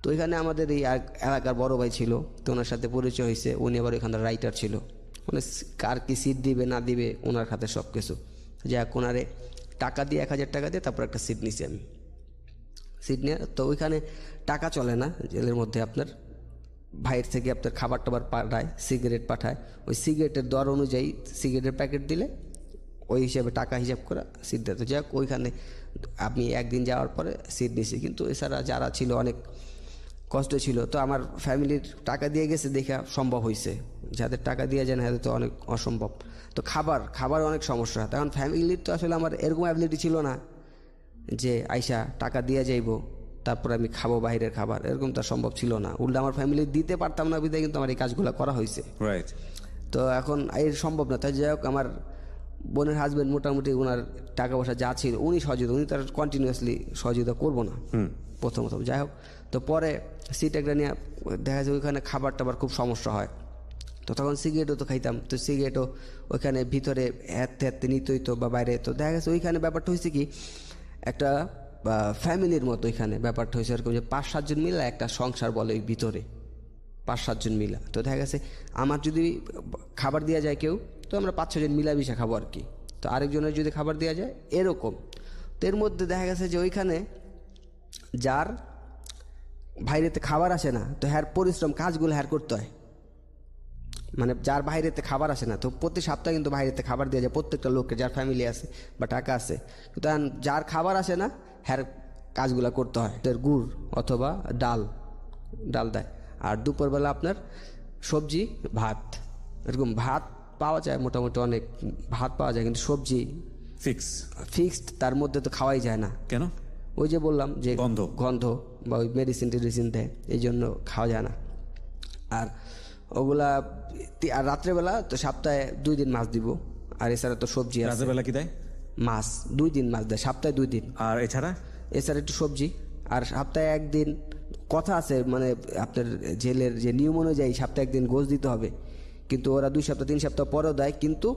তো এখানে আমাদের এই এলাকার বড় ভাই ছিল, তো ওনার সাথে পরিচয় হয়েছে। উনি আবার এখানকার রাইটার ছিল, মানে কার কি সিট দিবে না দিবে ওনার হাতে সব কিছু। যাক, ওনারে টাকা দিয়ে 1000 টাকা দিয়ে তারপর একটা সিট নিছি আমি। সিট নিয়ে তো ওইখানে টাকা চলে না জেলের মধ্যে, আপনার ভাইয়ের থেকে আপনার খাবার টাবার পাঠায়, সিগারেট পাঠায়, ওই সিগারেটের দর অনুযায়ী সিগারেটের প্যাকেট দিলে ওই হিসাবে টাকা হিসাব করে সিট দেয়। তো যাক, ওইখানে আমি একদিন যাওয়ার পরে সিট নিছি, কিন্তু এছাড়া যারা ছিল অনেক কষ্ট ছিল। তো আমার ফ্যামিলির টাকা দিয়ে গেছে দেখা সম্ভব হয়েছে, যাদের টাকা দিয়ে যায় না তাদের তো অনেক অসম্ভব। তো খাবার অনেক সমস্যা, তখন ফ্যামিলির তো আসলে আমার এরকম অ্যাবিলিটি ছিল না যে আইসা টাকা দিয়ে যাইবো তারপর আমি খাবো বাইরের খাবার, এরকম তো সম্ভব ছিল না। উল্টা আমার ফ্যামিলি দিতে পারতাম না বিধায় কিন্তু আমার এই কাজগুলো করা হয়েছে। রাইট। তো এখন এর সম্ভব না, তাই যাই হোক আমার বোনের হাজব্যান্ড মোটামুটি ওনার টাকা পয়সা যা ছিল উনি সহযোগিতা, উনি তার কন্টিনিউয়াসলি সহযোগিতা করবো না প্রথম যাই হোক। তো পরে সিট একটা নিয়ে দেখা যায় ওইখানে খাবার টাবার খুব সমস্যা হয়। তো তখন সিগারেটও তো খাইতাম, তো সিগারেটও ওইখানে ভিতরে হাতে নিতে হইতো বা বাইরে। তো দেখা গেছে ওইখানে ব্যাপারটা হয়েছে কি, একটা ফ্যামিলির মতো এখানে ব্যাপারটা হয়েছে এরকম যে 5-7 জন মিলা একটা সংসার বলে ওই ভিতরে, 5-7 জন মিলা। তো দেখা গেছে আমার যদি খাবার দেওয়া যায় কেউ, তো আমরা 5-6 জন মিলামিশা খাবো আর কি। তো আরেকজনের যদি খাবার দেওয়া যায় এরকম। তো এর মধ্যে দেখা গেছে যে ওইখানে যার বাইরেতে খাবার আসে না, তো হ্যার পরিশ্রম কাজগুলো হ্যার করতে হয়, মানে যার বাইরেতে খাবার আসে না, তো প্রতি সপ্তাহে কিন্তু বাইরেতে খাবার দেওয়া যায় প্রত্যেকটা লোককে, যার ফ্যামিলি আছে বা টাকা আছে। তো তখন যার খাবার আসে না হ্যার কাজগুলো করতে হয়, গুড় অথবা ডাল দেয়। আর দুপুরবেলা আপনার সবজি ভাত, এরকম ভাত পাওয়া যায় মোটামুটি, অনেক ভাত পাওয়া যায়, কিন্তু সবজি ফিক্সড তার মধ্যে তো খাওয়াই যায় না। কেন? ওই যে বললাম যে গন্ধ বা ওই মেডিসিন দেয়, এই জন্য খাওয়া যায় না। আর ওগুলা আর রাত্রেবেলা তো সপ্তাহে 2 দিন মাছ দিব, আর এছাড়া তো সবজি আছে। রাত্রেবেলা কি দেয়? মাছ 2 দিন মাছ দেয়, সপ্তাহে 2 দিন। আর এছাড়া একটু সবজি। আর সপ্তাহে 1 দিন কথা আছে, মানে আপনার জেলের যে নিয়ম অনুযায়ী সপ্তাহে 1 দিন গোশ দিতে হবে, কিন্তু ওরা 2 সপ্তাহ 3 সপ্তাহ পরেও দেয়, কিন্তু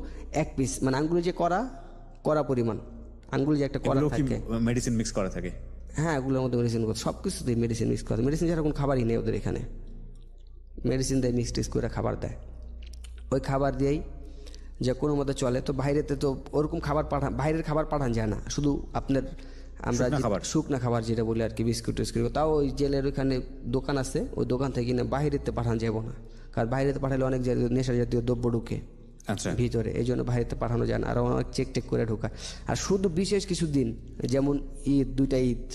1 পিস, মানে আঙ্গুলে যে করা পরিমাণ, আঙ্গুলে যে একটা করা থাকে, মেডিসিন মিক্স করা থাকে। হ্যাঁ, এগুলোর মধ্যে মেডিসিন সব কিছুতেই মেডিসিন মিক্স করা, মেডিসিন ছাড়া কোনো খাবারই নেই ওদের এখানে, মেডিসিন দেয় মিক্স টিক্স করে খাবার দেয়। ওই খাবার দিয়েই যে কোনো মতো চলে। তো বাইরেতে তো ওরকম খাবার বাইরের খাবার পাঠান যায় না, শুধু আপনার আমরা শুকনা খাবার যেটা বলি আর কি, বিস্কুট টিস্কুট। তাও ওই জেলের ওইখানে দোকান আছে, ওই দোকান থেকে কিনে বাইরেতে পাঠান যাব না, কারণ বাইরেতে পাঠালে অনেক নেশা জাতীয় দ্রব্য ঢুকে ভিতরে, এই জন্য বাইরেতে পাঠানো যায় না, আর অনেক চেক করে ঢোকায়। আর শুধু বিশেষ কিছু দিন, যেমন ঈদ, 2টা ঈদ,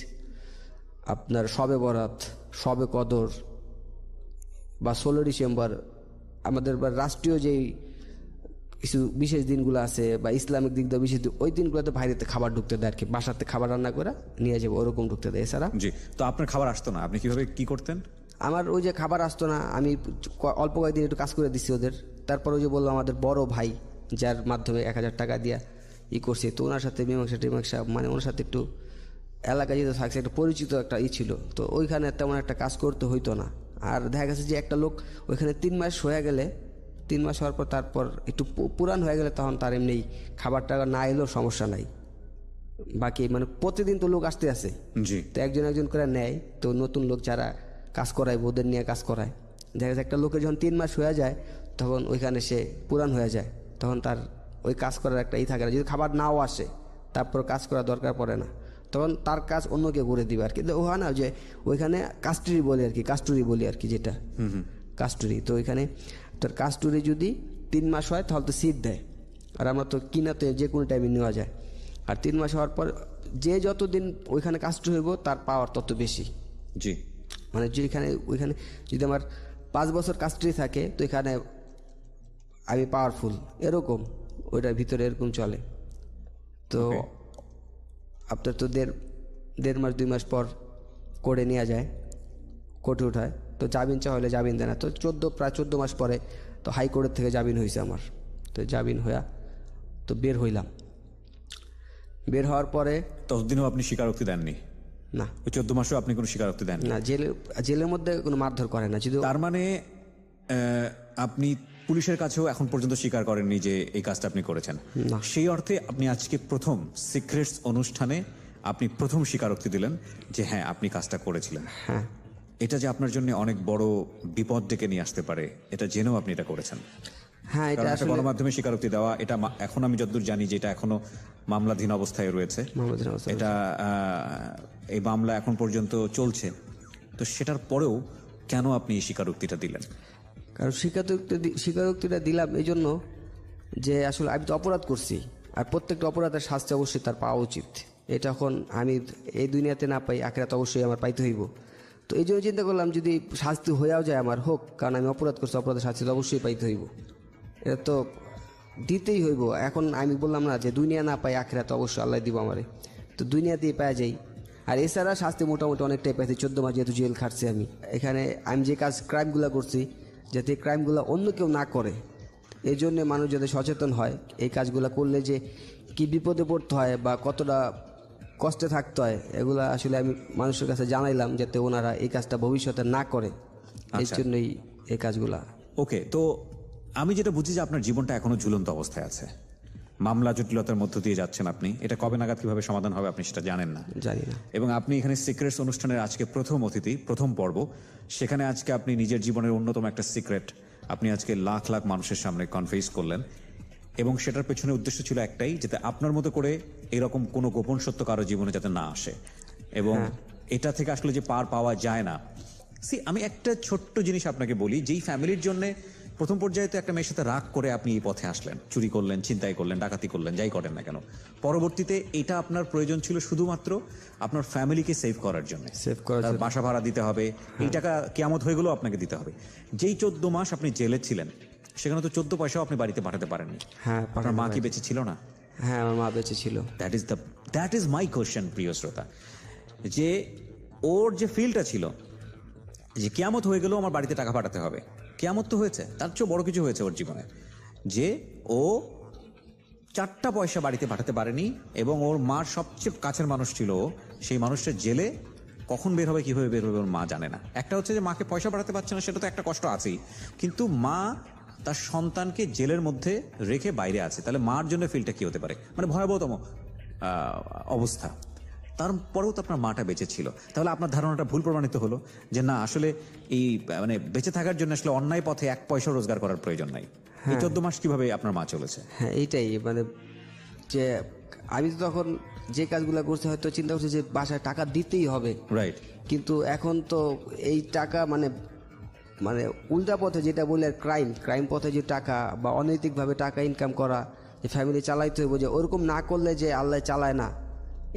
আপনার শবে বরাত, শবে কদর বা 16 ডিসেম্বর, আমাদের বা রাষ্ট্রীয় যেই কিছু বিশেষ দিনগুলো আছে বা ইসলামিক দিক দিয়ে বিশেষ দিন, ওই দিনগুলোতে বাইরেতে খাবার ঢুকতে দেয় আর কি, বাসাতে খাবার রান্না করে নিয়ে যাবো ওরকম ঢুকতে দেয়। এছাড়া জি। তো আপনার খাবার আসতো না, আপনি কিভাবে কি করতেন? আমার ওই যে খাবার আসতো না, আমি অল্প কয়েকদিন একটু কাজ করে দিচ্ছি ওদের। তারপর ওই যে বললাম আমাদের বড় ভাই, যার মাধ্যমে 1000 টাকা দিয়া করছে, তো ওনার সাথে মীমাংসা মানে ওনার সাথে একটু এলাকায় যেহেতু থাকছে, একটা পরিচিত একটা ছিল, তো ওইখানে তেমন একটা কাজ করতে হইতো না। আর দেখা গেছে যে একটা লোক ওইখানে 3 মাস হয়ে গেলে, 3 মাস হওয়ার পর তারপর একটু পুরান হয়ে গেলে তখন তার এমনি খাবার টাকা না এলেও সমস্যা নাই, বাকি মানে প্রতিদিন তো লোক আসতে আসে, তো একজন করে নেয়। তো নতুন লোক যারা কাজ করায় ওদের নিয়ে কাজ করায়, দেখা যাচ্ছে একটা লোকের যখন 3 মাস হয়ে যায় তখন ওইখানে সে পুরান হয়ে যায়, তখন তার ওই কাজ করার একটা থাকে না। যদি খাবার নাও আসে তারপর কাজ করার দরকার পড়ে না, তখন তার কাজ অন্য কেউ করে দিবে আর কি। ও হয় না যে ওইখানে কাস্টুরি বলি আর কি, যেটা কাস্টুরি। তো ওইখানে তোর কাস্টুরি যদি 3 মাস হয় তাহলে তো সিট দেয়, আর আমরা তো কিনাতে যে কোনো টাইমে নেওয়া যায়। আর 3 মাস হওয়ার পর যে যতদিন ওইখানে কাস্টুরি হইব তার পাওয়ার তত বেশি। জি, মানে ওইখানে যদি আমার 5 বছর কাস্টুরি থাকে, তো এখানে আমি পাওয়ারফুল, এরকম ওইটার ভিতরে এরকম চলে। তো আপনার তো দেড় মাস 2 মাস পর কোর্টে নেওয়া যায়, কোর্টে উঠায়, তো জামিন চাওয়া হলে জামিন দেয় না। তো প্রায় 14 মাস পরে তো হাইকোর্টের থেকে জামিন হয়েছে আমার। তো জামিন হইয়া তো বের হইলাম। বের হওয়ার পরে ততদিনও আপনি স্বীকারোক্তি দেননি? না ওই 14 মাসেও আপনি কোনো স্বীকারোক্তি দেন? না, জেলের মধ্যে কোনো মারধর করে না। যদি তার মানে আপনি পুলিশের কাছেও এখন পর্যন্ত স্বীকার করেননি যে এই কাজটা আপনি করেছেন? না। সেই অর্থে আপনি আজকে প্রথম সিক্রেটস অনুষ্ঠানে আপনি প্রথম স্বীকারোক্তি দিলেন যে হ্যাঁ আপনি কাজটা করেছিলেন। হ্যাঁ, এটা যে আপনার জন্য অনেক বড় বিপদ ডেকে নিয়ে আসতে পারে এটা জেনেও আপনি এটা করেছেন। হ্যাঁ, এটা কারণ একটা আসলে গণমাধ্যমে স্বীকারোক্তি দেওয়া এটা এখন আমি যতদূর জানি যে এটা এখনো মামলাধীন অবস্থায় রয়েছে। মামলাধীন অবস্থায় এটা এই মামলা এখন পর্যন্ত চলছে, তো সেটার পরেও কেন আপনি এই স্বীকারোক্তিটা দিলেন? কারণ স্বীকারোক্তিটা দিলাম এই জন্য যে আসলে আমি তো অপরাধ করছি, আর প্রত্যেকটা অপরাধের শাস্তি অবশ্যই তার পাওয়া উচিত। এটা এখন আমি এই দুনিয়াতে না পাই, আখিরাতে অবশ্যই আমার পাইতে হইব। তো এই জন্য চিন্তা করলাম যদি শাস্তি হয়েও যায় আমার, হোক, কারণ আমি অপরাধ করছি, অপরাধের শাস্তি তো অবশ্যই পাইতে হইব, এটা তো দিতেই হইব। এখন আমি বললাম না যে দুনিয়া না পাই, আখিরাতে অবশ্যই আল্লাহ দিব আমারে, তো দুনিয়াতেই পাওয়া যাই। আর এছাড়া শাস্তি মোটামুটি অনেকটাই পাইছি, 14 মাস যেহেতু জেল খাটছি আমি। এখানে আমি যে ক্রাইমগুলো করছি, যাতে এই ক্রাইমগুলো অন্য কেউ না করে, এই জন্যে মানুষ যাতে সচেতন হয় এই কাজগুলো করলে যে কি বিপদে পড়তে হয় বা কতটা কষ্টে থাকতে হয়, এগুলো আসলে আমি মানুষের কাছে জানাইলাম যাতে ওনারা এই কাজটা ভবিষ্যতে না করে, এই জন্যই এই কাজগুলা। ওকে, তো আমি যেটা বুঝি যে আপনার জীবনটা এখনো ঝুলন্ত অবস্থায় আছে, মামলা জটিলতার মধ্য দিয়ে যাচ্ছেন আপনি। এটা কবে নাগাদ কিভাবে সমাধান হবে আপনি সেটা জানেন না। জানি না। এবং আপনি এখানে সিক্রেটস অনুষ্ঠানের আজকে প্রথম অতিথি, প্রথম পর্ব। সেখানে আজকে আপনি নিজের জীবনের অন্যতম একটা সিক্রেট আপনি আজকে লাখ লাখ মানুষের সামনে কনফেস করলেন, এবং সেটার পেছনে উদ্দেশ্য ছিল একটাই, যাতে আপনার মতো করে এরকম কোনো গোপন সত্য কারো জীবনে যাতে না আসে, এবং এটা থেকে আসলে যে পার পাওয়া যায় না। আমি একটা ছোট্ট জিনিস আপনাকে বলি, যেই ফ্যামিলির জন্য প্রথম পর্যায়ে তো একটা মেয়ের সাথে রাগ করে আপনি এই পথে আসলেন, চুরি করলেন, ছিনতাই করলেন, ডাকাতি করলেন, যাই করেন না কেন, পরবর্তীতে এটা আপনার প্রয়োজন ছিল শুধুমাত্র আপনার ফ্যামিলিকে সেভ করার জন্য। তার বাসা ভাড়া দিতে হবে, এই টাকা কিয়ামত হয়ে গেলেও আপনাকে দিতে হবে। যেই 14 মাস আপনি জেলে ছিলেন সেখানে তো 14 পয়সাও আপনি বাড়িতে পাঠাতে পারেননি। হ্যাঁ, আপনার মা কি বেঁচে ছিল না? হ্যাঁ, আমার মা বেঁচে ছিল। দ্যাট ইজ মাই কোয়েশ্চেন, প্রিয় শ্রোতা, যে ওর যে ফিলটা ছিল যে কিয়ামত হয়ে গেলেও আমার বাড়িতে টাকা পাঠাতে হবে, কিয়ামত তো হয়েছে, তার চেয়েও বড় কিছু হয়েছে ওর জীবনে, যে ও 4টা পয়সা বাড়িতে পাঠাতে পারেনি, এবং ওর মার সবচেয়ে কাছের মানুষ ছিল ও, সেই মানুষটা জেলে কখন বের হবে, কিভাবে বের হবে ওর মা জানে না। একটা হচ্ছে যে মাকে পয়সা পাঠাতে পারছে না, সেটা তো একটা কষ্ট আছেই, কিন্তু মা তার সন্তানকে জেলের মধ্যে রেখে বাইরে আছে, তাহলে মার জন্য ফিলটা কি হতে পারে, মানে ভয়াবহতম অবস্থা। তারপরেও তো আপনার মাটা বেঁচে ছিল, তাহলে আপনার ধারণাটা ভুল প্রমাণিত হলো যে না, আসলে এই মানে বেঁচে থাকার জন্য আসলে অন্যায় পথে 1 পয়সা রোজগার করার প্রয়োজন নাই। এই 14 মাস কিভাবে আপনার মা চলেছে? হ্যাঁ, এইটাই, মানে যে আমি তো তখন যে কাজগুলো করছি হয়তো চিন্তা করছি যে বাসায় টাকা দিতেই হবে, রাইট, কিন্তু এখন তো এই টাকা মানে মানে উল্টা পথে যেটা বলে ক্রাইম পথে যে টাকা বা অনৈতিকভাবে টাকা ইনকাম করা, যে ফ্যামিলি চালাইতে হইব, যে ওরকম না করলে যে আল্লাহ চালায় না,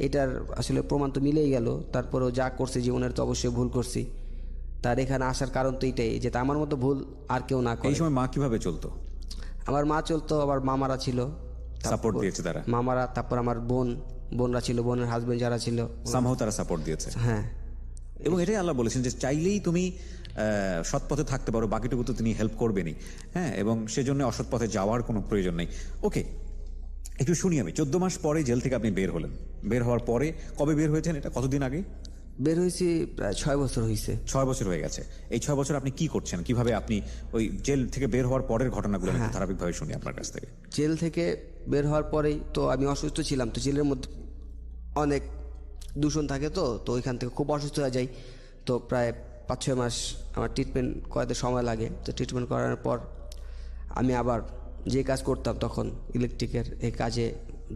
এটার আসলে প্রমাণ তো মিলেই গেল। তারপরেও যা করছি জীবনের তো অবশ্যই ভুল করছি, তার এখানে আসার কারণ তো এইটাই, যে আমার মতো ভুল আর কেউ না করে। এই সময় মা কিভাবে চলতো? আমার মা চলতো, আবার মামারা ছিল, সাপোর্ট দিয়েছে তারা, মামারা, তারপর আমার বোনরা ছিল, বোনের হাজবেন্ড যারা ছিল, সামহাও তারা সাপোর্ট দিয়েছে। হ্যাঁ, এবং এটাই আল্লাহ বলেছেন যে চাইলেই তুমি সৎ পথে থাকতে পারো, বাকিটুকু তো তিনি হেল্প করবেনই। হ্যাঁ, এবং সেজন্য অসৎ পথে যাওয়ার কোনো প্রয়োজন নেই। ওকে, একটু শুনি আমি। 14 মাস পরে জেল থেকে আপনি বের হলেন, বের হওয়ার পরে কবে বের হয়েছেন, এটা কতদিন আগে? বের হয়েছি প্রায় 6 বছর হয়েছে। 6 বছর হয়ে গেছে। এই 6 বছর আপনি কি করছেন, কিভাবে আপনি ওই জেল থেকে বের হওয়ার পরের ঘটনাগুলো একটু ধারাবাহিকভাবে শুনি আপনার কাছ থেকে। জেল থেকে বের হওয়ার পরেই তো আমি অসুস্থ ছিলাম, তো জেলের মধ্যে অনেক দূষণ থাকে, তো ওইখান থেকে খুব অসুস্থ হয়ে যাই। তো প্রায় 5-6 মাস আমার ট্রিটমেন্ট করাতে সময় লাগে। তো ট্রিটমেন্ট করার পর আমি আবার যে কাজ করতাম তখন ইলেকট্রিকের এই কাজে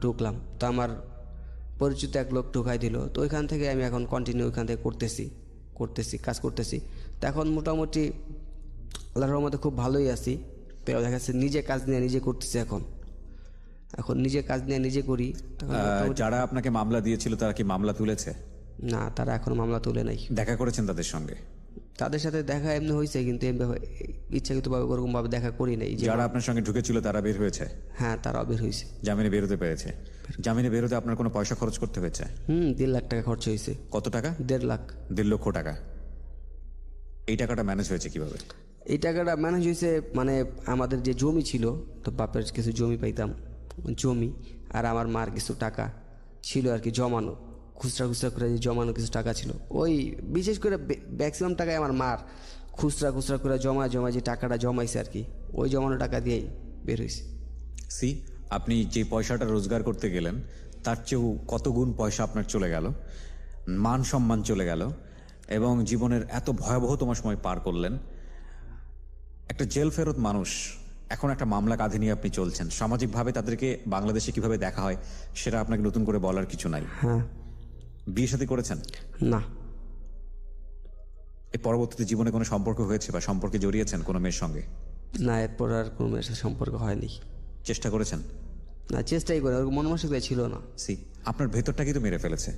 ঢুকলাম। তো আমার পরিচিত এক লোক ঢুকাই দিল, তো ওইখান থেকে আমি এখন কন্টিনিউ ওইখান থেকে কাজ করতেছি। তো এখন মোটামুটি আল্লাহর রহমতে খুব ভালোই আছি। তো দেখা যাচ্ছে নিজে কাজ নিয়ে নিজে করতেছি, এখন নিজে কাজ নিয়ে নিজে করি। যারা আপনাকে মামলা দিয়েছিল তারা কি মামলা তুলেছে? না, তারা এখনো মামলা তুলে নাই। দেখা করেছেন তাদের সঙ্গে? তাদের সাথে দেখা এমনি হয়েছে, কিন্তু ইচ্ছাকৃতভাবে ওরকম ভাবে দেখা করি নাই। যারা আপনার সঙ্গে ঢুকেছিল তারা বের হয়েছে? হ্যাঁ, তারাও বের হয়েছে, জামিনে বেরোতে পেরেছে। জামিনে বেরোতে আপনার কোনো পয়সা খরচ করতে হয়েছে? 1.5 লাখ টাকা খরচ হয়েছে। কত টাকা? 1.5 লাখ। 1.5 লক্ষ টাকা। এই টাকাটা ম্যানেজ হয়েছে কিভাবে? এই টাকাটা ম্যানেজ হয়েছে মানে আমাদের যে জমি ছিল, তো বাপের কিছু জমি পাইতাম, জমি আর আমার মার কিছু টাকা ছিল আর কি জমানো, খুচরা খুচরা করে যে জমানো কিছু টাকা ছিল, ওই বিশেষ করে ম্যাক্সিমাম টাকায় আমার মার খুচরা খুচরা করে জমা যে টাকাটা জমাইছে আর কি, ওই জমানো টাকা দিয়েই বের হয়েছে। সি, আপনি যে পয়সাটা রোজগার করতে গেলেন তার চেয়েও কত গুণ পয়সা আপনার চলে গেল, মান সম্মান চলে গেল, এবং জীবনের এত ভয়াবহতম সময় পার করলেন। একটা জেল ফেরত মানুষ এখন একটা মামলা কাঁধে নিয়ে আপনি চলছেন। সামাজিকভাবে তাদেরকে বাংলাদেশে কিভাবে দেখা হয় সেটা আপনাকে নতুন করে বলার কিছু নাই। হ্যাঁ। বিয়ে শাদী করেছেন? না। এর পরবর্তীতে জীবনে কোনো সম্পর্ক হয়েছে বা সম্পর্কে জড়িয়েছেন কোনো মেয়ের সঙ্গে? না, এরপর আর কোনো মেয়ের সাথে সম্পর্ক হয়নি। চেষ্টা করেছেন? না, চেষ্টাই করে, ওর মন মানসিকতা ছিল না। সি, আপনার ভেতরটাকে তো মেরে ফেলেছে।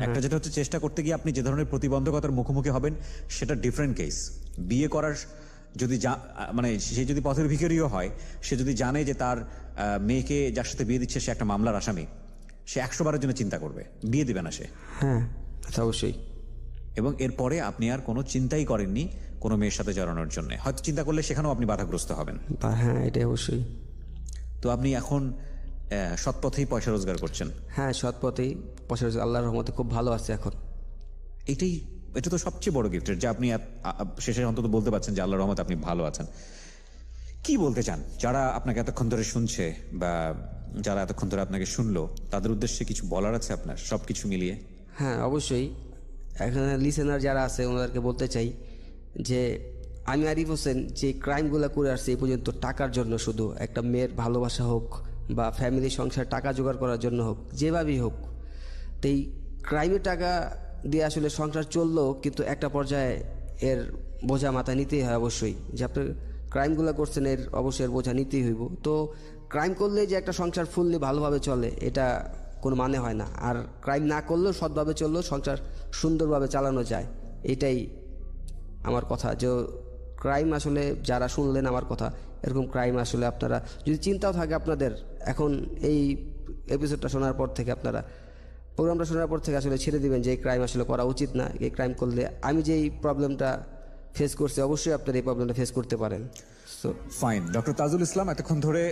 একটা যেটা হচ্ছে চেষ্টা করতে গিয়ে আপনি যে ধরনের প্রতিবন্ধকতার মুখোমুখি হবেন সেটা ডিফারেন্ট কেস। বিয়ে করার যদি মানে সে যদি পথের ভিখারিও হয়, সে যদি জানে যে তার মেয়েকে যার সাথে বিয়ে দিচ্ছে সে একটা মামলার আসামি, সে 100 বারের জন্য চিন্তা করবে, বিয়ে দিবে না সে। হ্যাঁ, তা অবশ্যই। এবং এরপরে আপনি আর কোনো চিন্তাই করেননি কোনো মেয়ের সাথে জড়ানোর জন্য। হয়তো চিন্তা করলে সেখানেও আপনি বাধাগ্রস্ত হবেন। হ্যাঁ, এটাই অবশ্যই। তো আপনি এখন সৎ পথেই পয়সা রোজগার করছেন? হ্যাঁ, সৎ পথেই পয়সা রোজগার, আল্লাহর রহমতে খুব ভালো আছে এখন। এটা তো সবচেয়ে বড় গিফটের যে আপনি শেষে অন্তত বলতে পারছেন যে আল্লাহর রহমতে আপনি ভালো আছেন। কি বলতে চান যারা আপনাকে এতক্ষণ ধরে শুনছে বা যারা এতক্ষণ ধরে আপনাকে শুনলো, তাদের উদ্দেশ্যে কিছু বলার আছে আপনার সবকিছু মিলিয়ে? হ্যাঁ, অবশ্যই। এখানে লিসেনার যারা আছে ওনাদেরকে বলতে চাই যে আমি আরিফ হোসেন যে ক্রাইমগুলো করে আসছে এই পর্যন্ত টাকার জন্য, শুধু একটা মেয়ের ভালোবাসা হোক বা ফ্যামিলি সংসার টাকা জোগাড় করার জন্য হোক, যেভাবেই হোক, তো এই ক্রাইমের টাকা দিয়ে আসলে সংসার চললেও কিন্তু একটা পর্যায়ে এর বোঝা মাথায় নিতেই হয় অবশ্যই। যে আপনি ক্রাইমগুলো করছেন এর অবশ্যই এর বোঝা নিতেই হইব। তো ক্রাইম করলে যে একটা সংসার ফুললি ভালোভাবে চলে এটা কোনো মানে হয় না। আর ক্রাইম না করলেও সৎভাবে চললেও সংসার সুন্দরভাবে চালানো যায়, এটাই আমার কথা। যে ক্রাইম আসলে যারা শুনলেন আমার কথা, এরকম ক্রাইম আসলে আপনারা যদি চিন্তাও থাকে আপনাদের, এখন এই এপিসোডটা শোনার পর থেকে, আপনারা প্রোগ্রামটা শোনার পর থেকে আসলে ছেড়ে দিবেন যে এই ক্রাইম আসলে করা উচিত না। এই ক্রাইম করলে আমি যে এই প্রবলেমটা ফেস করছি, অবশ্যই আপনারা এই প্রবলেমটা ফেস করতে পারেন। So fine. Doctor Tajul Islam, এতক্ষণ ধরে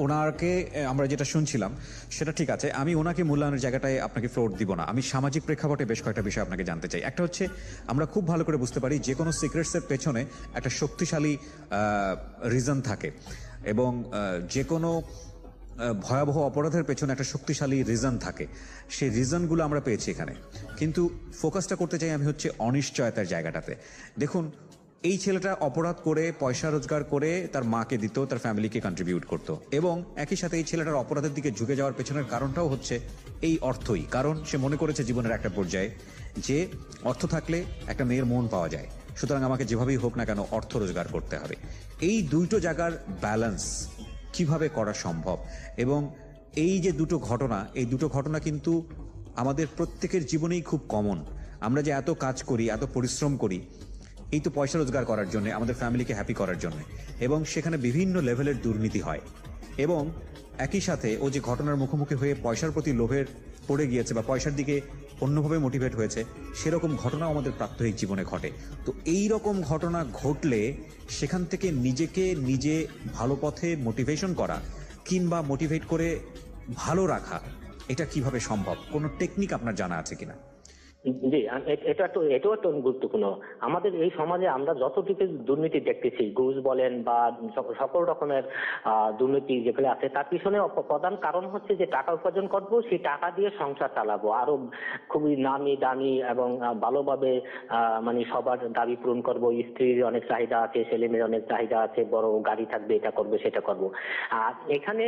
ওনাকে আমরা যেটা শুনছিলাম সেটা ঠিক আছে। আমি ওনাকে মূল্যায়নের জায়গাটায় আপনাকে ফ্লোর দিব না। আমি সামাজিক প্রেক্ষাপটে বেশ কয়েকটা বিষয় আপনাকে জানতে চাই। একটা হচ্ছে, আমরা খুব ভালো করে বুঝতে পারি যে কোনো সিক্রেটসের পেছনে একটা শক্তিশালী রিজন থাকে, এবং যে কোনো ভয়াবহ অপরাধের পেছনে একটা শক্তিশালী রিজন থাকে। সেই রিজনগুলো আমরা পেয়েছি এখানে, কিন্তু ফোকাসটা করতে চাই আমি হচ্ছে অনিশ্চয়তার জায়গাটাতে। দেখুন, এই ছেলেটা অপরাধ করে পয়সা রোজগার করে তার মাকে দিত, তার ফ্যামিলিকে কন্ট্রিবিউট করত, এবং একই সাথে এই ছেলেটার অপরাধের দিকে ঝুঁকে যাওয়ার পেছনের কারণটাও হচ্ছে এই অর্থই। কারণ সে মনে করেছে জীবনের একটা পর্যায়ে যে অর্থ থাকলে একটা মেয়ের মন পাওয়া যায়, সুতরাং আমাকে যেভাবেই হোক না কেন অর্থ রোজগার করতে হবে। এই দুটো জায়গার ব্যালেন্স কিভাবে করা সম্ভব? এবং এই যে দুটো ঘটনা, এই দুটো ঘটনা কিন্তু আমাদের প্রত্যেকের জীবনেই খুব কমন। আমরা যে এত কাজ করি, এত পরিশ্রম করি, এই তো পয়সা রোজগার করার জন্য, আমাদের ফ্যামিলিকে হ্যাপি করার জন্য, এবং সেখানে বিভিন্ন লেভেলের দুর্নীতি হয়। এবং একই সাথে ও যে ঘটনার মুখোমুখি হয়ে পয়সার প্রতি লোভের পড়ে গিয়েছে বা পয়সার দিকে অন্যভাবে মোটিভেট হয়েছে, সেরকম ঘটনাও আমাদের প্রাত্যহিক জীবনে ঘটে। তো এই রকম ঘটনা ঘটলে সেখান থেকে নিজেকে নিজে ভালো পথে মোটিভেশন করা কিংবা মোটিভেট করে ভালো রাখা, এটা কিভাবে সম্ভব? কোনো টেকনিক আপনার জানা আছে কিনা? জি, এটাও একটা গুরুত্বপূর্ণ। আমাদের এই সমাজে আমরা যতটুকু দুর্নীতি দেখতেছি, ঘুষ বলেন বা সকল রকমের দুর্নীতি যেগুলো আছে, তার পিছনে প্রধান কারণ হচ্ছে যে টাকা উপার্জন করবো, সেই টাকা দিয়ে সংসার চালাবো, আরো খুবই নামি দামি এবং ভালোভাবে মানে সবার দাবি পূরণ করবো। স্ত্রীর অনেক চাহিদা আছে, ছেলে মেয়ের অনেক চাহিদা আছে, বড় গাড়ি থাকবে, এটা করবো সেটা করবো। আর এখানে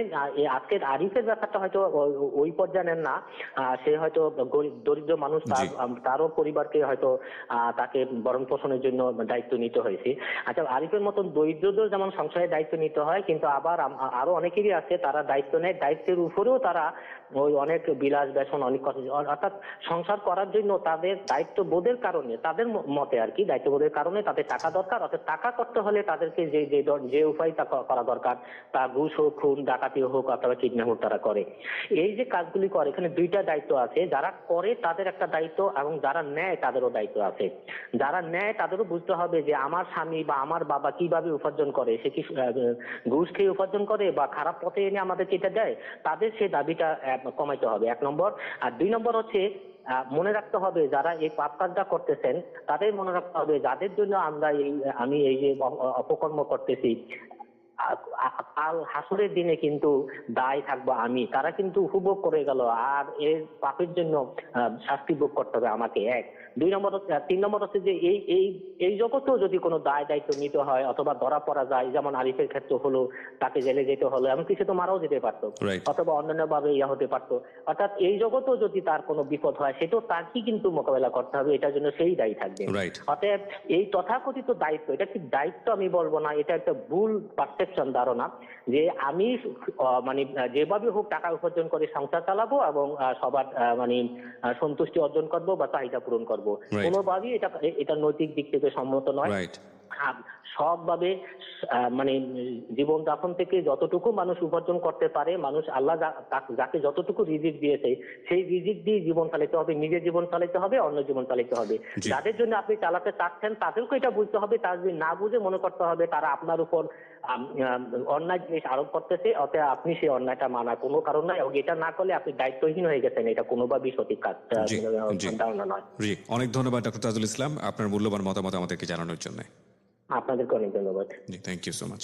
আজকের আরিফের ব্যাপারটা হয়তো ওই পর্যায়ে নেন না। সে হয়তো দরিদ্র মানুষ, তারও পরিবারকে হয়তো তাকে ভরণ পোষণের জন্য দায়িত্ব নিতে হয়েছে। আচ্ছা, আরিফের মতন দরিদ্রদের যেমন সংসারের দায়িত্ব নিতে হয়, কিন্তু আবার আরো অনেকেরই আছে তারা দায়িত্ব নেয়, দায়িত্বের উপরেও তারা ওই অনেক বিলাস বেসন অনেক কথা, অর্থাৎ সংসার করার জন্য তাদের দায়িত্ব বোধের কারণে, তাদের মতে আর কি, দায়িত্ববোধের কারণে তাদের টাকা দরকার। অর্থাৎ টাকা করতে হলে তাদেরকে যে উপায় তা করা দরকার, তা ঘুষ হোক, খুন ডাকাতি হোক অথবা কিডন্যাপ হোক, তারা করে। এই যে কাজগুলি করে, এখানে দুইটা দায়িত্ব আছে। যারা করে তাদের একটা দায়িত্ব, এবং যারা নেয় তাদেরও দায়িত্ব আছে। যারা নেয় তাদেরও বুঝতে হবে যে আমার স্বামী বা আমার বাবা কিভাবে উপার্জন করে, সে কি ঘুষ খেয়ে উপার্জন করে বা খারাপ পথে এনে আমাদেরকে এটা দেয়, তাদের সেই দাবিটা কমাইতে হবে, 1 নম্বর। আর 2 নম্বর হচ্ছে মনে রাখতে হবে যারা এই পাপ কাজটা করতেছেন তাদের মনে রাখতে হবে যাদের জন্য আমি এই যে অপকর্ম করতেছি, কাল হাসরের দিনে কিন্তু দায় থাকবো আমি, তারা কিন্তু উপভোগ করে গেল আর এর পাপের জন্য শাস্তি ভোগ করতে হবে আমাকে। 1, 2 নম্বর 3 নম্বর হচ্ছে যে এই জগতেও যদি কোনো দায় দায়িত্ব নিতে হয় অথবা ধরা পড়া যায়, যেমন আরিফের ক্ষেত্রে হলো তাকে জেলে যেতে হলো, এমনকি সে তো মারাও যেতে পারতো অথবা অন্যান্য ভাবে ইয়া হতে পারতো। অর্থাৎ এই জগতেও যদি তার কোনো বিপদ হয় সেটাও তাকেই কিন্তু মোকাবেলা করতে হবে, এটার জন্য সেই দায়ী থাকবে। অতএব এই তথাকথিত দায়িত্ব, এটা কি দায়িত্ব আমি বলবো না, এটা একটা ভুল পারসেপশন ধারণা যে আমি মানে যেভাবে হোক টাকা উপার্জন করে সংসার চালাবো এবং সবার মানে সন্তুষ্টি অর্জন করব বা চাহিদা পূরণ করব, কোনোভাবেই এটা নৈতিক দিক থেকে সম্মত নয়। সবভাবে মানে জীবন যাপন থেকে যতটুকু মানুষ উপার্জন করতে পারে, মানুষ আল্লাহ যাকে যতটুকু রিজিক দিয়েছে সেই রিজিক দিয়ে জীবন চালাতে হবে, নিজের জীবন চালাতে হবে, অন্য জীবন চালাতে হবে। যাদের জন্য আপনি চালাতে চাচ্ছেন তাদেরকে এটা বুঝতে হবে, তার যদি না বুঝে মনে করতে হবে তারা আপনার উপর অন্যায় জিনিস আরোপ করতেছে, অতএব আপনি সেই অন্যায়টা মানা কোনো কারণ নাই, এবং এটা না করলে আপনি দায়িত্বহীন হয়ে গেছেন, এটা কোনোভাবেই সঠিক কাজ ধারণা নয়। অনেক ধন্যবাদ ডক্টর তাজুল ইসলাম আপনার মূল্যবান মতামত আমাদেরকে জানানোর জন্য। আপনাদেরকে অনেক ধন্যবাদ। Thank you so much.